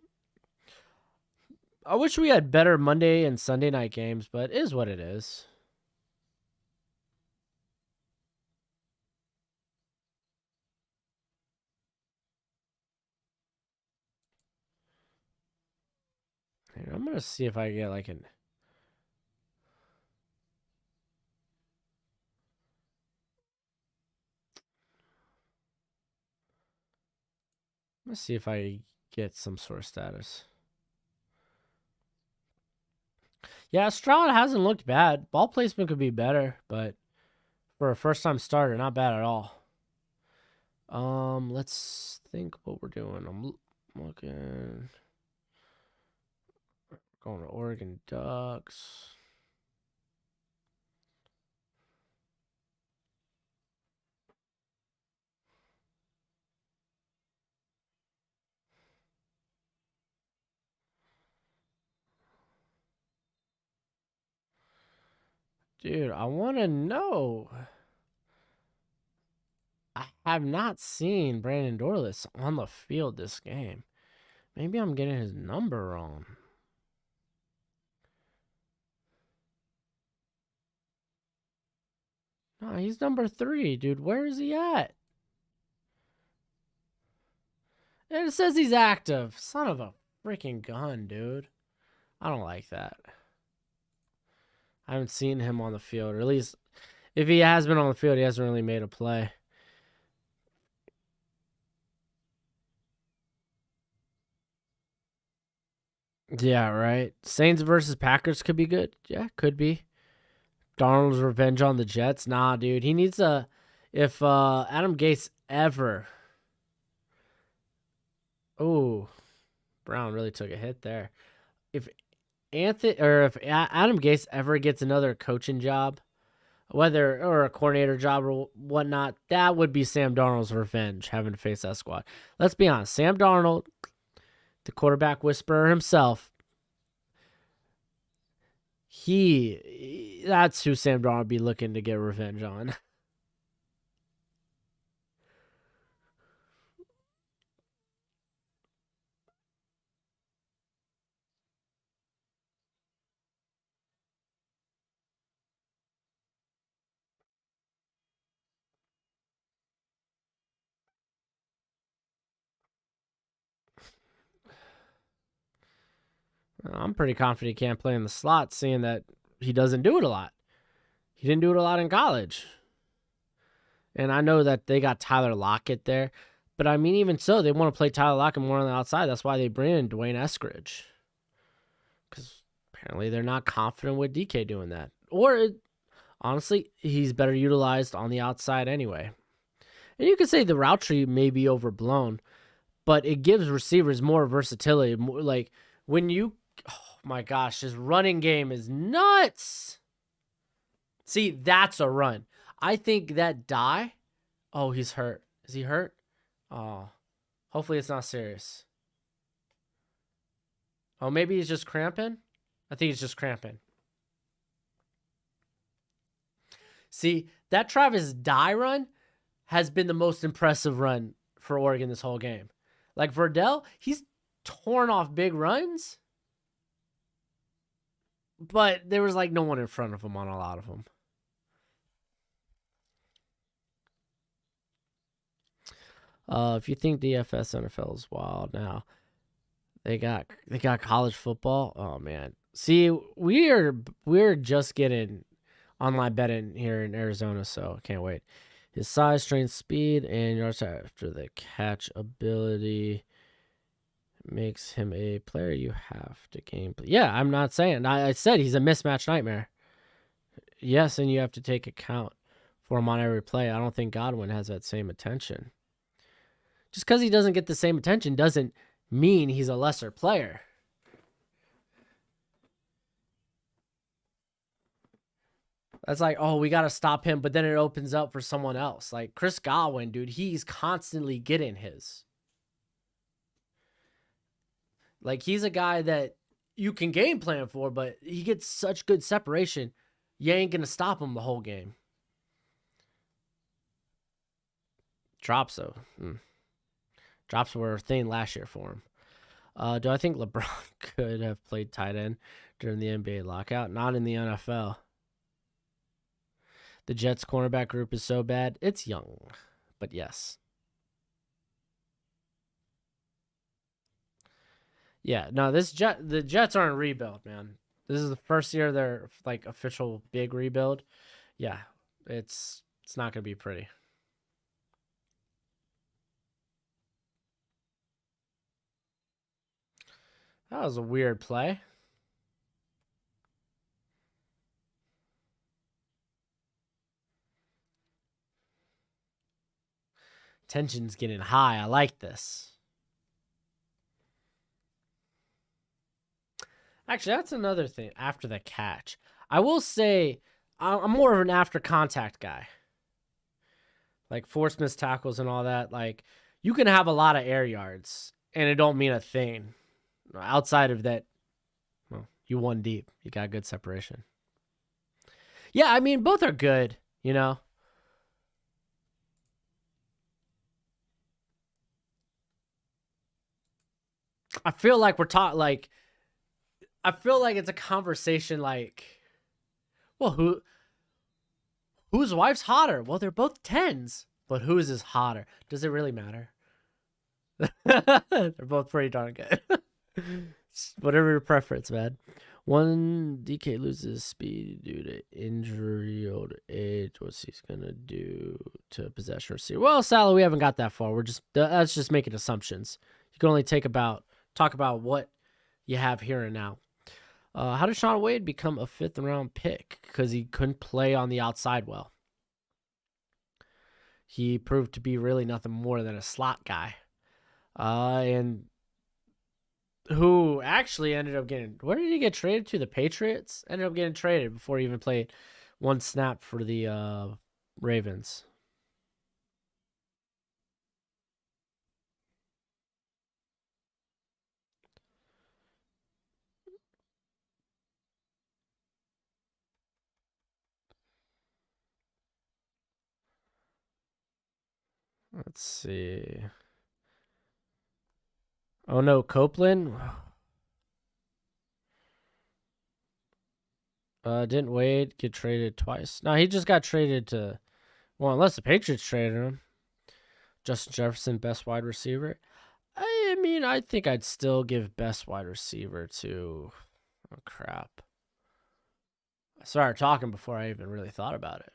I wish we had better Monday and Sunday night games, but it is what it is. Here, I'm going to see if I get like an... Let's see if I get some sort of status. Yeah, Stroud hasn't looked bad. Ball placement could be better, but for a first-time starter, not bad at all. Let's think what we're doing. I'm looking. Going to Oregon Ducks. Dude, I want to know. I have not seen Brandon Dorless on the field this game. Maybe I'm getting his number wrong. No, he's number 3, dude. Where is he at? And it says he's active. Son of a freaking gun, dude. I don't like that. I haven't seen him on the field, or at least if he has been on the field, he hasn't really made a play. Yeah, right. Saints versus Packers could be good. Yeah, could be. Darnold's revenge on the Jets. Nah, dude. He needs a... If Adam Gase ever... Oh, Brown really took a hit there. If Adam Gase ever gets another coaching job, whether or a coordinator job or whatnot, that would be Sam Darnold's revenge, having to face that squad. Let's be honest. Sam Darnold, the quarterback whisperer himself, that's who Sam Darnold would be looking to get revenge on. I'm pretty confident he can't play in the slot, seeing that he doesn't do it a lot. He didn't do it a lot in college. And I know that they got Tyler Lockett there. But I mean, even so, they want to play Tyler Lockett more on the outside. That's why they bring in Dwayne Eskridge. Because apparently they're not confident with DK doing that. Or, honestly, he's better utilized on the outside anyway. And you could say the route tree may be overblown, but it gives receivers more versatility. More, like, when you... Oh, my gosh, his running game is nuts. See, that's a run. I think that die... Oh, he's hurt. Is he hurt? Oh, hopefully it's not serious. Oh, maybe he's just cramping? I think he's just cramping. See, that Travis Dye run has been the most impressive run for Oregon this whole game. Like Verdell, he's torn off big runs, but there was like no one in front of him on a lot of them. If you think DFS NFL is wild now, they got college football. Oh man, see, we're just getting online betting here in Arizona, so I can't wait. His size, strength, speed, and yards after the catch ability makes him a player you have to game. Yeah, I'm not saying. I said he's a mismatch nightmare. Yes, and you have to take account for him on every play. I don't think Godwin has that same attention. Just because he doesn't get the same attention doesn't mean he's a lesser player. That's like, oh, we got to stop him, but then it opens up for someone else. Like Chris Godwin, dude, he's constantly getting his. Like, he's a guy that you can game plan for, but he gets such good separation, you ain't going to stop him the whole game. Drops though. Drops were a thing last year for him. Do I think LeBron could have played tight end during the NBA lockout? Not in the NFL. The Jets cornerback group is so bad. It's young, but yes. Yeah, no, the Jets aren't rebuild, man. This is the first year of their like official big rebuild. Yeah, it's not gonna be pretty. That was a weird play. Tension's getting high. I like this. Actually, that's another thing after the catch. I will say I'm more of an after contact guy. Like force missed tackles and all that. Like you can have a lot of air yards and it don't mean a thing. Outside of that, well, you won deep. You got good separation. Yeah, I mean both are good, you know. I feel like we're taught like I feel like it's a conversation like, well, whose wife's hotter? Well, they're both tens, but whose is hotter? Does it really matter? They're both pretty darn good. Whatever your preference, man. One DK loses speed due to injury, old age. What's he gonna do to possession receiver? Well, Sally, we haven't got that far. We're just that's just making assumptions. You can only talk about what you have here and now. How did Shaun Wade become a 5th round pick? Because he couldn't play on the outside well. He proved to be really nothing more than a slot guy. And who actually ended up getting, where did he get traded to? The Patriots? Ended up getting traded before he even played one snap for the Ravens. Let's see. Oh no, Copeland? Didn't Wade get traded twice? No, he just got traded to, well, unless the Patriots traded him. Justin Jefferson, best wide receiver. I mean, I think I'd still give best wide receiver to, oh crap. I started talking before I even really thought about it.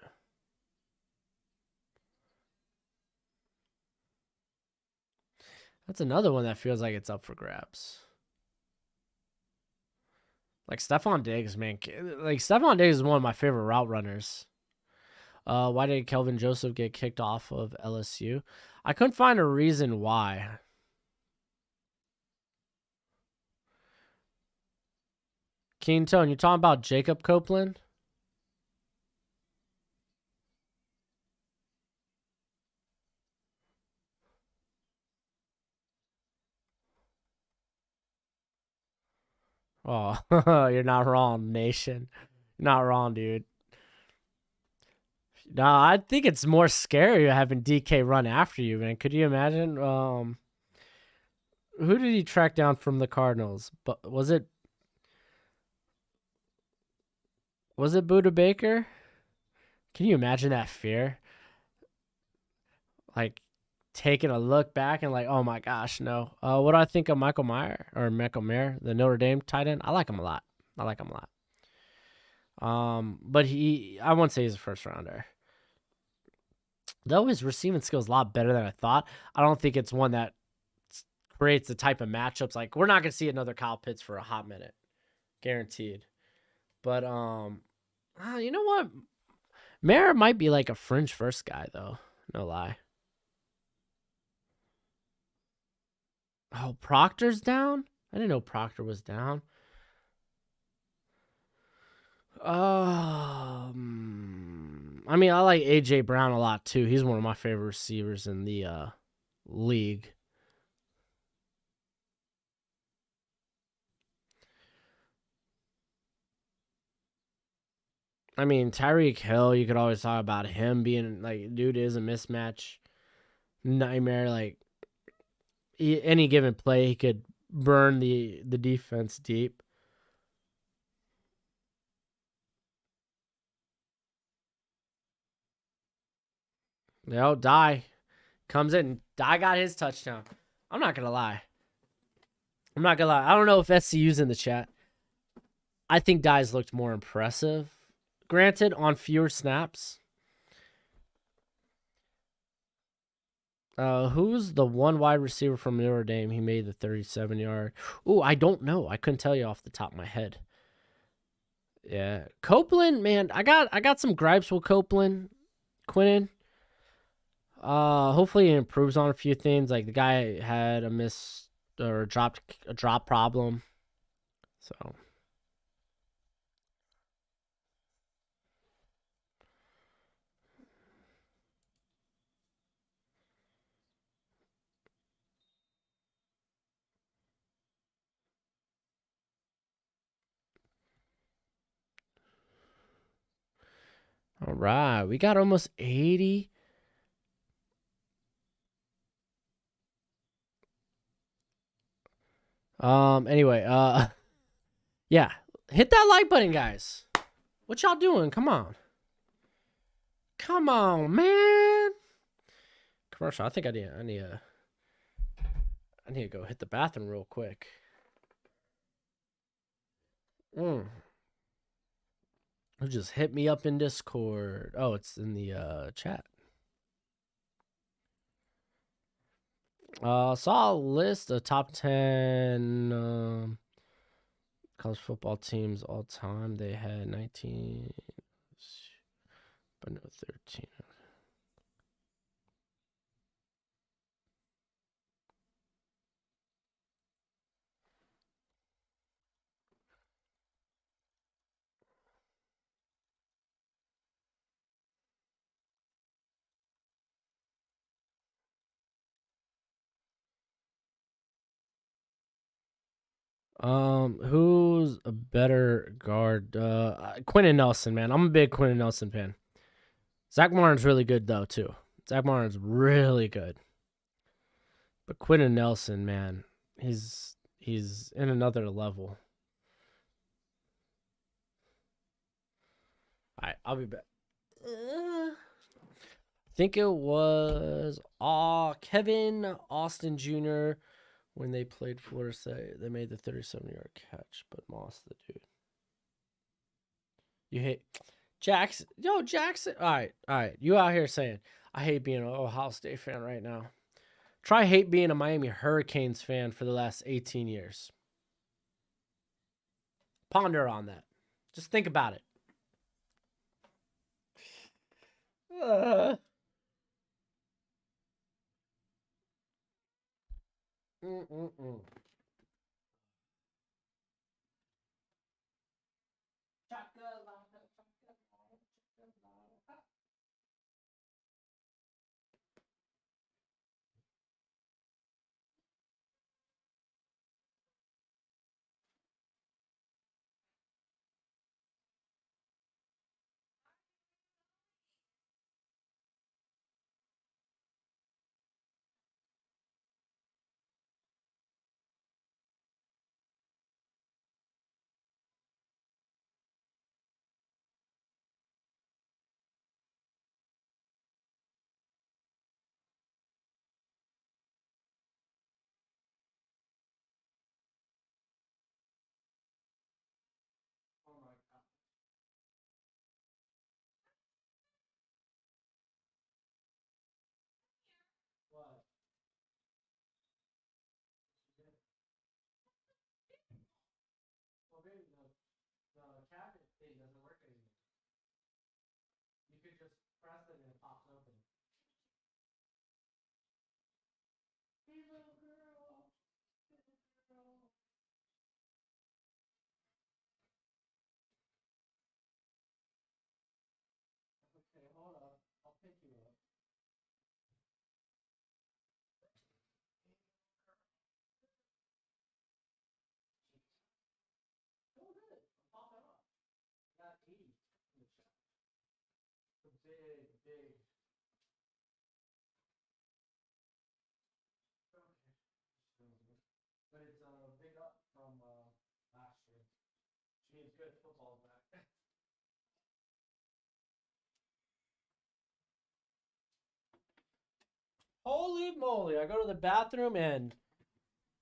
That's another one that feels like it's up for grabs. Like Stephon Diggs, man. Like Stephon Diggs is one of my favorite route runners. Why did Kelvin Joseph get kicked off of LSU? I couldn't find a reason why. Keen Tone, you talking about Jacob Copeland? Oh, you're not wrong, nation. You're not wrong, dude. No, I think it's more scary having DK run after you, man. Could you imagine? Who did he track down from the Cardinals? But was it Buda Baker? Can you imagine that fear? Like taking a look back and like, oh my gosh, no. What do I think of Michael Mayer, the Notre Dame tight end? I like him a lot. But I won't say he's a first rounder. Though his receiving skill is a lot better than I thought. I don't think it's one that creates the type of matchups. Like we're not gonna see another Kyle Pitts for a hot minute, guaranteed. But you know what? Mayer might be like a fringe first guy though. No lie. Oh, Proctor's down? I didn't know Proctor was down. I mean, I like AJ Brown a lot too. He's one of my favorite receivers in the league. I mean, Tyreek Hill, you could always talk about him being like, dude is a mismatch nightmare. Like any given play, he could burn the defense deep. Die comes in. Die got his touchdown. I'm not gonna lie. I don't know if SCU's in the chat. I think Dye's looked more impressive. Granted, on fewer snaps. Who's the one wide receiver from Notre Dame? He made the 37-yard. Ooh, I don't know. I couldn't tell you off the top of my head. Yeah, Copeland, man, I got some gripes with Copeland, Quinnen. Hopefully he improves on a few things. Like the guy had a miss or a drop problem. So, all right, we got almost 80. Anyway, yeah, hit that like button, guys. What y'all doing? Come on, man. Commercial. I think I need to go hit the bathroom real quick. Just hit me up in Discord. Oh, it's in the chat. Saw a list of top 10 college football teams all time. They had 19, but no 13. Who's a better guard? Quentin Nelson, man. I'm a big Quentin Nelson fan. Zach Martin's really good though too. Zach Martin's really good, but Quentin Nelson, man, he's in another level. All right, I'll be back. I think it was Kevin Austin Jr. when they played Florida State. They made the 37-yard catch, but Moss the dude. You hate Jackson. Yo, Jackson. All right. You out here saying, I hate being an Ohio State fan right now. Try hate being a Miami Hurricanes fan for the last 18 years. Ponder on that. Just think about it. Mm-mm-mm. good football back. Holy moly! I go to the bathroom and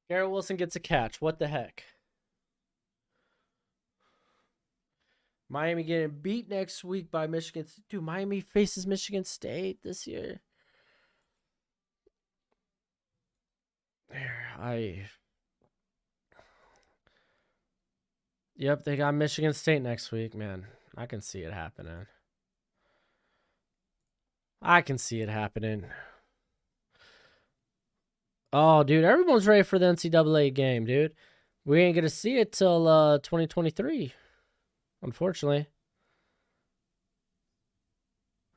Garrett Wilson gets a catch. What the heck? Miami getting beat next week by Michigan. Dude, Miami faces Michigan State this year. Yep, they got Michigan State next week, man. I can see it happening. I can see it happening. Oh, dude, everyone's ready for the NCAA game, dude. We ain't gonna see it till 2023, unfortunately.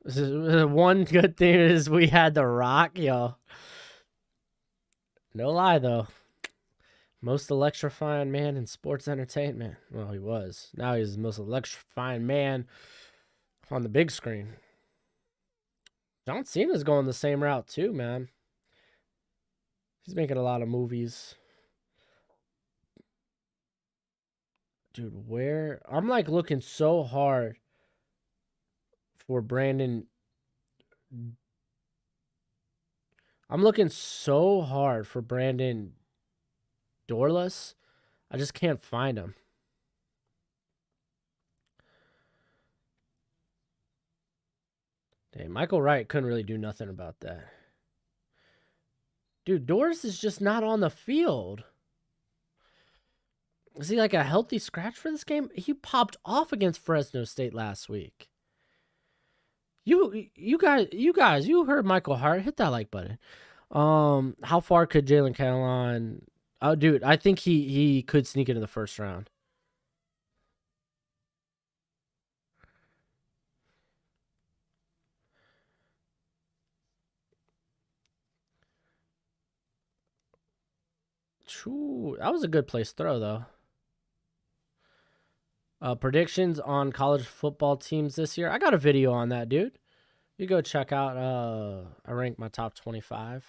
One good thing is we had The Rock, yo. No lie, though. Most electrifying man in sports entertainment. Well, he was. Now he's the most electrifying man on the big screen. John Cena's going the same route, too, man. He's making a lot of movies. Dude, where? I'm like looking so hard for Brandon. I'm looking so hard for Brandon Dorless. I just can't find him. Dang, Michael Wright couldn't really do nothing about that. Dude, Dorless is just not on the field. Is he like a healthy scratch for this game? He popped off against Fresno State last week. You guys, you heard Michael Hart. Hit that like button. How far could Jalen Catalon? Oh, dude, I think he could sneak into the first round. True, that was a good place throw though. Predictions on college football teams this year. I got a video on that, dude. You go check out. I rank my top 25.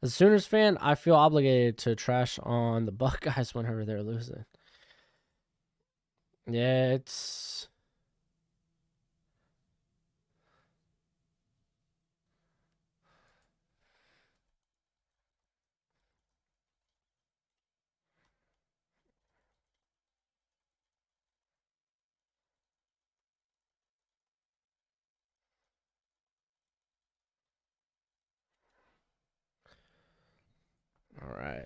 As a Sooners fan, I feel obligated to trash on the Buckeyes whenever they're losing. Yeah, it's. All right.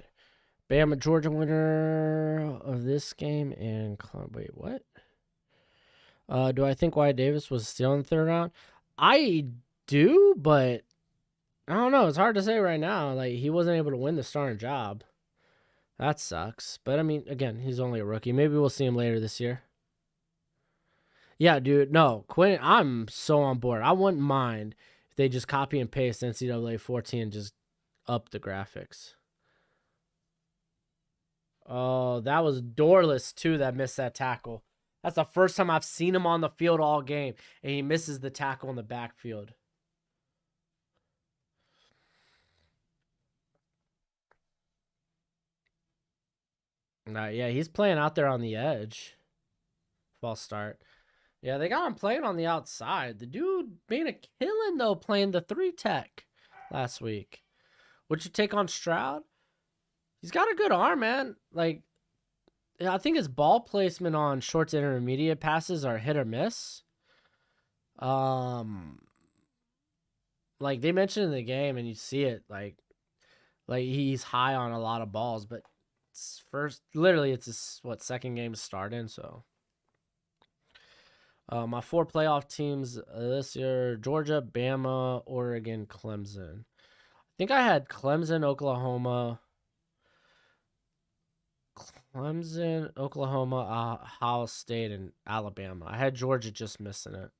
Bama, Georgia winner of this game. And wait, what? Do I think Wyatt Davis was still in the third round? I do, but I don't know. It's hard to say right now. Like, he wasn't able to win the starting job. That sucks. But, I mean, again, he's only a rookie. Maybe we'll see him later this year. Yeah, dude. No, Quinn, I'm so on board. I wouldn't mind if they just copy and paste NCAA 14 and just up the graphics. Oh, that was Dorless, too, that missed that tackle. That's the first time I've seen him on the field all game, and he misses the tackle in the backfield. Yeah, he's playing out there on the edge. False start. Yeah, they got him playing on the outside. The dude made a killing, though, playing the 3-tech last week. What's your take on Stroud? He's got a good arm, man. Like, I think his ball placement on short to intermediate passes are hit or miss. Like they mentioned in the game, and you see it, like he's high on a lot of balls, but it's literally it's his second game starting. So, my 4 playoff teams this year: Georgia, Bama, Oregon, Clemson. I think I had Clemson, Oklahoma, Ohio State, and Alabama. I had Georgia just missing it.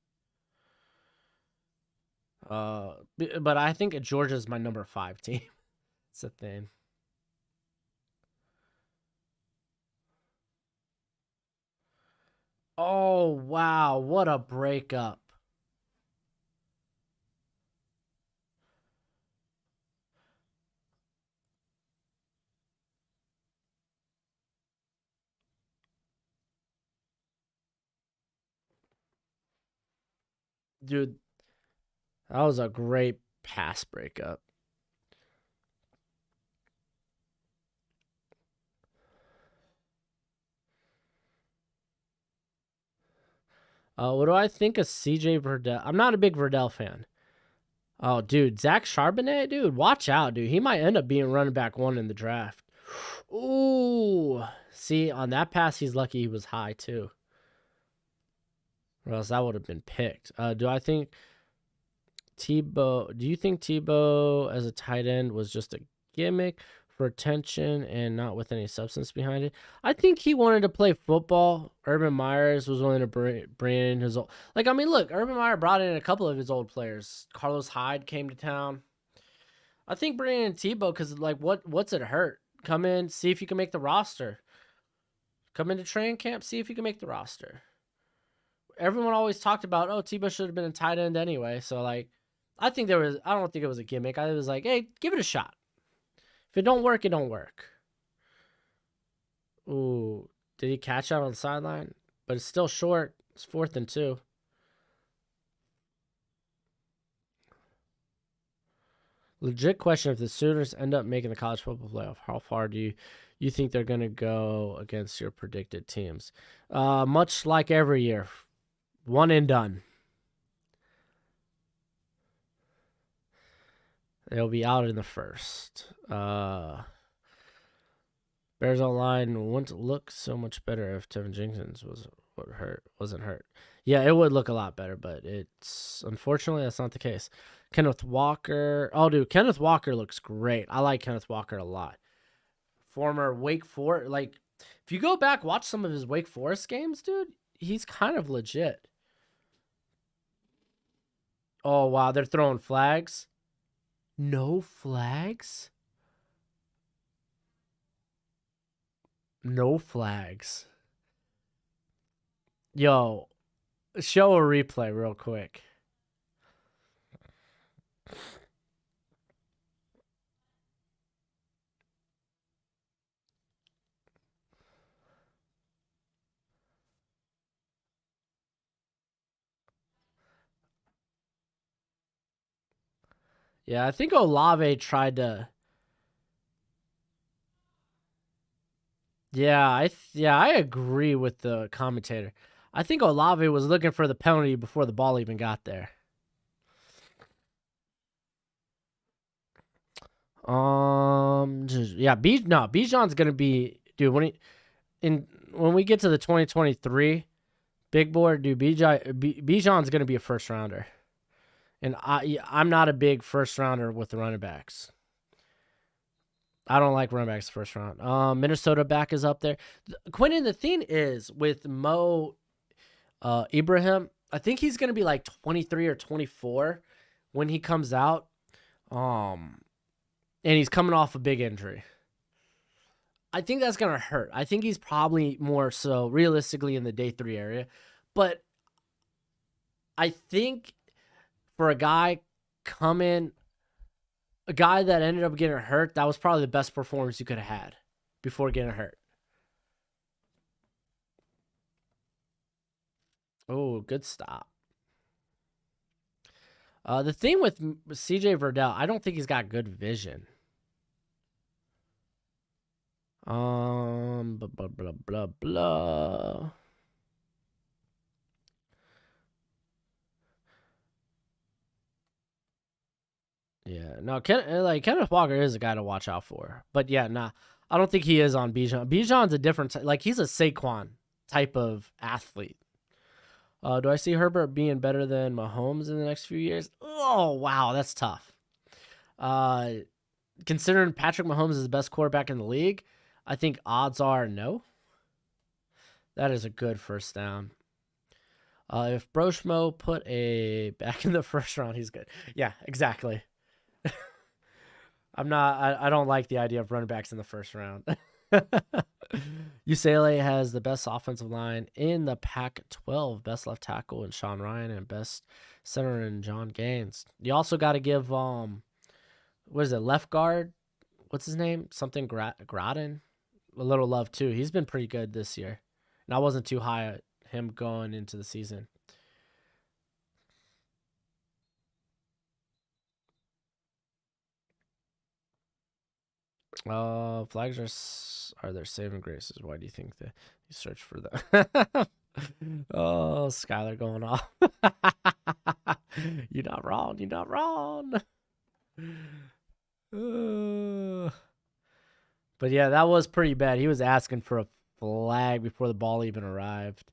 But I think Georgia is my number 5 team. It's a thing. Oh wow, what a breakup! Dude, that was a great pass breakup. What do I think of CJ Verdell? I'm not a big Verdell fan. Oh, dude, Zach Charbonnet, dude, watch out, dude. He might end up being running back one in the draft. Ooh, see, on that pass, he's lucky he was high too, or else that would have been picked. Do I think Tebow? Do you think Tebow as a tight end was just a gimmick for attention and not with any substance behind it? I think he wanted to play football. Urban Myers was willing to bring in his old. Like, I mean, look, Urban Meyer brought in a couple of his old players. Carlos Hyde came to town. I think bringing in Tebow because, like, what's it hurt? Come in, see if you can make the roster. Come into training camp, see if you can make the roster. Everyone always talked about, oh, Tebow should have been a tight end anyway. So, like, I don't think it was a gimmick. I was like, hey, give it a shot. If it don't work, it don't work. Ooh, did he catch out on the sideline? But it's still short. It's 4th and 2. Legit question: if the Sooners end up making the college football playoff, how far do you think they're going to go against your predicted teams? Much like every year, one and done. They'll be out in the first. Bears online wouldn't look so much better if Tevin Jenkins wasn't hurt. Yeah, it would look a lot better, but it's unfortunately that's not the case. Kenneth Walker. Oh, dude, Kenneth Walker looks great. I like Kenneth Walker a lot. Former Wake Forest. Like, if you go back, watch some of his Wake Forest games, dude, he's kind of legit. Oh, wow, they're throwing flags. No flags? No flags. Yo, show a replay real quick. Yeah, I think Olave tried to. Yeah, I agree with the commentator. I think Olave was looking for the penalty before the ball even got there. Yeah, Bijan's gonna be, dude. When we get to the 2023 big board, dude, Bijan's gonna be a first rounder, and I'm not a big first rounder with the running backs. I don't like running backs first round. Minnesota back is up there. Quentin, the thing is with Mo Ibrahim, I think he's gonna be like 23 or 24 when he comes out. And he's coming off a big injury. I think that's gonna hurt. I think he's probably more so realistically in the day 3 area, but I think for a guy a guy that ended up getting hurt, that was probably the best performance you could have had before getting hurt. Oh, good stop. The thing with CJ Verdell, I don't think he's got good vision. Blah blah blah blah blah. Yeah, no, Kenneth Walker is a guy to watch out for, but yeah, nah, I don't think he is on Bijan. Bijan's a different like he's a Saquon type of athlete. Do I see Herbert being better than Mahomes in the next few years? Oh wow, that's tough. Uh, Considering Patrick Mahomes is the best quarterback in the league, I think odds are no. That is a good first down. If Broshmo put a back in the first round, he's good. Yeah, exactly. I don't like the idea of running backs in the first round. UCLA has the best offensive line in the Pac-12, best left tackle in Sean Ryan and best center in John Gaines. You also got to give what is it, left guard? What's his name? Something Gradden. A little love too. He's been pretty good this year, and I wasn't too high at him going into the season. Flags are their saving graces. Why do you think that you search for them? Oh, Skylar going off. You're not wrong. You're not wrong. But yeah, that was pretty bad. He was asking for a flag before the ball even arrived.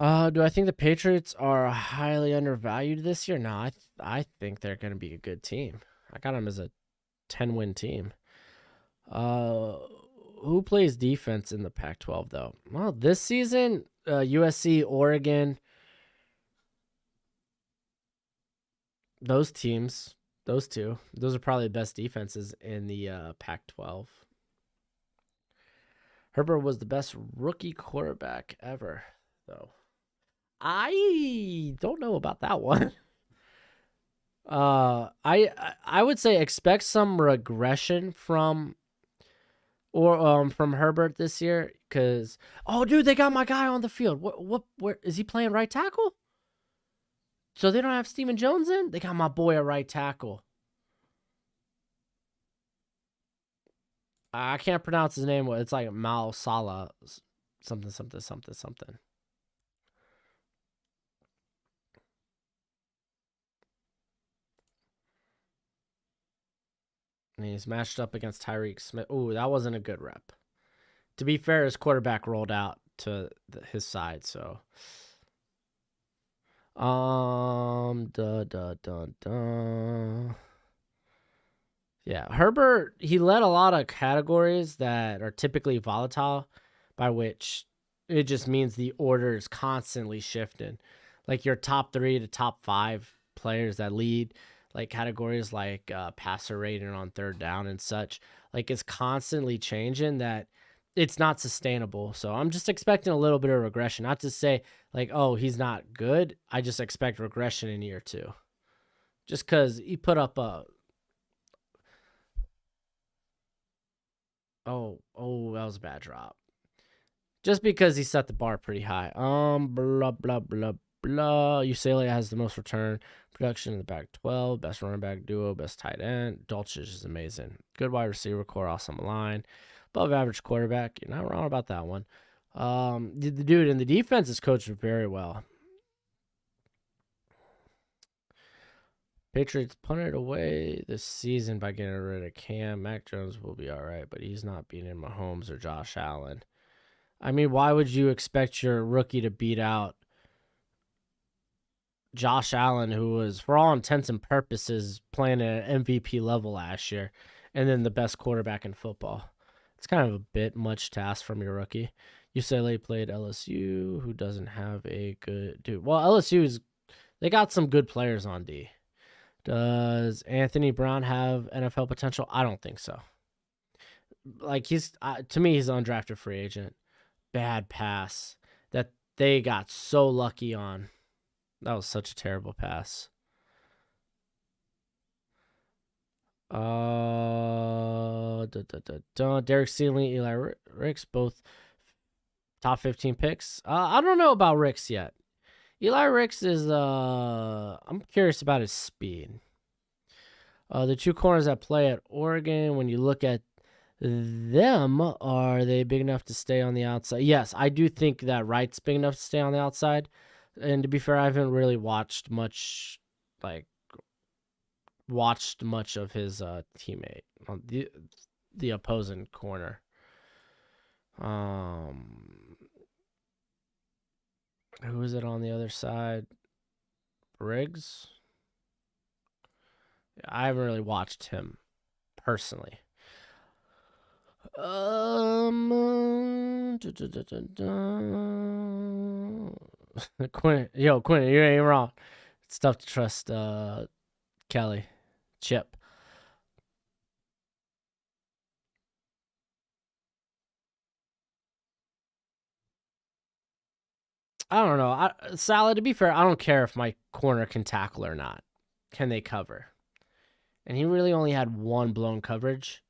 Do I think the Patriots are highly undervalued this year? No, I think they're going to be a good team. I got them as a 10-win team. Uh, who plays defense in the Pac-12 though? Well, this season, USC, Oregon, those teams, those two, those are probably the best defenses in the Pac-12. Herbert was the best rookie quarterback ever, though. I don't know about that one. I would say expect some regression from from Herbert this year because dude, they got my guy on the field. Where is he playing right tackle? So they don't have Steven Jones in? They got my boy at right tackle. I can't pronounce his name. It's like Mal Salah, something. And he's matched up against Tyreek Smith. Ooh, that wasn't a good rep. To be fair, his quarterback rolled out to his side, so. Yeah, Herbert, he led a lot of categories that are typically volatile, by which it just means the order is constantly shifting. Like your top 3 to top 5 players that lead like categories like passer rating on third down and such, like it's constantly changing that it's not sustainable. So I'm just expecting a little bit of regression. Not to say like, oh, he's not good. I just expect regression in year 2. Just because he put up a that was a bad drop. Just because he set the bar pretty high. Blah blah blah blah. UCLA has the most return production in the Pac-12. Best running back duo, best tight end. Dulcich is amazing. Good wide receiver core, awesome line. Above average quarterback. You're not wrong about that one. The dude in the defense is coached very well. Patriots punted away this season by getting rid of Cam. Mac Jones will be all right, but he's not beating Mahomes or Josh Allen. I mean, why would you expect your rookie to beat out Josh Allen, who was, for all intents and purposes, playing at an MVP level last year, and then the best quarterback in football? It's kind of a bit much to ask from your rookie. UCLA played LSU, who doesn't have a good dude. Well, they got some good players on D. Does Anthony Brown have NFL potential? I don't think so. Like to me, he's an undrafted free agent. Bad pass that they got so lucky on. That was such a terrible pass. Derek Sealy, Eli Ricks, both top 15 picks. I don't know about Ricks yet. Eli Ricks is I'm curious about his speed. The 2 corners that play at Oregon, when you look at them, are they big enough to stay on the outside? Yes, I do think that Wright's big enough to stay on the outside. And to be fair, I haven't really watched much of his teammate on the opposing corner. Who is it on the other side? Briggs? I haven't really watched him personally. Quinn, you ain't wrong. It's tough to trust Kelly. Chip. I don't know. Salad, to be fair, I don't care if my corner can tackle or not. Can they cover? And he really only had one blown coverage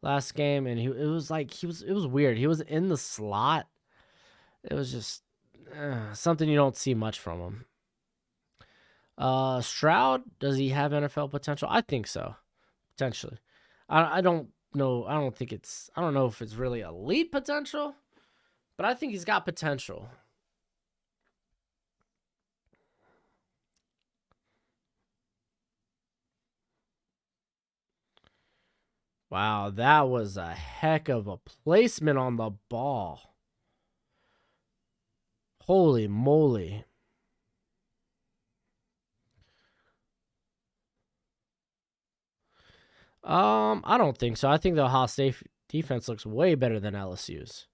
last game, and it was like it was weird. He was in the slot. It was just something you don't see much from him. Stroud, does he have NFL potential? I think so, potentially. I don't know. I don't think it's. I don't know if it's really elite potential, but I think he's got potential. Wow, that was a heck of a placement on the ball. Holy moly. I don't think so. I think the Ohio State defense looks way better than LSU's.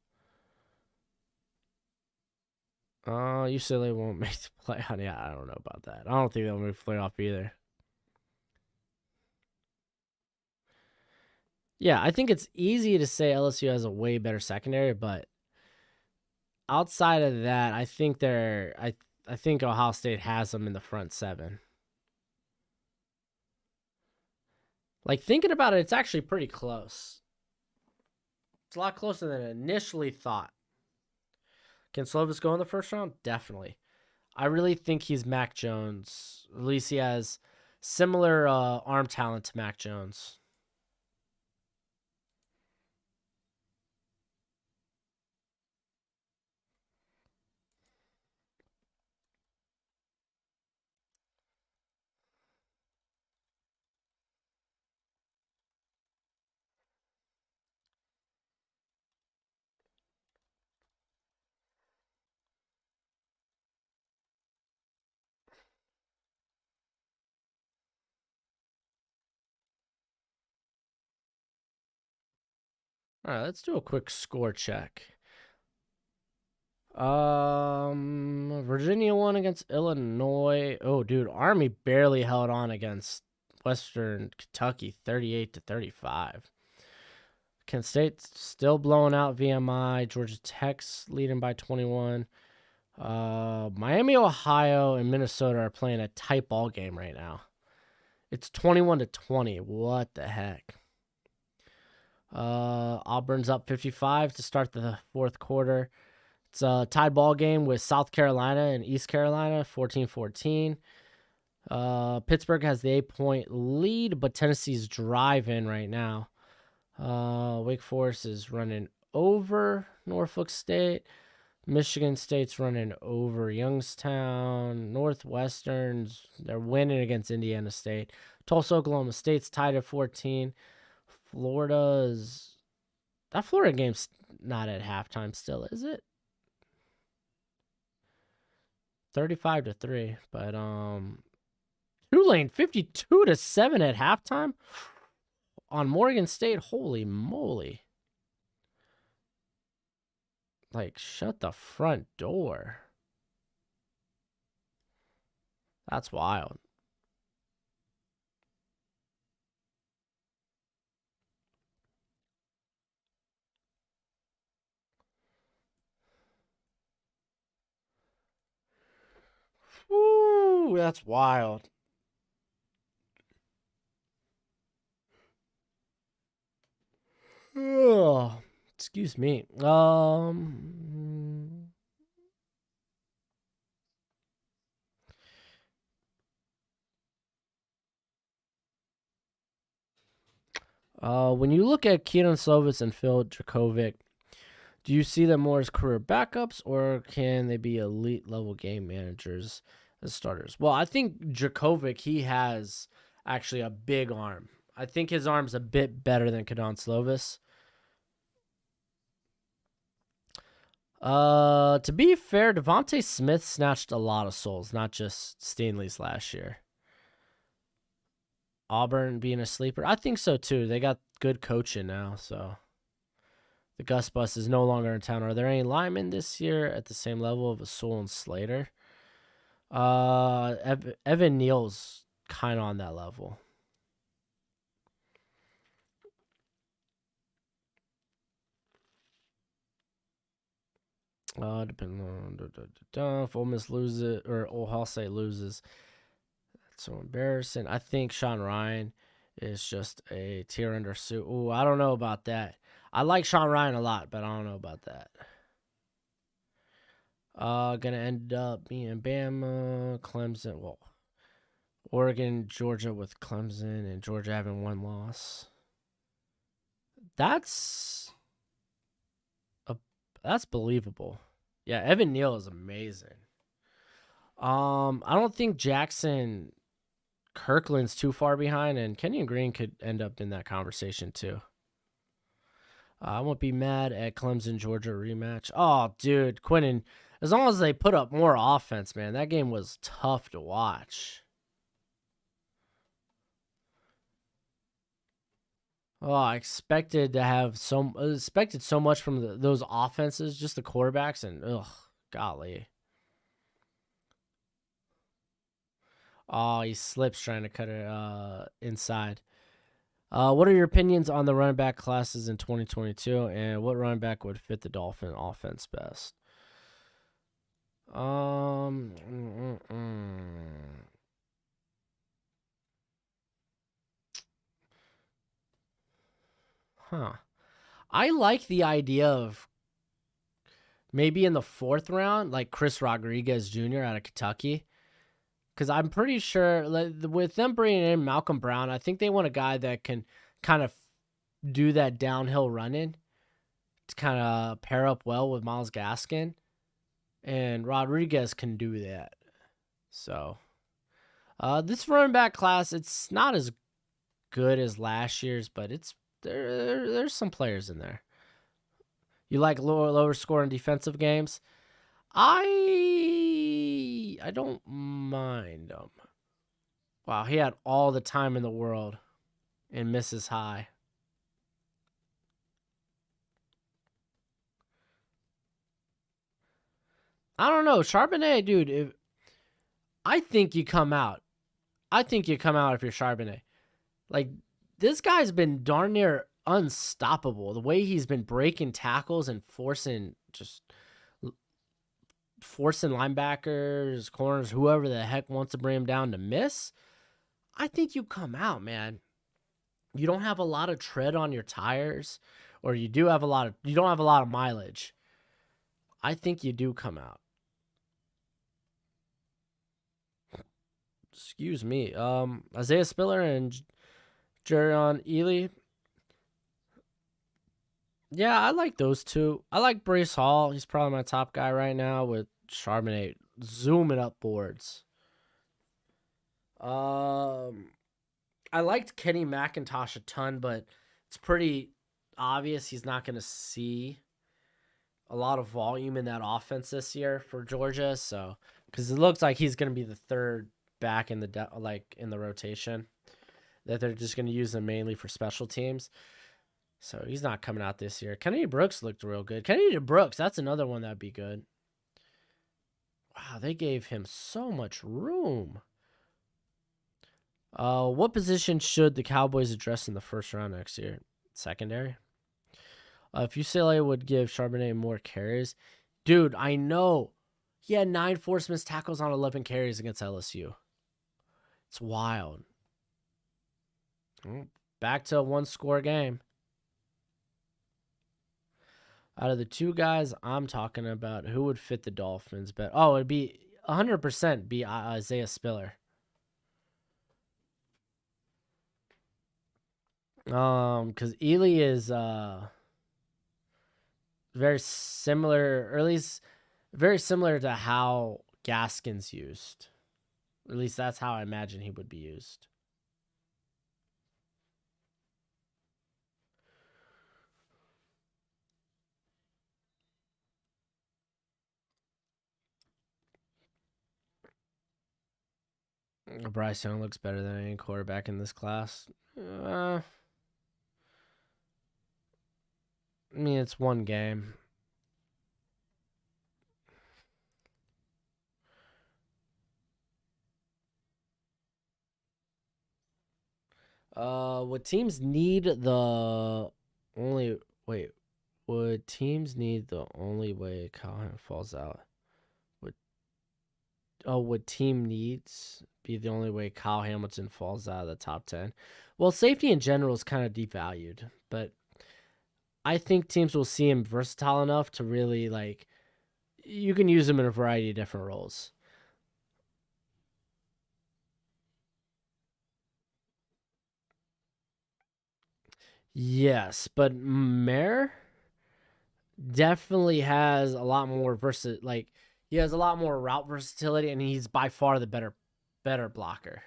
UCLA won't make the play. Yeah, I don't know about that. I don't think they'll make the playoff either. Yeah, I think it's easy to say LSU has a way better secondary, but outside of that, I think I think Ohio State has them in the front seven. Like thinking about it, it's actually pretty close. It's a lot closer than initially thought. Can Slovis go in the first round? Definitely. I really think he's Mac Jones. At least he has similar arm talent to Mac Jones. All right, let's do a quick score check. Virginia won against Illinois. Oh, dude, Army barely held on against Western Kentucky, 38-35. Kent State still blowing out VMI. Georgia Tech's leading by 21. Miami, Ohio, and Minnesota are playing a tight ball game right now. It's 21-20. What the heck? Auburn's up 55 to start the fourth quarter. It's a tied ball game with South Carolina and East Carolina, 14-14. Pittsburgh has the 8-point lead, but Tennessee's driving right now. Wake Forest is running over Norfolk State. Michigan State's running over Youngstown. Northwestern's, they're winning against Indiana State. Tulsa, Oklahoma State's tied at 14. That Florida game's not at halftime still, is it? 35-3. But Tulane 52-7 at halftime on Morgan State. Holy moly. Like, shut the front door. That's wild. Woo, that's wild. Ugh, excuse me. When you look at Keaton Slovis and Phil Dracovic, do you see them more as career backups, or can they be elite level game managers as starters? Well, I think Dracovic, he has actually a big arm. I think his arm's a bit better than Keaton Slovis. To be fair, Devontae Smith snatched a lot of souls, not just Stanley's last year. Auburn being a sleeper, I think so too. They got good coaching now, so the Gus Bus is no longer in town. Are there any linemen this year at the same level of Sewell and Slater? Evan Neal's kind of on that level. Depending on if Ole Miss loses or Ohio State loses, that's so embarrassing. I think Sean Ryan is just a tier under suit. Ooh, I don't know about that. I like Sean Ryan a lot, but I don't know about that. Gonna end up being Bama, Clemson. Well, Oregon, Georgia with Clemson, and Georgia having one loss. That's that's believable. Yeah, Evan Neal is amazing. I don't think Jackson Kirkland's too far behind, and Kenyon Green could end up in that conversation too. I won't be mad at Clemson Georgia rematch. Oh, dude, Quinnen. As long as they put up more offense, man, that game was tough to watch. Oh, I expected so much from those offenses, just the quarterbacks, and golly. Oh, he slips trying to cut it inside. What are your opinions on the running back classes in 2022, and what running back would fit the Dolphin offense best? Um, mm, mm, mm. Huh. I like the idea of maybe in the fourth round, like Chris Rodriguez Jr. out of Kentucky. Because I'm pretty sure with them bringing in Malcolm Brown, I think they want a guy that can kind of do that downhill running to kind of pair up well with Miles Gaskin. And Rodriguez can do that. So, this running back class, it's not as good as last year's, but there's some players in there. You like lower scoring defensive games? I don't mind them. Wow, he had all the time in the world and misses high. I don't know, Charbonnet, dude. I think you come out. I think you come out if you're Charbonnet. Like, this guy's been darn near unstoppable. The way he's been breaking tackles and forcing linebackers, corners, whoever the heck wants to bring him down to miss. I think you come out, man. You don't have a lot of tread on your tires, or you don't have a lot of mileage. I think you do come out. Excuse me. Isaiah Spiller and Jerion Ely. Yeah, I like those two. I like Brace Hall. He's probably my top guy right now with Charbonnet zooming up boards. I liked Kenny McIntosh a ton, but it's pretty obvious he's not going to see a lot of volume in that offense this year for Georgia. So, because it looks like he's going to be the third back in the rotation, that they're just going to use him mainly for special teams. So he's not coming out this year. Kennedy Brooks looked real good. Kennedy Brooks, that's another one that'd be good. Wow, they gave him so much room. What position should the Cowboys address in the first round next year? Secondary? If UCLA would give Charbonnet more carries, dude, I know he had 9 forced missed tackles on 11 carries against LSU. It's wild. Back to a 1-score game. Out of the two guys I'm talking about, who would fit the Dolphins better? Oh, it'd be 100% be Isaiah Spiller. Because Ely is very similar, or at least very similar to how Gaskin's used. At least that's how I imagine he would be used. Bryce Young looks better than any quarterback in this class. I mean, it's one game. Would teams need the only wait? Would teams need the only way Callahan falls out? Would would team needs be the only way Kyle Hamilton falls out of the top 10? Well, safety in general is kind of devalued, but I think teams will see him versatile enough to really like. You can use him in a variety of different roles. Yes, but Mare definitely has a lot more like he has a lot more route versatility, and he's by far the better blocker.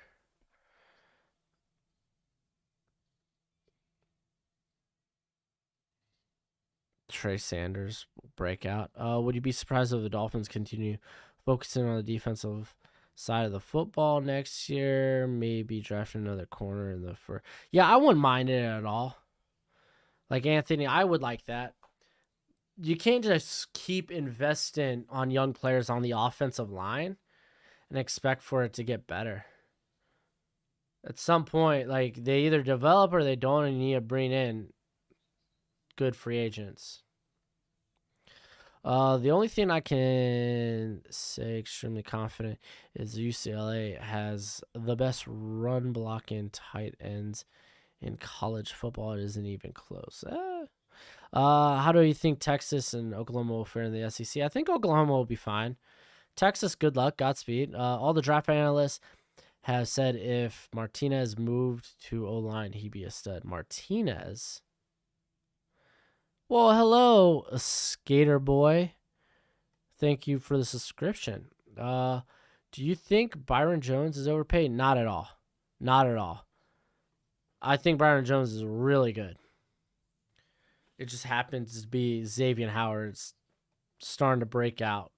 Trey Sanders breakout. Would you be surprised if the Dolphins continue focusing on the defensive side of the football next year? Maybe draft another corner in the first. Yeah, I wouldn't mind it at all. Like Anthony, I would like that. You can't just keep investing on young players on the offensive line and expect for it to get better. At some point, like they either develop or they don't, and you need to bring in good free agents. The only thing I can say extremely confident is UCLA has the best run blocking tight ends in college football. It isn't even close. How do you think Texas and Oklahoma will fare in the SEC? I think Oklahoma will be fine. Texas, good luck, Godspeed. All the draft analysts have said if Martinez moved to O-line, he'd be a stud. Martinez? Well, hello, skater boy. Thank you for the subscription. Do you think Byron Jones is overpaid? Not at all. Not at all. I think Byron Jones is really good. It just happens to be Xavier Howard's starting to break out.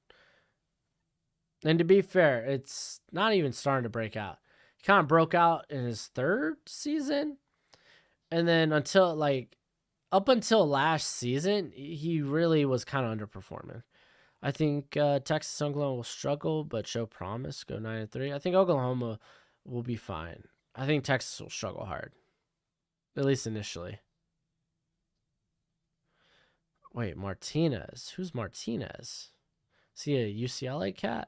And to be fair, it's not even starting to break out. He kind of broke out in his third season. And then up until last season, he really was kind of underperforming. I think Texas and Oklahoma will struggle, but show promise. Go 9-3. I think Oklahoma will be fine. I think Texas will struggle hard, at least initially. Wait, Martinez. Who's Martinez? Is he a UCLA cat?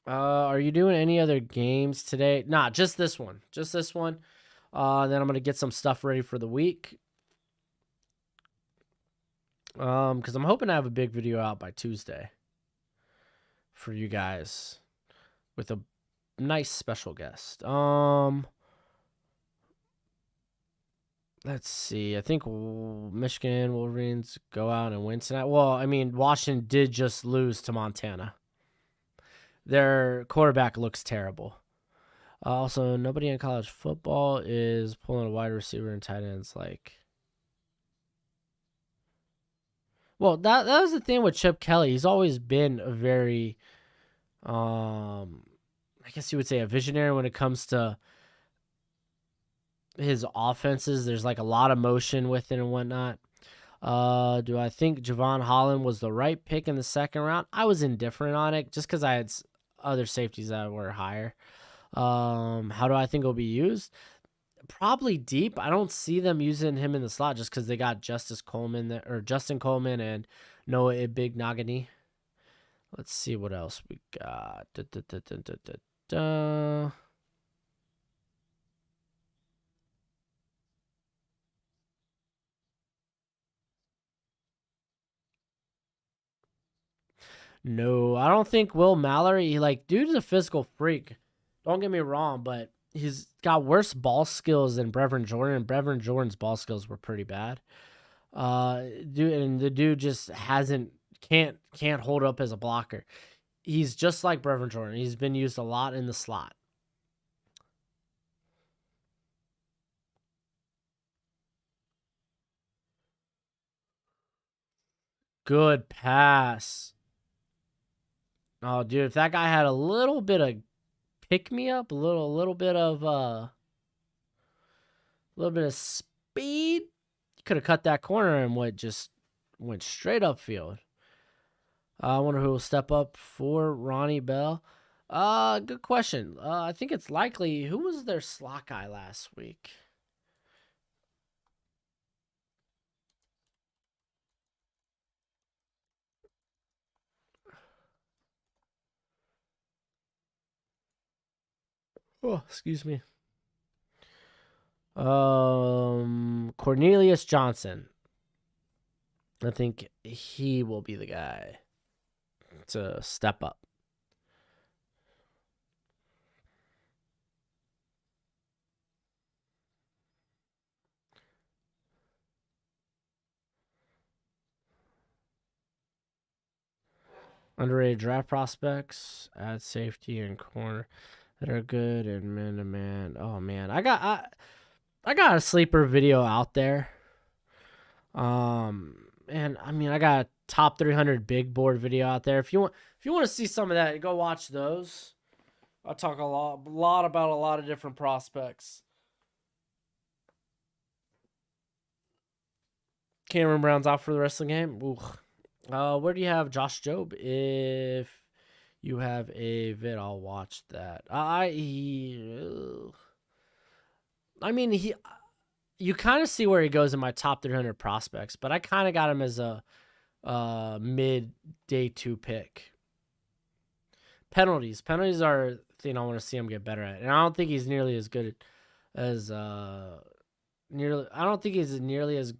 Are you doing any other games today? Nah, just this one. Just this one. Then I'm gonna get some stuff ready for the week. Because I'm hoping to have a big video out by Tuesday for you guys with a nice special guest. Let's see. I think Michigan Wolverines go out and win tonight. Well, I mean, Washington did just lose to Montana. Their quarterback looks terrible. Also, nobody in college football is pulling a wide receiver and tight ends like. Well, that was the thing with Chip Kelly. He's always been a very, I guess you would say a visionary when it comes to his offenses. There's like a lot of motion with it and whatnot. Do I think Javon Holland was the right pick in the second round? I was indifferent on it just because I had other safeties that were higher. How do I think it'll be used? Probably deep. I don't see them using him in the slot just because they got Justin Coleman and Noah Ibignagani. Let's see what else we got. No, I don't think Will Mallory. Dude's a physical freak. Don't get me wrong, but he's got worse ball skills than Brevin Jordan. Brevin Jordan's ball skills were pretty bad. The dude just can't hold up as a blocker. He's just like Brevin Jordan. He's been used a lot in the slot. Good pass. Oh, dude, if that guy had a little bit of pick me up, a little bit of speed, could have cut that corner and went straight upfield. I wonder who will step up for Ronnie Bell. Good question. I think it's likely. Who was their slot guy last week? Oh, excuse me. Cornelius Johnson. I think he will be the guy to step up. Underrated draft prospects, add safety and corner that are good and man to man. Oh man, I got a sleeper video out there. And I mean, I got a top 300 big board video out there. If you want to see some of that, go watch those. I talk a lot about a lot of different prospects. Cameron Brown's out for the rest of the game. Ooh. Where do you have Josh Jobe? If you have a vid, I'll watch that. You kind of see where he goes in my top 300 prospects, but I kind of got him as a mid day 2 pick. Penalties are a thing I want to see him get better at, and I don't think he's nearly as good as I don't think he's nearly as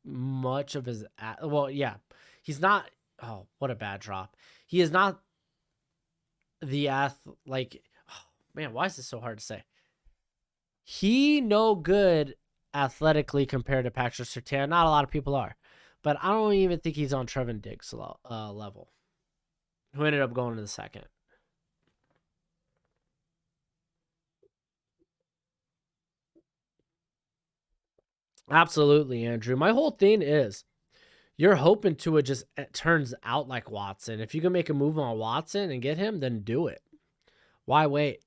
much of his. Well, yeah, he's not. Oh, what a bad drop! He is not the like. Oh, man, why is this so hard to say? He no good athletically compared to Patrick Surtain. Not a lot of people are, but I don't even think he's on Trevin Diggs level, who ended up going to the second. Absolutely, Andrew. My whole thing is you're hoping to it turns out like Watson. If you can make a move on Watson and get him, then do it. Why wait?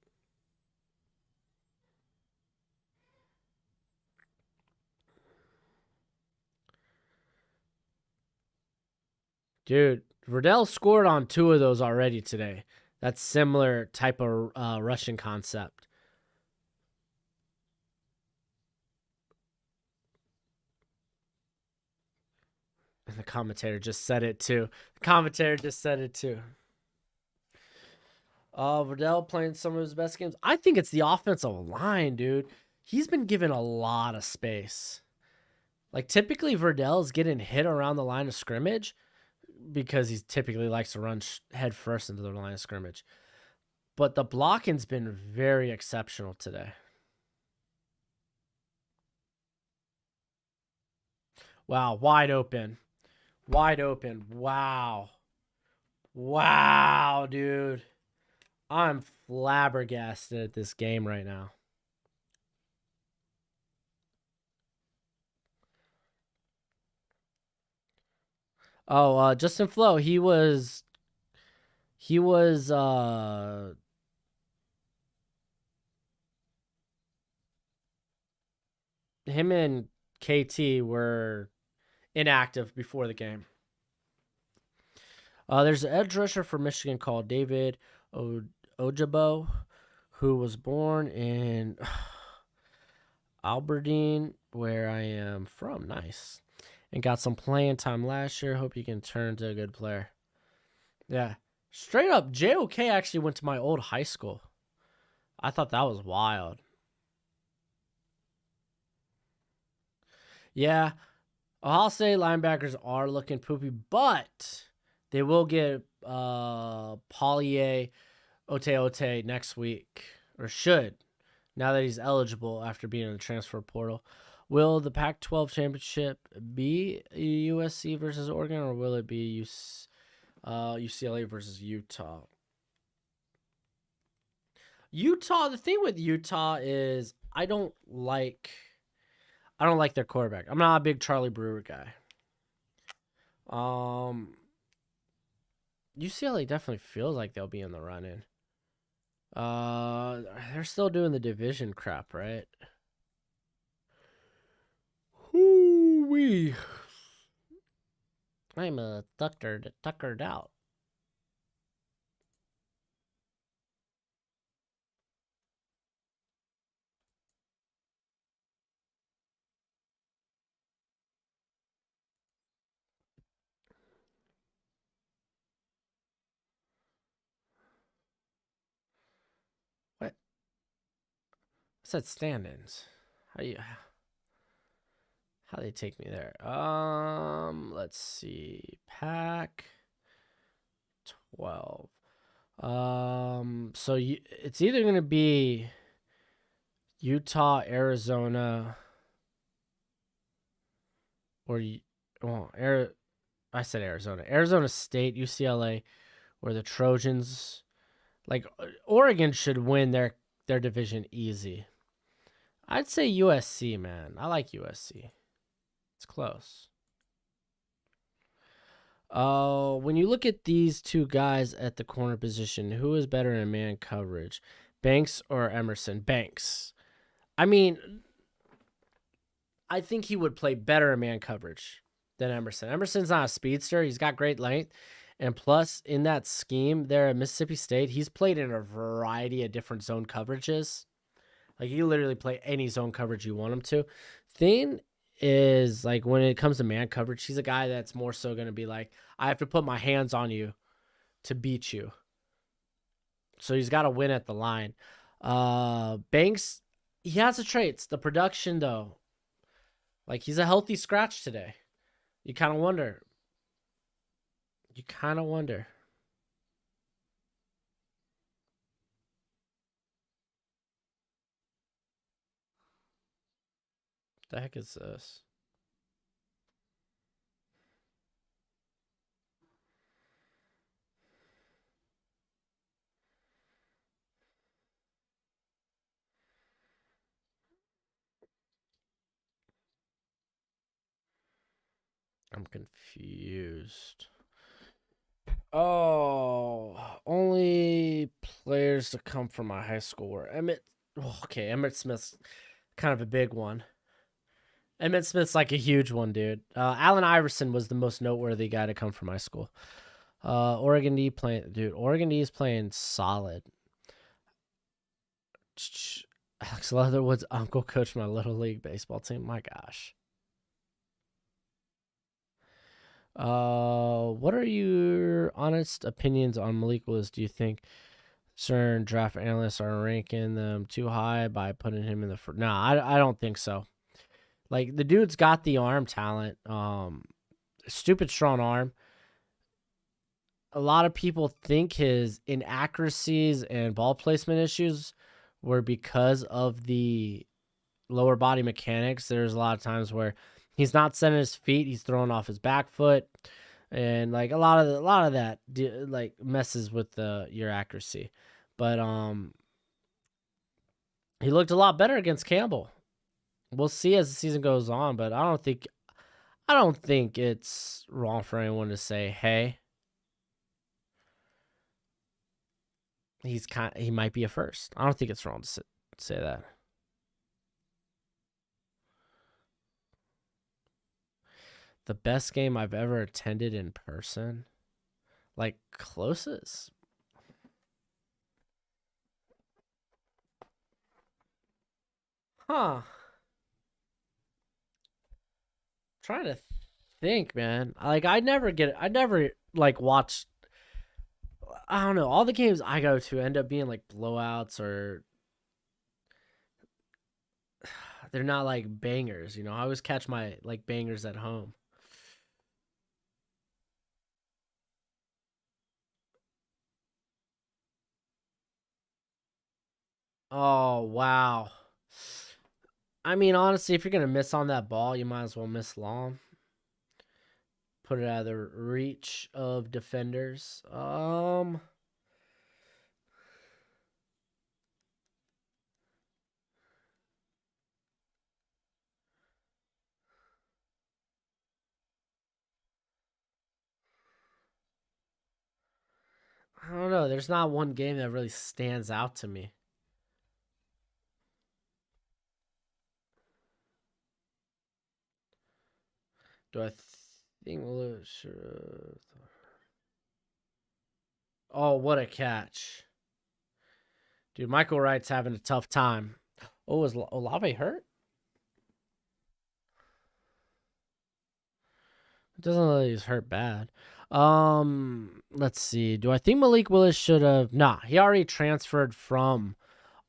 Dude, Verdell scored on 2 of those already today. That's similar type of Russian concept. And the commentator just said it too. Verdell playing some of his best games. I think it's the offensive line, dude. He's been given a lot of space. Like typically Verdell's getting hit around the line of scrimmage because he typically likes to run head first into the line of scrimmage. But the blocking's been very exceptional today. Wow, wide open. Wide open. Wow. Wow, dude. I'm flabbergasted at this game right now. Oh, Justin Flo, he was him and KT were inactive before the game. There's an edge rusher for Michigan called David Ojabo, who was born in Aberdeen, where I am from. Nice. And got some playing time last year. Hope you can turn to a good player. Yeah. Straight up, JOK actually went to my old high school. I thought that was wild. Yeah. Ohio State linebackers are looking poopy, but they will get Paulier Ote next week, or should, now that he's eligible after being in the transfer portal. Will the Pac-12 championship be USC versus Oregon, or will it be UCLA versus Utah? Utah. The thing with Utah is I don't like their quarterback. I'm not a big Charlie Brewer guy. UCLA definitely feels like they'll be in the run-in. They're still doing the division crap, right? Whew. wee. I'm a tuckered out. What? I said stand-ins. How you? How they take me there? Let's see. Pack 12. So it's either gonna be Utah, Arizona, or well, I said Arizona, Arizona State, UCLA, or the Trojans. Like Oregon should win their division easy. I'd say USC, man. I like USC. It's close. When you look at these two guys at the corner position, who is better in man coverage, Banks or Emerson? Banks. I mean, I think he would play better in man coverage than Emerson. Emerson's not a speedster. He's got great length. And plus, in that scheme there at Mississippi State, he's played in a variety of different zone coverages. Like, he literally play any zone coverage you want him to. Thing is, like, when it comes to man coverage, he's a guy that's more so going to be like, I have to put my hands on you to beat you. So he's got to win at the line. Banks, he has the traits. The production, though, like, he's a healthy scratch today. You kind of wonder. The heck is this? I'm confused. Oh, only players to come from my high school were Emmett. Okay, Emmett Smith's kind of a big one. Emmett Smith's like a huge one, dude. Allen Iverson was the most noteworthy guy to come from my school. Oregon D playing, dude. Oregon D is playing solid. Alex Leatherwood's uncle coached my little league baseball team. My gosh. What are your honest opinions on Malik Willis? Do you think certain draft analysts are ranking them too high by putting him in the first? No, I don't think so. Like, the dude's got the arm talent. Stupid strong arm. A lot of people think his inaccuracies and ball placement issues were because of the lower body mechanics. There's a lot of times where he's not setting his feet, he's throwing off his back foot, and like a lot of that like messes with your accuracy. But he looked a lot better against Campbell. We'll see as the season goes on, but I don't think it's wrong for anyone to say, "Hey, he might be a first." I don't think it's wrong to say that. The best game I've ever attended in person, like closest. Huh. Trying to think, man. Like, I never like watch. I don't know. All the games I go to end up being like blowouts, or they're not like bangers. You know, I always catch my like bangers at home. Oh wow. I mean, honestly, if you're gonna miss on that ball, you might as well miss long. Put it out of the reach of defenders. I don't know. There's not one game that really stands out to me. Do I think Willis should? Oh, what a catch, dude! Michael Wright's having a tough time. Oh, is Olave hurt? It doesn't look like he's hurt bad. Let's see. Do I think Malik Willis should have? Nah, he already transferred from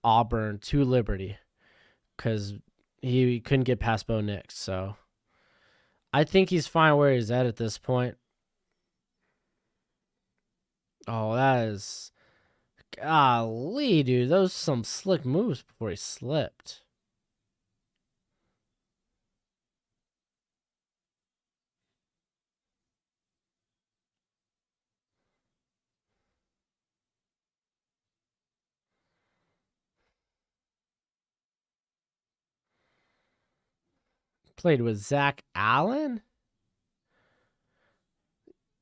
Auburn to Liberty because he couldn't get past Bo Nix. So I think he's fine where he's at this point. Oh, that is, golly, dude. Those are some slick moves before he slipped. Played with Zach Allen?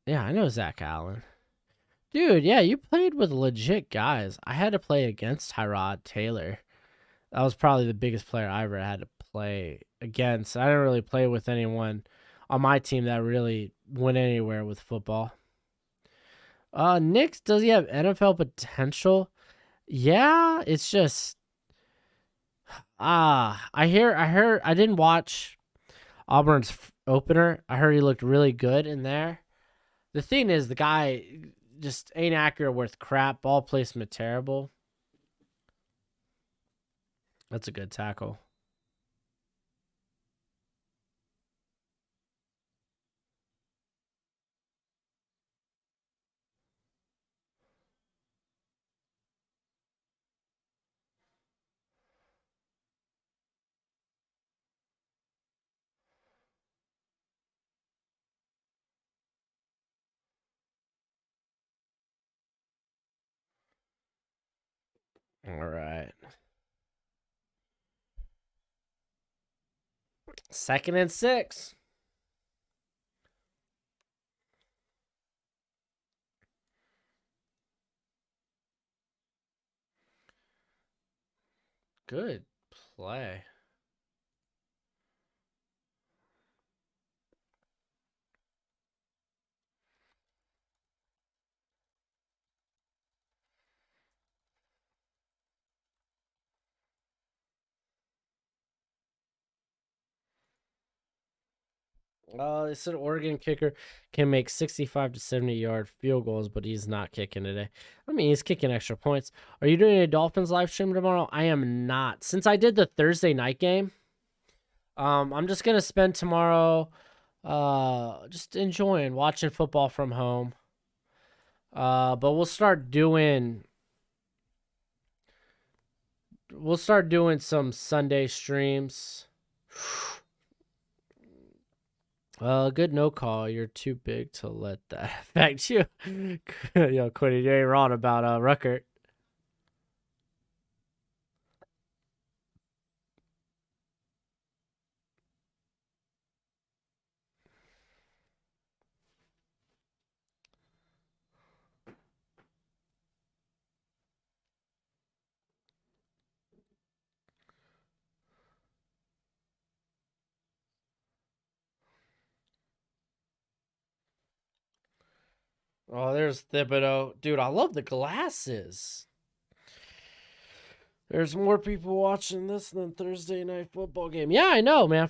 Yeah, I know Zach Allen. Dude, yeah, you played with legit guys. I had to play against Tyrod Taylor. That was probably the biggest player I ever had to play against. I didn't really play with anyone on my team that really went anywhere with football. Nick, does he have NFL potential? Yeah, it's just I heard I didn't watch Auburn's opener. I heard he looked really good in there. The thing is, the guy just ain't accurate worth crap. Ball placement terrible. That's a good tackle. All right. 2nd and 6. Good play. They said Oregon kicker can make 65 to 70-yard field goals, but he's not kicking today. I mean, he's kicking extra points. Are you doing a Dolphins live stream tomorrow? I am not. Since I did the Thursday night game, I'm just gonna spend tomorrow just enjoying watching football from home. But we'll start doing some Sunday streams. Good no call. You're too big to let that affect you. Yo, Quiddy, you ain't wrong about Ruckert. Oh, there's Thibodeau. Dude, I love the glasses. There's more people watching this than Thursday night football game. Yeah, I know, man.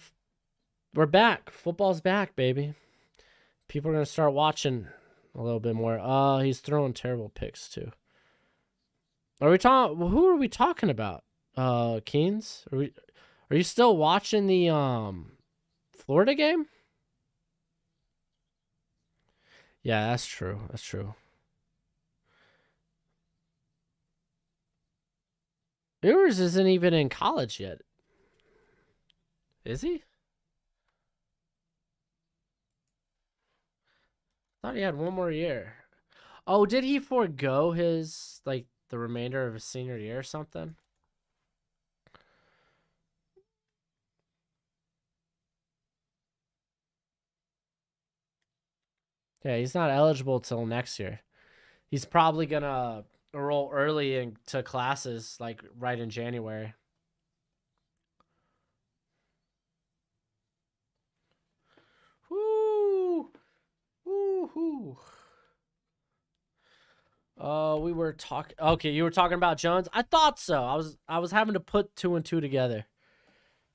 We're back. Football's back, baby. People are gonna start watching a little bit more. He's throwing terrible picks too. Are we talking? Who are we talking about? Keynes? Are you still watching the Florida game? Yeah, that's true. That's true. Ewers isn't even in college yet. Is he? Thought he had one more year. Oh, did he forego his like the remainder of his senior year or something? Yeah, he's not eligible till next year. He's probably gonna enroll early into classes like right in January. Woohoo. We were talking. Okay, you were talking about Jones. I thought so. I was having to put 2 and 2 together.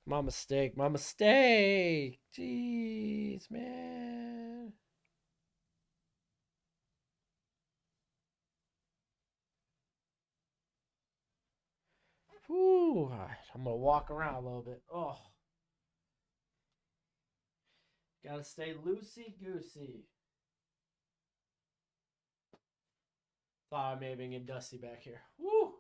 My mistake. My mistake. Jeez, man. Whew. All right, I'm gonna walk around a little bit. Oh, gotta stay loosey goosey. Thought I may have been getting dusty back here. Woo.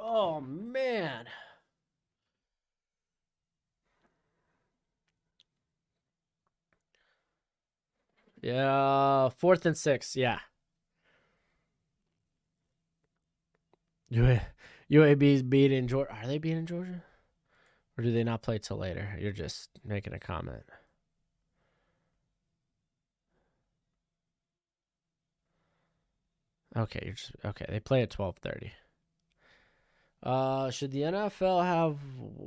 Oh man. Yeah, 4th and 6. Yeah. UAB's beating Georgia. Are they beating Georgia? Or do they not play till later? You're just making a comment. Okay, you're just okay. They play at 12:30. Should the NFL have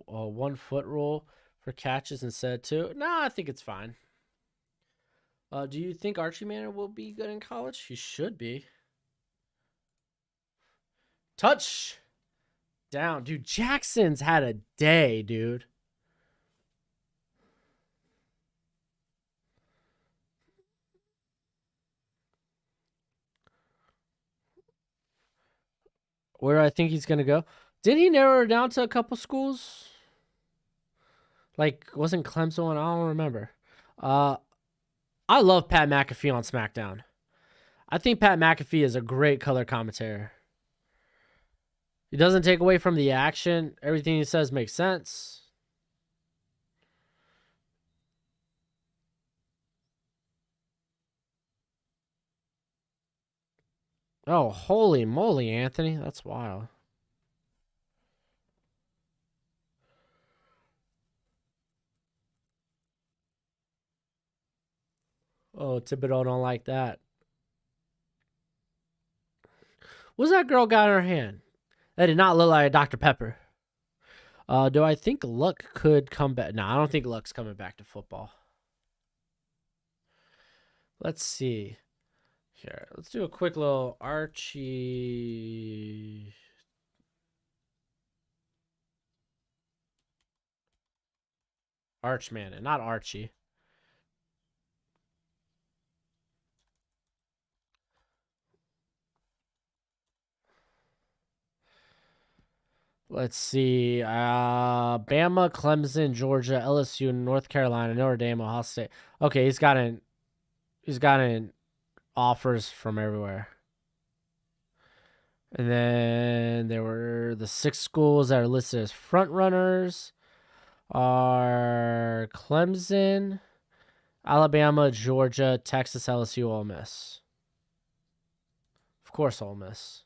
a 1 foot rule for catches instead of 2? No, I think it's fine. Do you think Archie Manning will be good in college? He should be. Touch down, dude. Jackson's had a day, dude. Where I think he's gonna go? Did he narrow it down to a couple schools? Like, wasn't Clemson one? I don't remember. I love Pat McAfee on SmackDown. I think Pat McAfee is a great color commentator. He doesn't take away from the action. Everything he says makes sense. Oh, holy moly, Anthony. That's wild. Oh, Thibodeau don't like that. What's that girl got in her hand? That did not look like a Dr. Pepper. Do I think Luck could come back? No, I don't think Luck's coming back to football. Let's see. Here, let's do a quick little Archie. Archman, and not Archie. Let's see. Bama, Clemson, Georgia, LSU, North Carolina, Notre Dame, Ohio State. Okay, he's gotten offers from everywhere. And then there were the 6 schools that are listed as front runners are Clemson, Alabama, Georgia, Texas, LSU, Ole Miss. Of course, Ole Miss.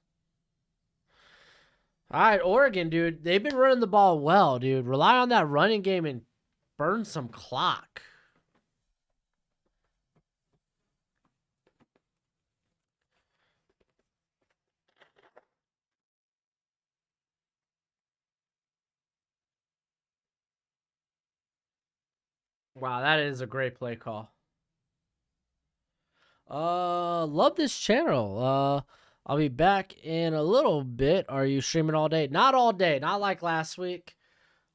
All right, Oregon, dude. They've been running the ball well, dude. Rely on that running game and burn some clock. Wow, that is a great play call. Love this channel. I'll be back in a little bit. Are you streaming all day? Not all day, not like last week.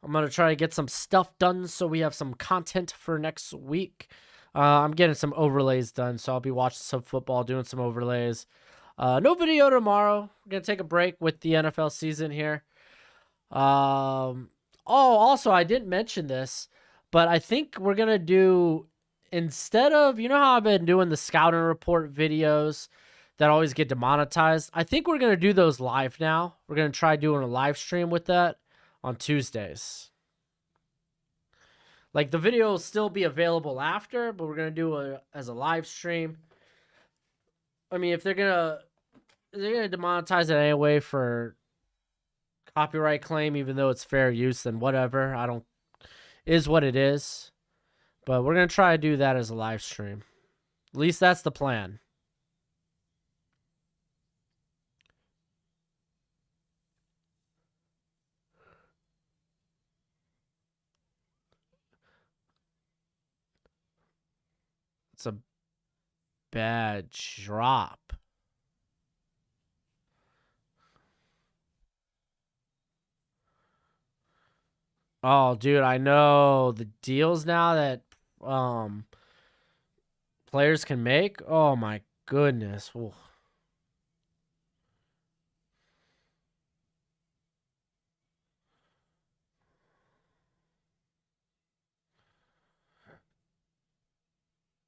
I'm gonna try to get some stuff done so we have some content for next week. I'm getting some overlays done, so I'll be watching some football, doing some overlays. No video tomorrow. We're gonna take a break with the NFL season here. Also, I didn't mention this, but I think we're gonna do, instead of, you know how I've been doing the scouting report videos that always get demonetized, I think we're gonna do those live now. We're gonna try doing a live stream with that on Tuesdays. Like the video will still be available after, but we're gonna do it as a live stream. I mean, if they're gonna demonetize it anyway for copyright claim, even though it's fair use, then whatever. I don't is what it is. But we're gonna try to do that as a live stream. At least that's the plan. It's a bad drop. Oh, dude, I know the deals now that players can make. Oh my goodness. Ooh.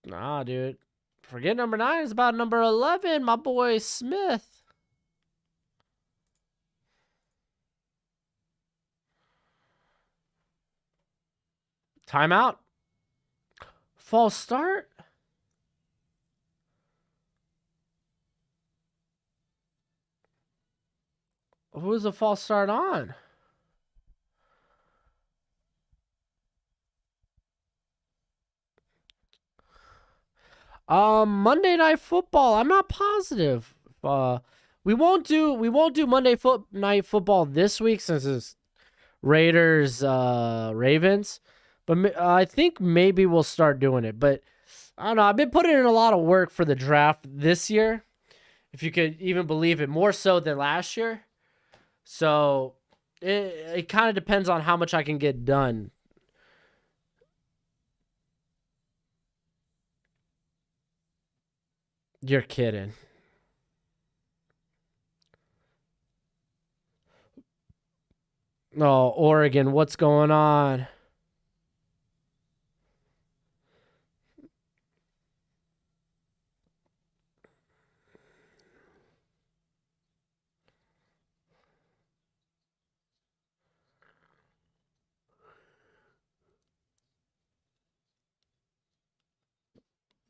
Nah, dude. Forget number 9. It's about number 11, my boy Smith. Timeout. False start. Who was the false start on? Monday Night Football. I'm not positive. We won't do Monday Night Football this week since it's Raiders Ravens, but I think maybe we'll start doing it. But I don't know. I've been putting in a lot of work for the draft this year, if you could even believe it, more so than last year. So it kind of depends on how much I can get done. You're kidding. Oh, Oregon, what's going on?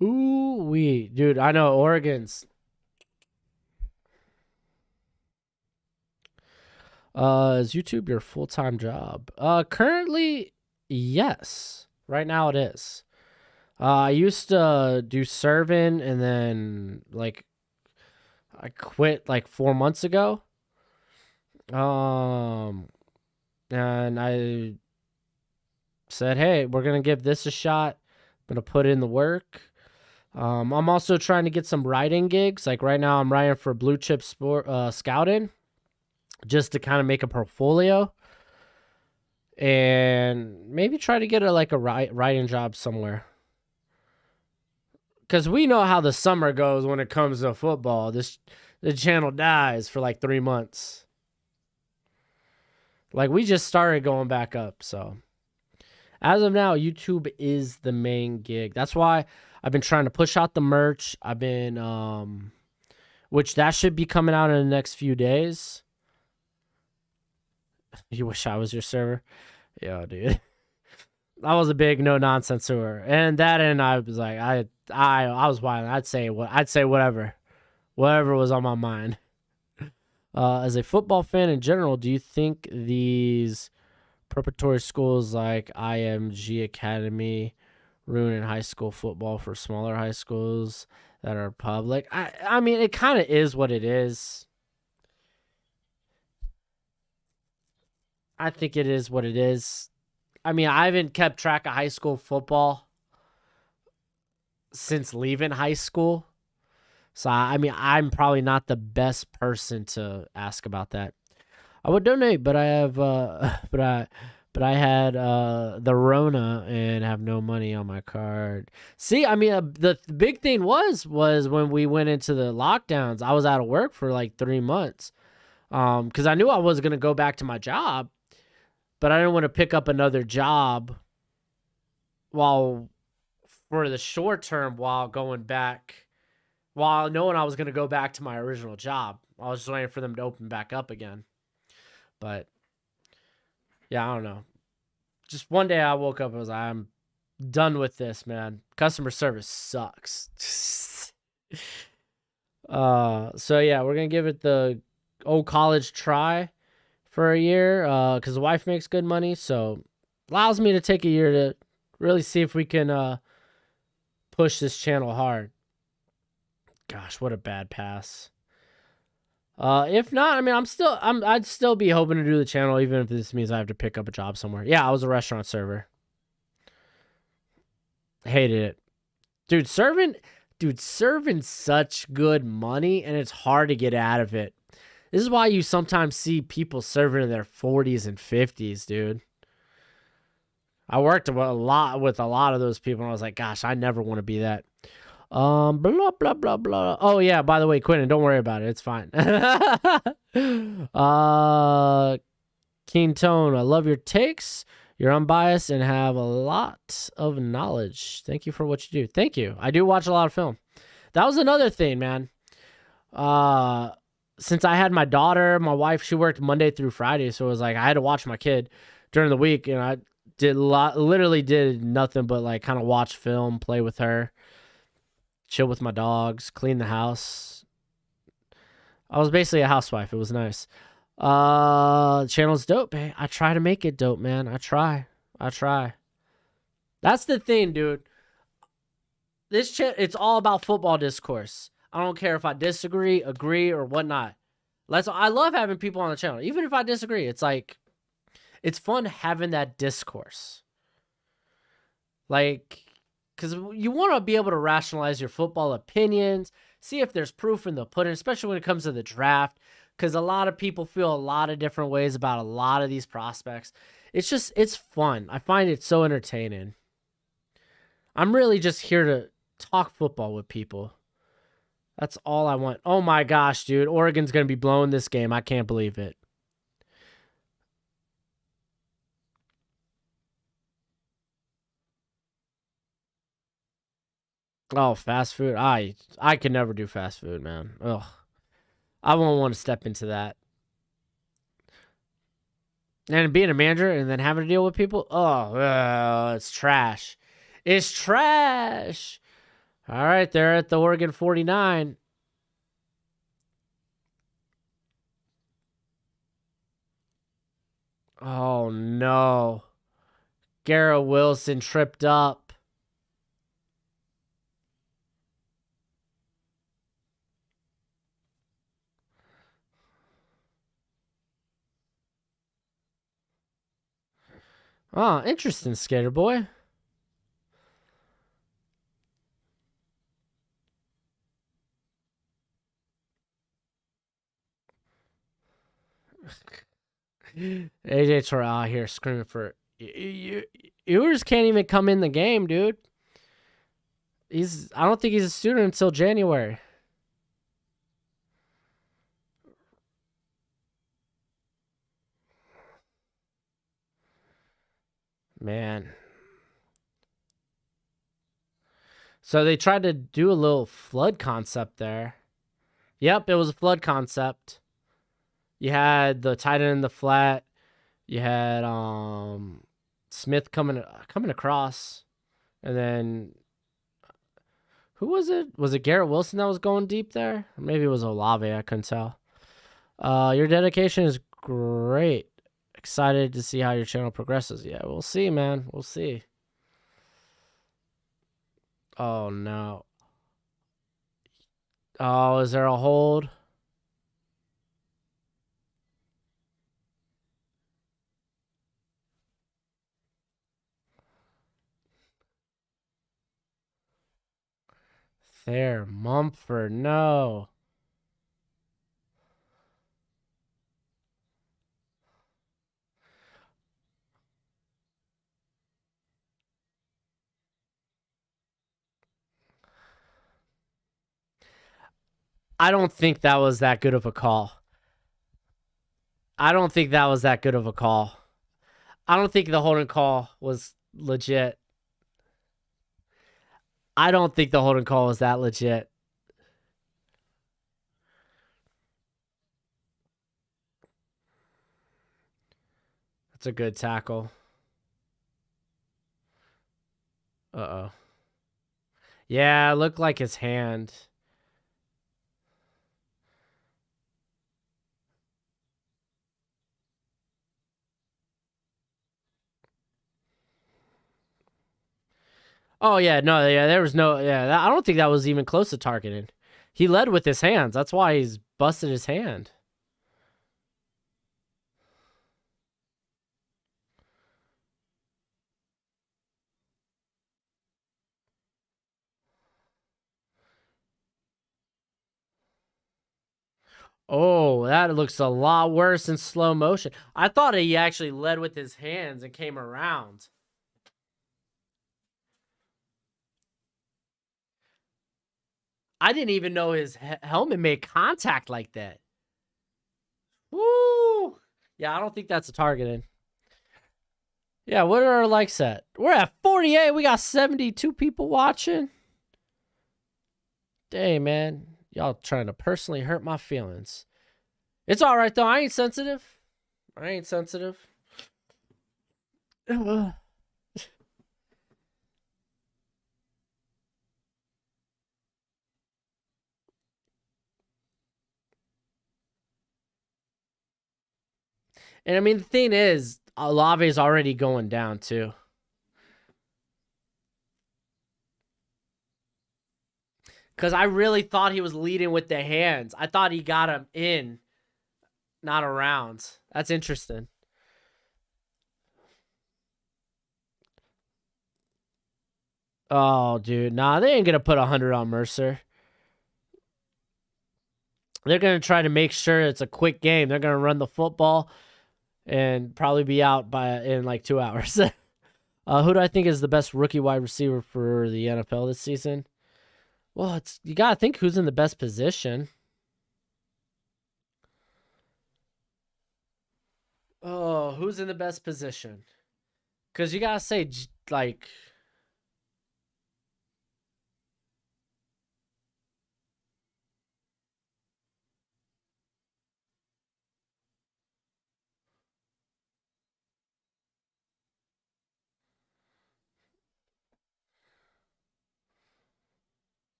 Ooh, dude, I know Oregon's. Is YouTube your full-time job? Currently, yes. Right now it is. I used to do serving and then like I quit like 4 months ago. And I said, "Hey, we're going to give this a shot. I'm going to put in the work." I'm also trying to get some writing gigs. Like right now I'm writing for Blue Chip Sport Scouting just to kind of make a portfolio and maybe try to get a writing job somewhere. Because we know how the summer goes when it comes to football. The channel dies for like 3 months. Like we just started going back up, so as of now, YouTube is the main gig. That's why I've been trying to push out the merch. I've been which that should be coming out in the next few days. You wish I was your server? Yo, dude. I was a big no nonsense tour. And I was like, I was wild. I'd say whatever. Whatever was on my mind. As a football fan in general, do you think these preparatory schools like IMG Academy ruining high school football for smaller high schools that are public? I mean, it kind of is what it is. I think it is what it is. I mean, I haven't kept track of high school football since leaving high school. So, I mean, I'm probably not the best person to ask about that. I would donate, but I have, but I had the Rona and have no money on my card. See, I mean, the big thing was when we went into the lockdowns, I was out of work for like 3 months, because I knew I was gonna go back to my job, but I didn't want to pick up another job while for the short term while going back, while knowing I was gonna go back to my original job. I was just waiting for them to open back up again, but yeah, I don't know. Just one day I woke up and was like, I'm done with this, man. Customer service sucks. So yeah, we're gonna give it the old college try for a year. Because the wife makes good money, so allows me to take a year to really see if we can push this channel hard. Gosh, what a bad pass. If not, I mean, I'd still be hoping to do the channel, even if this means I have to pick up a job somewhere. Yeah, I was a restaurant server. Hated it. Serving such good money, and it's hard to get out of it. This is why you sometimes see people serving in their 40s and 50s, dude. I worked a lot with a lot of those people, and I was like, gosh, I never want to be that. Blah blah blah blah. Oh yeah, by the way, Quentin, don't worry about it. It's fine. Keen Tone, I love your takes. You're unbiased and have a lot of knowledge. Thank you for what you do. Thank you. I do watch a lot of film. That was another thing, man. Since I had my daughter, my wife, she worked Monday through Friday, so it was like I had to watch my kid during the week, and I literally did nothing but like kind of watch film, play with her, chill with my dogs, clean the house. I was basically a housewife. It was nice. Channel's dope, man. I try to make it dope, man. I try. That's the thing, dude. This it's all about football discourse. I don't care if I disagree, agree, or whatnot. I love having people on the channel, even if I disagree. It's like, it's fun having that discourse. Like, because you want to be able to rationalize your football opinions, see if there's proof in the pudding, especially when it comes to the draft. Because a lot of people feel a lot of different ways about a lot of these prospects. It's fun. I find it so entertaining. I'm really just here to talk football with people. That's all I want. Oh my gosh, dude. Oregon's going to be blowing this game. I can't believe it. Oh, fast food. I could never do fast food, man. Ugh. I won't want to step into that. And being a manager and then having to deal with people, it's trash. It's trash. All right, they're at the Oregon 49. Oh, no. Garrett Wilson tripped up. Oh, interesting, Skater Boy. AJ Terrell out here screaming for Ewers can't even come in the game, dude. I don't think he's a student until January. Man. So they tried to do a little flood concept there. Yep, it was a flood concept. You had the tight end in the flat. You had Smith coming across, and then who was it? Was it Garrett Wilson that was going deep there? Or maybe it was Olave. I couldn't tell. Your dedication is great. Excited to see how your channel progresses. Yeah, we'll see, man. We'll see. Oh no. Oh, is there a hold? There, Mumford. No. I don't think that was that good of a call. I don't think that was that good of a call. I don't think the holding call was legit. I don't think the holding call was that legit. That's a good tackle. Uh-oh. Yeah, it looked like his hand. Oh yeah, no, yeah, there was no, yeah. I don't think that was even close to targeting. He led with his hands. That's why he's busted his hand. Oh, that looks a lot worse in slow motion. I thought he actually led with his hands and came around. I didn't even know his helmet made contact like that. Woo! Yeah, I don't think that's a targeting. Yeah, what are our likes at? We're at 48. We got 72 people watching. Dang, man. Y'all trying to personally hurt my feelings. It's all right, though. I ain't sensitive. I ain't sensitive. And I mean, the thing is, Olave is already going down, too. Because I really thought he was leading with the hands. I thought he got him in, not around. That's interesting. Oh, dude. Nah, they ain't going to put 100 on Mercer. They're going to try to make sure it's a quick game. They're going to run the football and probably be out in like 2 hours. Who do I think is the best rookie wide receiver for the NFL this season? Well, you got to think who's in the best position. Oh, who's in the best position? Because you got to say, like,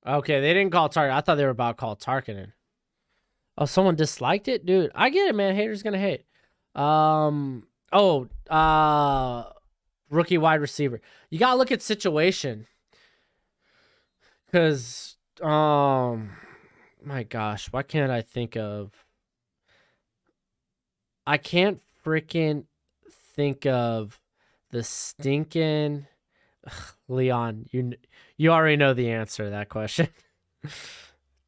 okay, they didn't call Tarkin. I thought they were about to call Tarkin. Oh, someone disliked it, dude. I get it, man. Haters gonna hate. Oh, rookie wide receiver. You gotta look at situation, because my gosh, why can't I think of? I can't freaking think of the stinking Leon. You already know the answer to that question.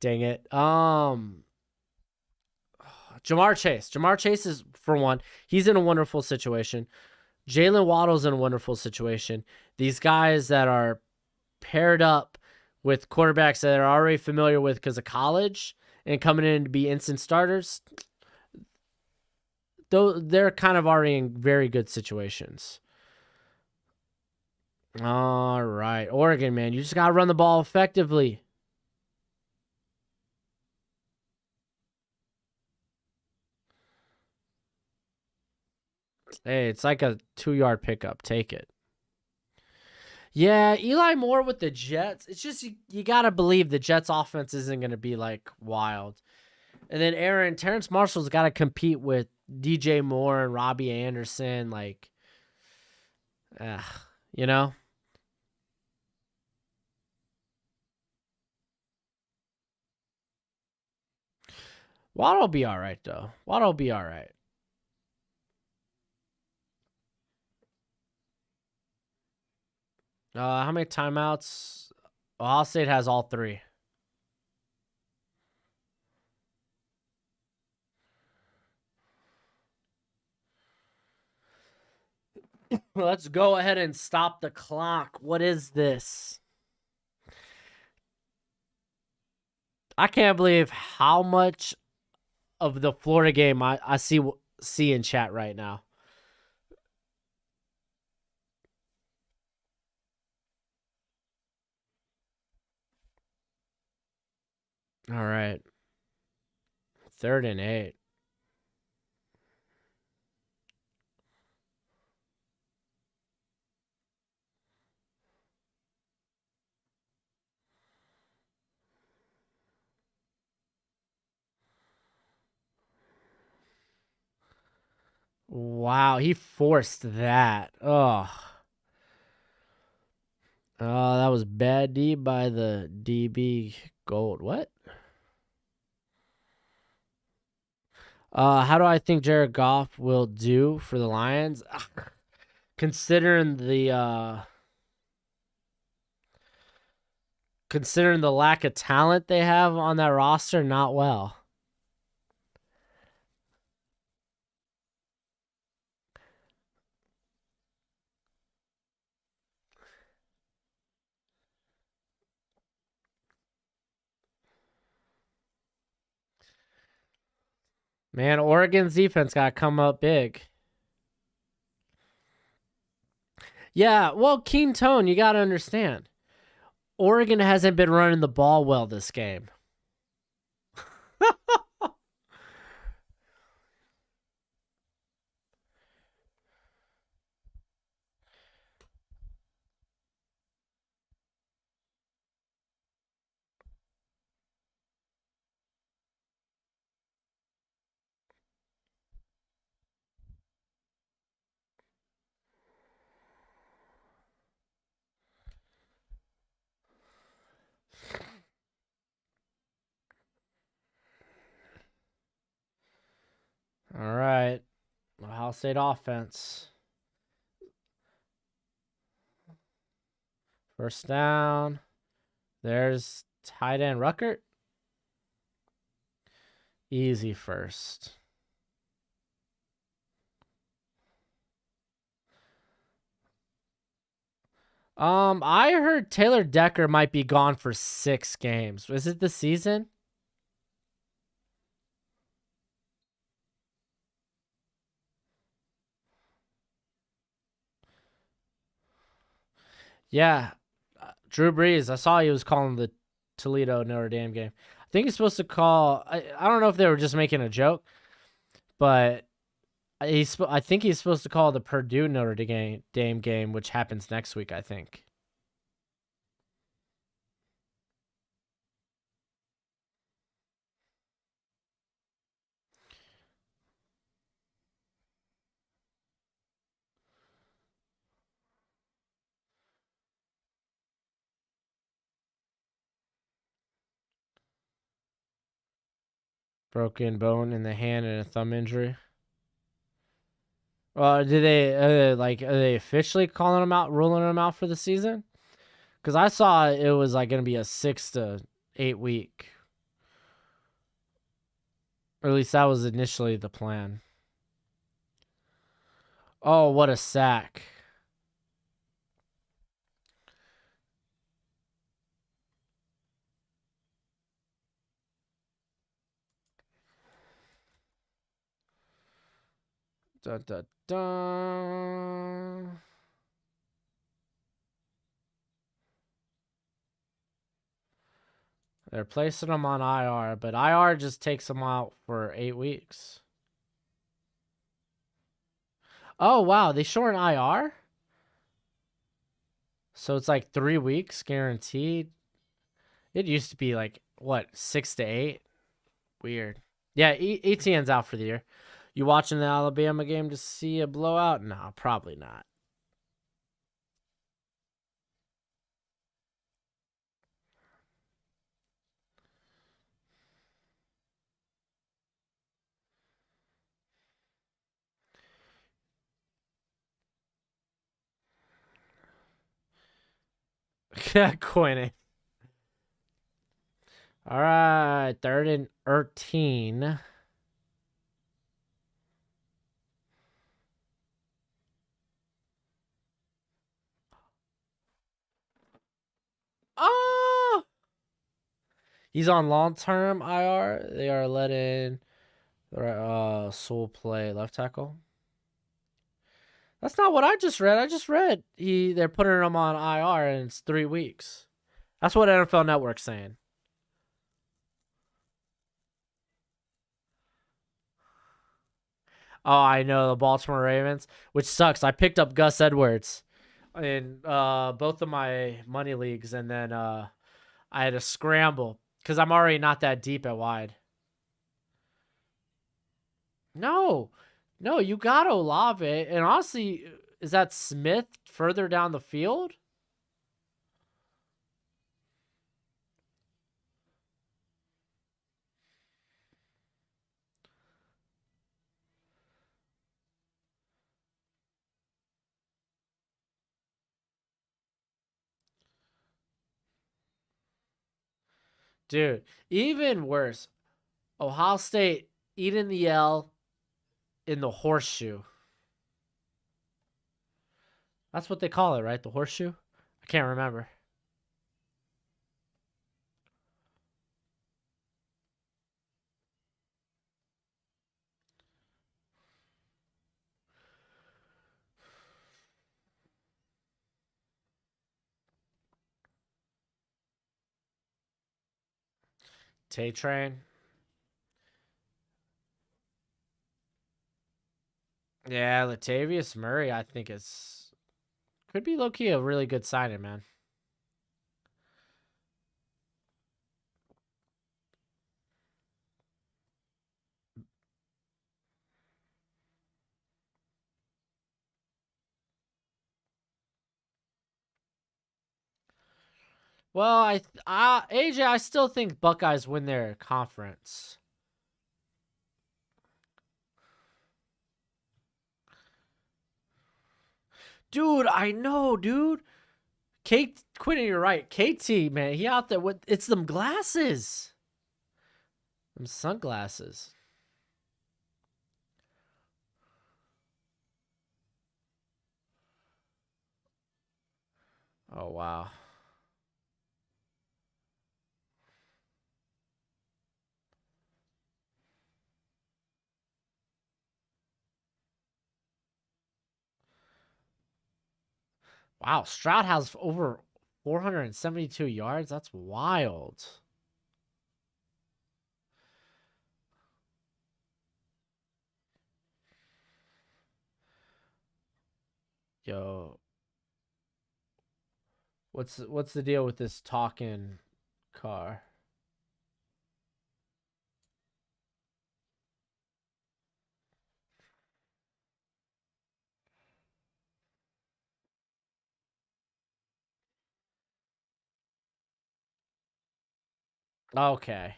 Dang it. Jamar Chase. Jamar Chase is, for one, he's in a wonderful situation. Jalen Waddle's in a wonderful situation. These guys that are paired up with quarterbacks that are already familiar with because of college and coming in to be instant starters, though they're kind of already in very good situations. All right. Oregon, man, you just got to run the ball effectively. Hey, it's like a 2-yard pickup. Take it. Yeah, Eli Moore with the Jets. It's just you got to believe the Jets offense isn't going to be like wild. And then Terrence Marshall's got to compete with DJ Moore and Robbie Anderson. Like, you know? Waddle'll be all right, though. Waddle'll be all right. How many timeouts? Ohio State has all 3. Let's go ahead and stop the clock. What is this? I can't believe how much of the Florida game I see in chat right now. All right. 3rd and 8. Wow, he forced that. Oh, that was bad D by the DB Gold. What? How do I think Jared Goff will do for the Lions? Considering the lack of talent they have on that roster, not well. Man, Oregon's defense got to come up big. Yeah, well, Keen Tone, you got to understand. Oregon hasn't been running the ball well this game. All right. Ohio State offense. First down. There's tight end Ruckert. Easy first. I heard Taylor Decker might be gone for 6 games. Is it the season? Yeah. Drew Brees, I saw he was calling the Toledo Notre Dame game. I think he's supposed to call. I don't know if they were just making a joke, but I think he's supposed to call the Purdue Notre Dame game, which happens next week, I think. Broken bone in the hand and a thumb injury. Did they are they officially calling him out, ruling him out for the season? Because I saw it was like going to be a 6 to 8 week, or at least that was initially the plan. Oh, what a sack! Dun, dun, dun. They're placing him on IR, but IR just takes him out for 8 weeks. Oh, wow. They shorten IR? So it's like 3 weeks guaranteed. It used to be like, what, 6 to 8? Weird. Yeah, ETN's out for the year. You watching the Alabama game to see a blowout? No, probably not. Coining. All right, 3rd and 13. Oh! He's on long-term IR. They are letting Soul play left tackle. That's not what I just read. I just read they're putting him on IR and it's 3 weeks. That's what NFL Network's saying. Oh, I know the Baltimore Ravens, which sucks. I picked up Gus Edwards in both of my money leagues, and then I had to scramble because I'm already not that deep at wide. No, no, you got Olave, and honestly, is that Smith further down the field? Dude, even worse. Ohio State eating the L in the horseshoe. That's what they call it, right? The horseshoe? I can't remember. Tay Train. Yeah, Latavius Murray, I think is could be low key a really good signing, man. Well, AJ, I still think Buckeyes win their conference. Dude, I know, dude. Kate Quinn, you're right. KT, man, he out there with it's them glasses. Them sunglasses. Oh wow. Wow, Stroud has over 472 yards. That's wild. Yo, what's the deal with this talking car? Okay.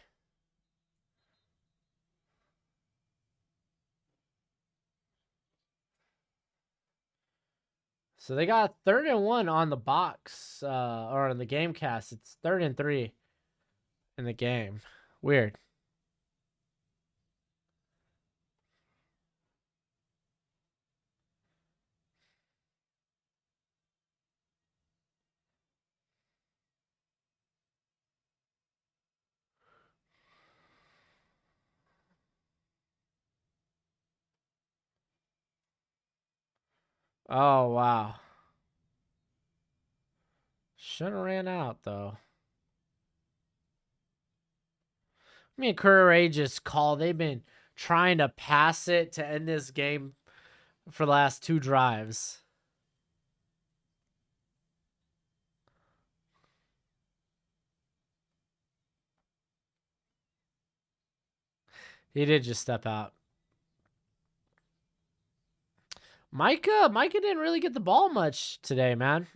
So they got 3rd and 1 on the box, or on the game cast. It's 3rd and 3 in the game. Weird. Oh wow. Should have ran out though. Me and Curry just call. They've been trying to pass it to end this game for the last 2 drives. He did just step out. Micah didn't really get the ball much today, man.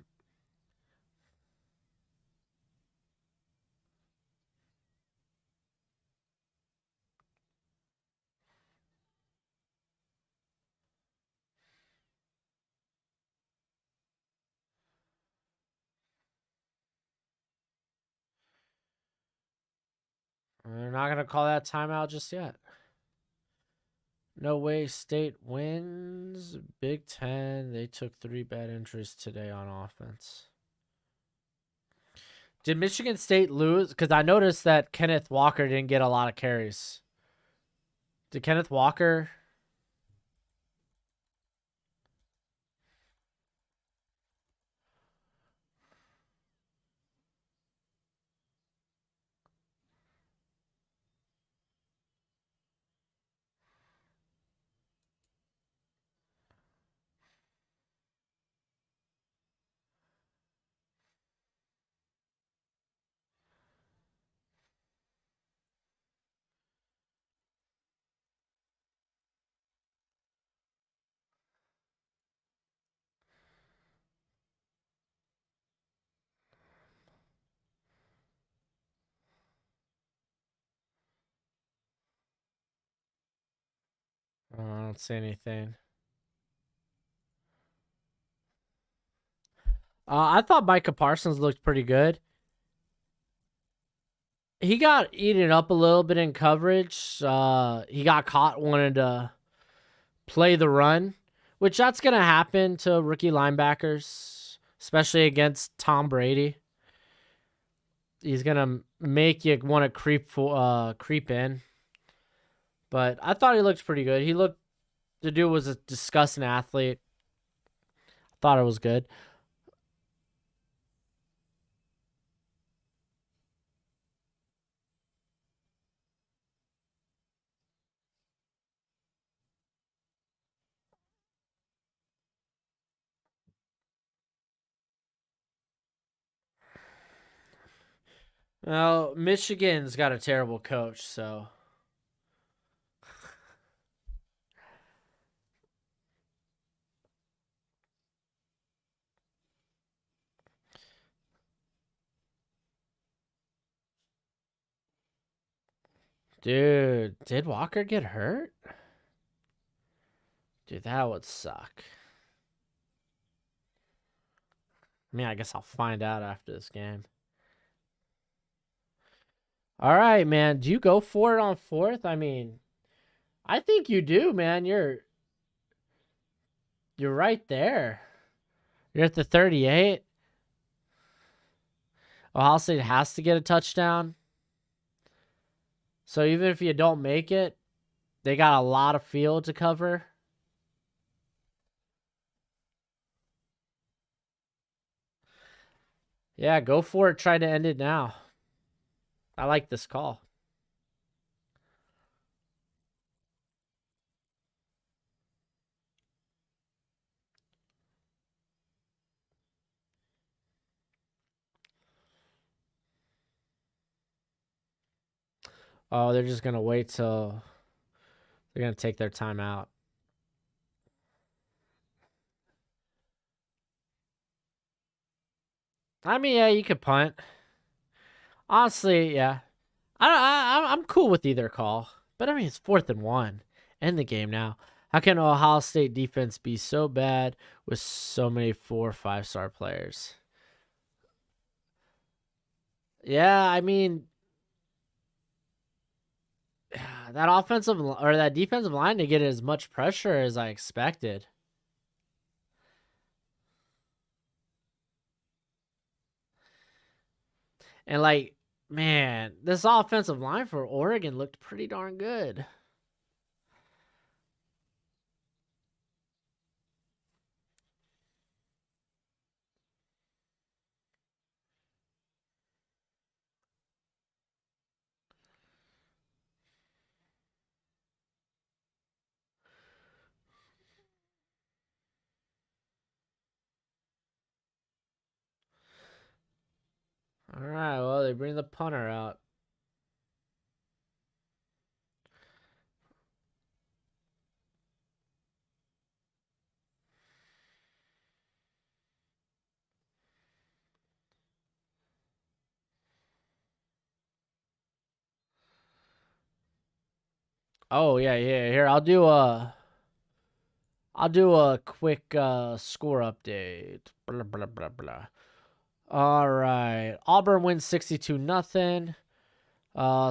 They're not gonna call that timeout just yet. No way State wins. Big Ten. They took 3 bad entries today on offense. Did Michigan State lose? Because I noticed that Kenneth Walker didn't get a lot of carries. Did Kenneth Walker? I don't see anything. I thought Micah Parsons looked pretty good. He got eaten up a little bit in coverage. He got caught wanting to play the run, which that's gonna happen to rookie linebackers, especially against Tom Brady. He's gonna make you want to creep in. But I thought he looked pretty good. The dude was a disgusting athlete. Thought it was good. Well, Michigan's got a terrible coach, so dude, did Walker get hurt? Dude, that would suck. I mean, I guess I'll find out after this game. All right, man. Do you go for it on fourth? I mean, I think you do, man. You're right there. You're at the 38. Ohio State has to get a touchdown. So even if you don't make it, they got a lot of field to cover. Yeah, go for it. Try to end it now. I like this call. Oh, they're just going to wait till they're going to take their time out. I mean, yeah, you could punt. Honestly, yeah. I'm cool with either call. But I mean, it's 4th and 1. End the game now. How can Ohio State defense be so bad with so many 4 or 5 star players? Yeah, I mean, that defensive line to get as much pressure as I expected. And like, man, this offensive line for Oregon looked pretty darn good. All right, well, they bring the punter out. Oh yeah, yeah. Here, I'll do a quick score update. Blah blah blah blah. All right, Auburn wins 62-0.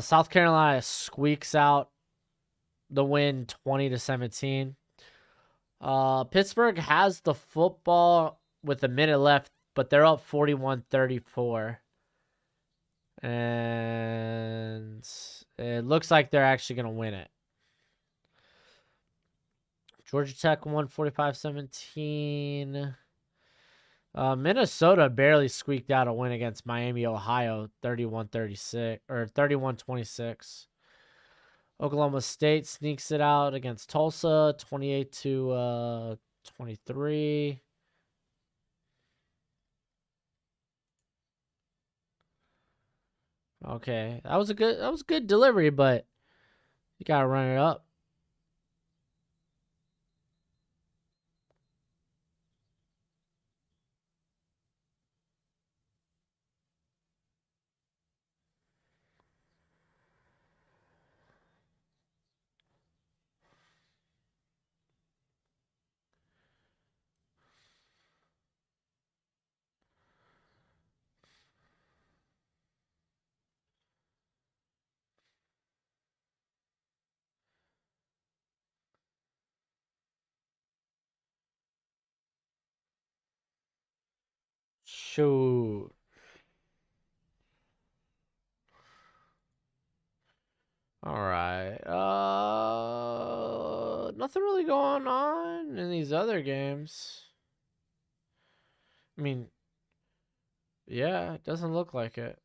South Carolina squeaks out the win 20-17. Pittsburgh has the football with a minute left, but they're up 41-34. And it looks like they're actually going to win it. Georgia Tech won 45-17. Minnesota barely squeaked out a win against Miami, Ohio, 31-36 or 31-26. Oklahoma State sneaks it out against Tulsa, 28-23. Okay, that was a good delivery, but you gotta run it up. Shoot. All right. Nothing really going on in these other games. I mean, yeah, it doesn't look like it.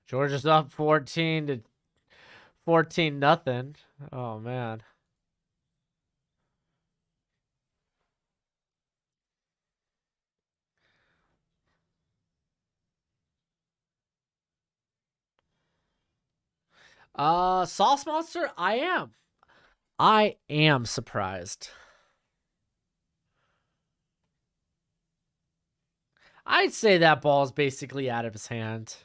Georgia's up 14 nothing. Oh man. Sauce Monster, I am surprised. I'd say that ball is basically out of his hand.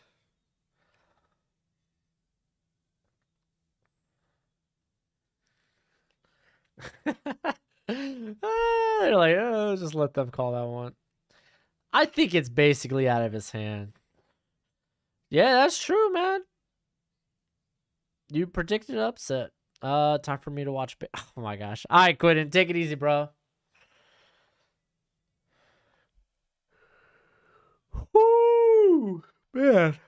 They're like, oh, just let them call that one. I think it's basically out of his hand. Yeah, that's true, man. You predicted upset. Time for me to watch. Oh my gosh. All right, Quentin, take it easy, bro. Woo, man.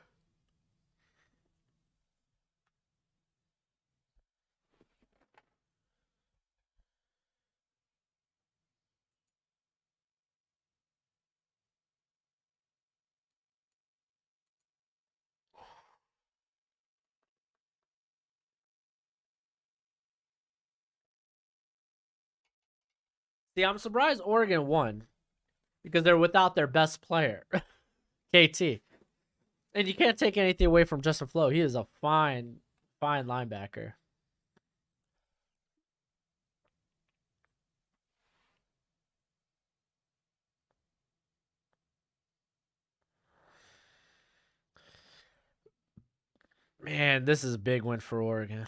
See, I'm surprised Oregon won because they're without their best player, KT. And you can't take anything away from Justin Flo. He is a fine linebacker. Man, this is a big win for Oregon.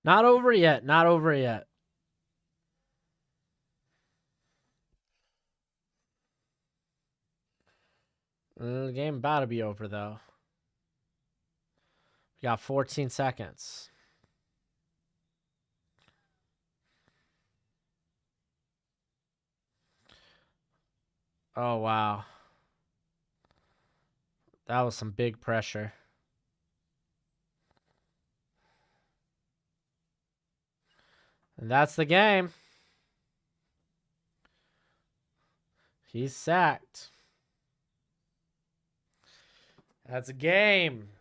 Not over yet. Not over yet. The game about to be over, though. We got 14 seconds. Oh, wow. That was some big pressure. And that's the game. He's sacked. That's a game.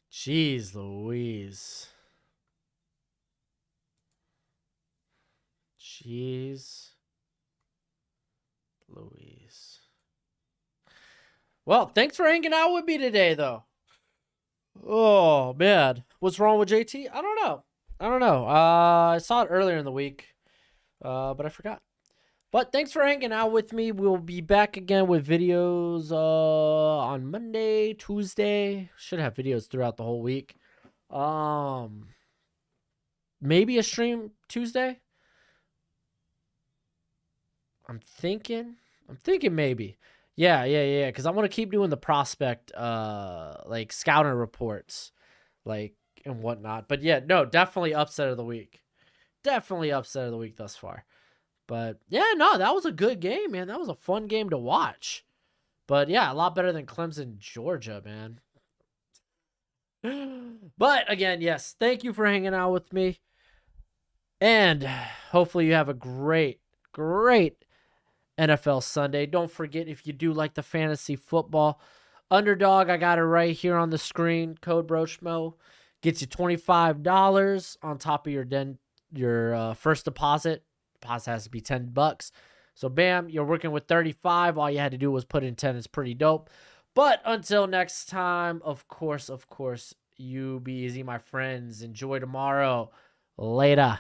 Jeez Louise. Jeez Louise. Well, thanks for hanging out with me today, though. Oh, man. What's wrong with JT? I don't know. I saw it earlier in the week, but I forgot. But thanks for hanging out with me. We'll be back again with videos on Monday, Tuesday. Should have videos throughout the whole week. Maybe a stream Tuesday. I'm thinking maybe. Yeah. Because I want to keep doing the prospect, like scouting reports, like and whatnot. But yeah, no, definitely upset of the week. Definitely upset of the week thus far. But yeah, no, that was a good game, man. That was a fun game to watch. But yeah, a lot better than Clemson, Georgia, man. But again, yes, thank you for hanging out with me. And hopefully you have a great NFL Sunday. Don't forget, if you do like the fantasy football, Underdog, I got it right here on the screen. Code Broshmo gets you $25 on top of your first deposit. Deposit has to be $10. So bam, you're working with 35. All you had to do was put in 10. It's pretty dope. But until next time, of course, you be easy, my friends. Enjoy tomorrow. Later.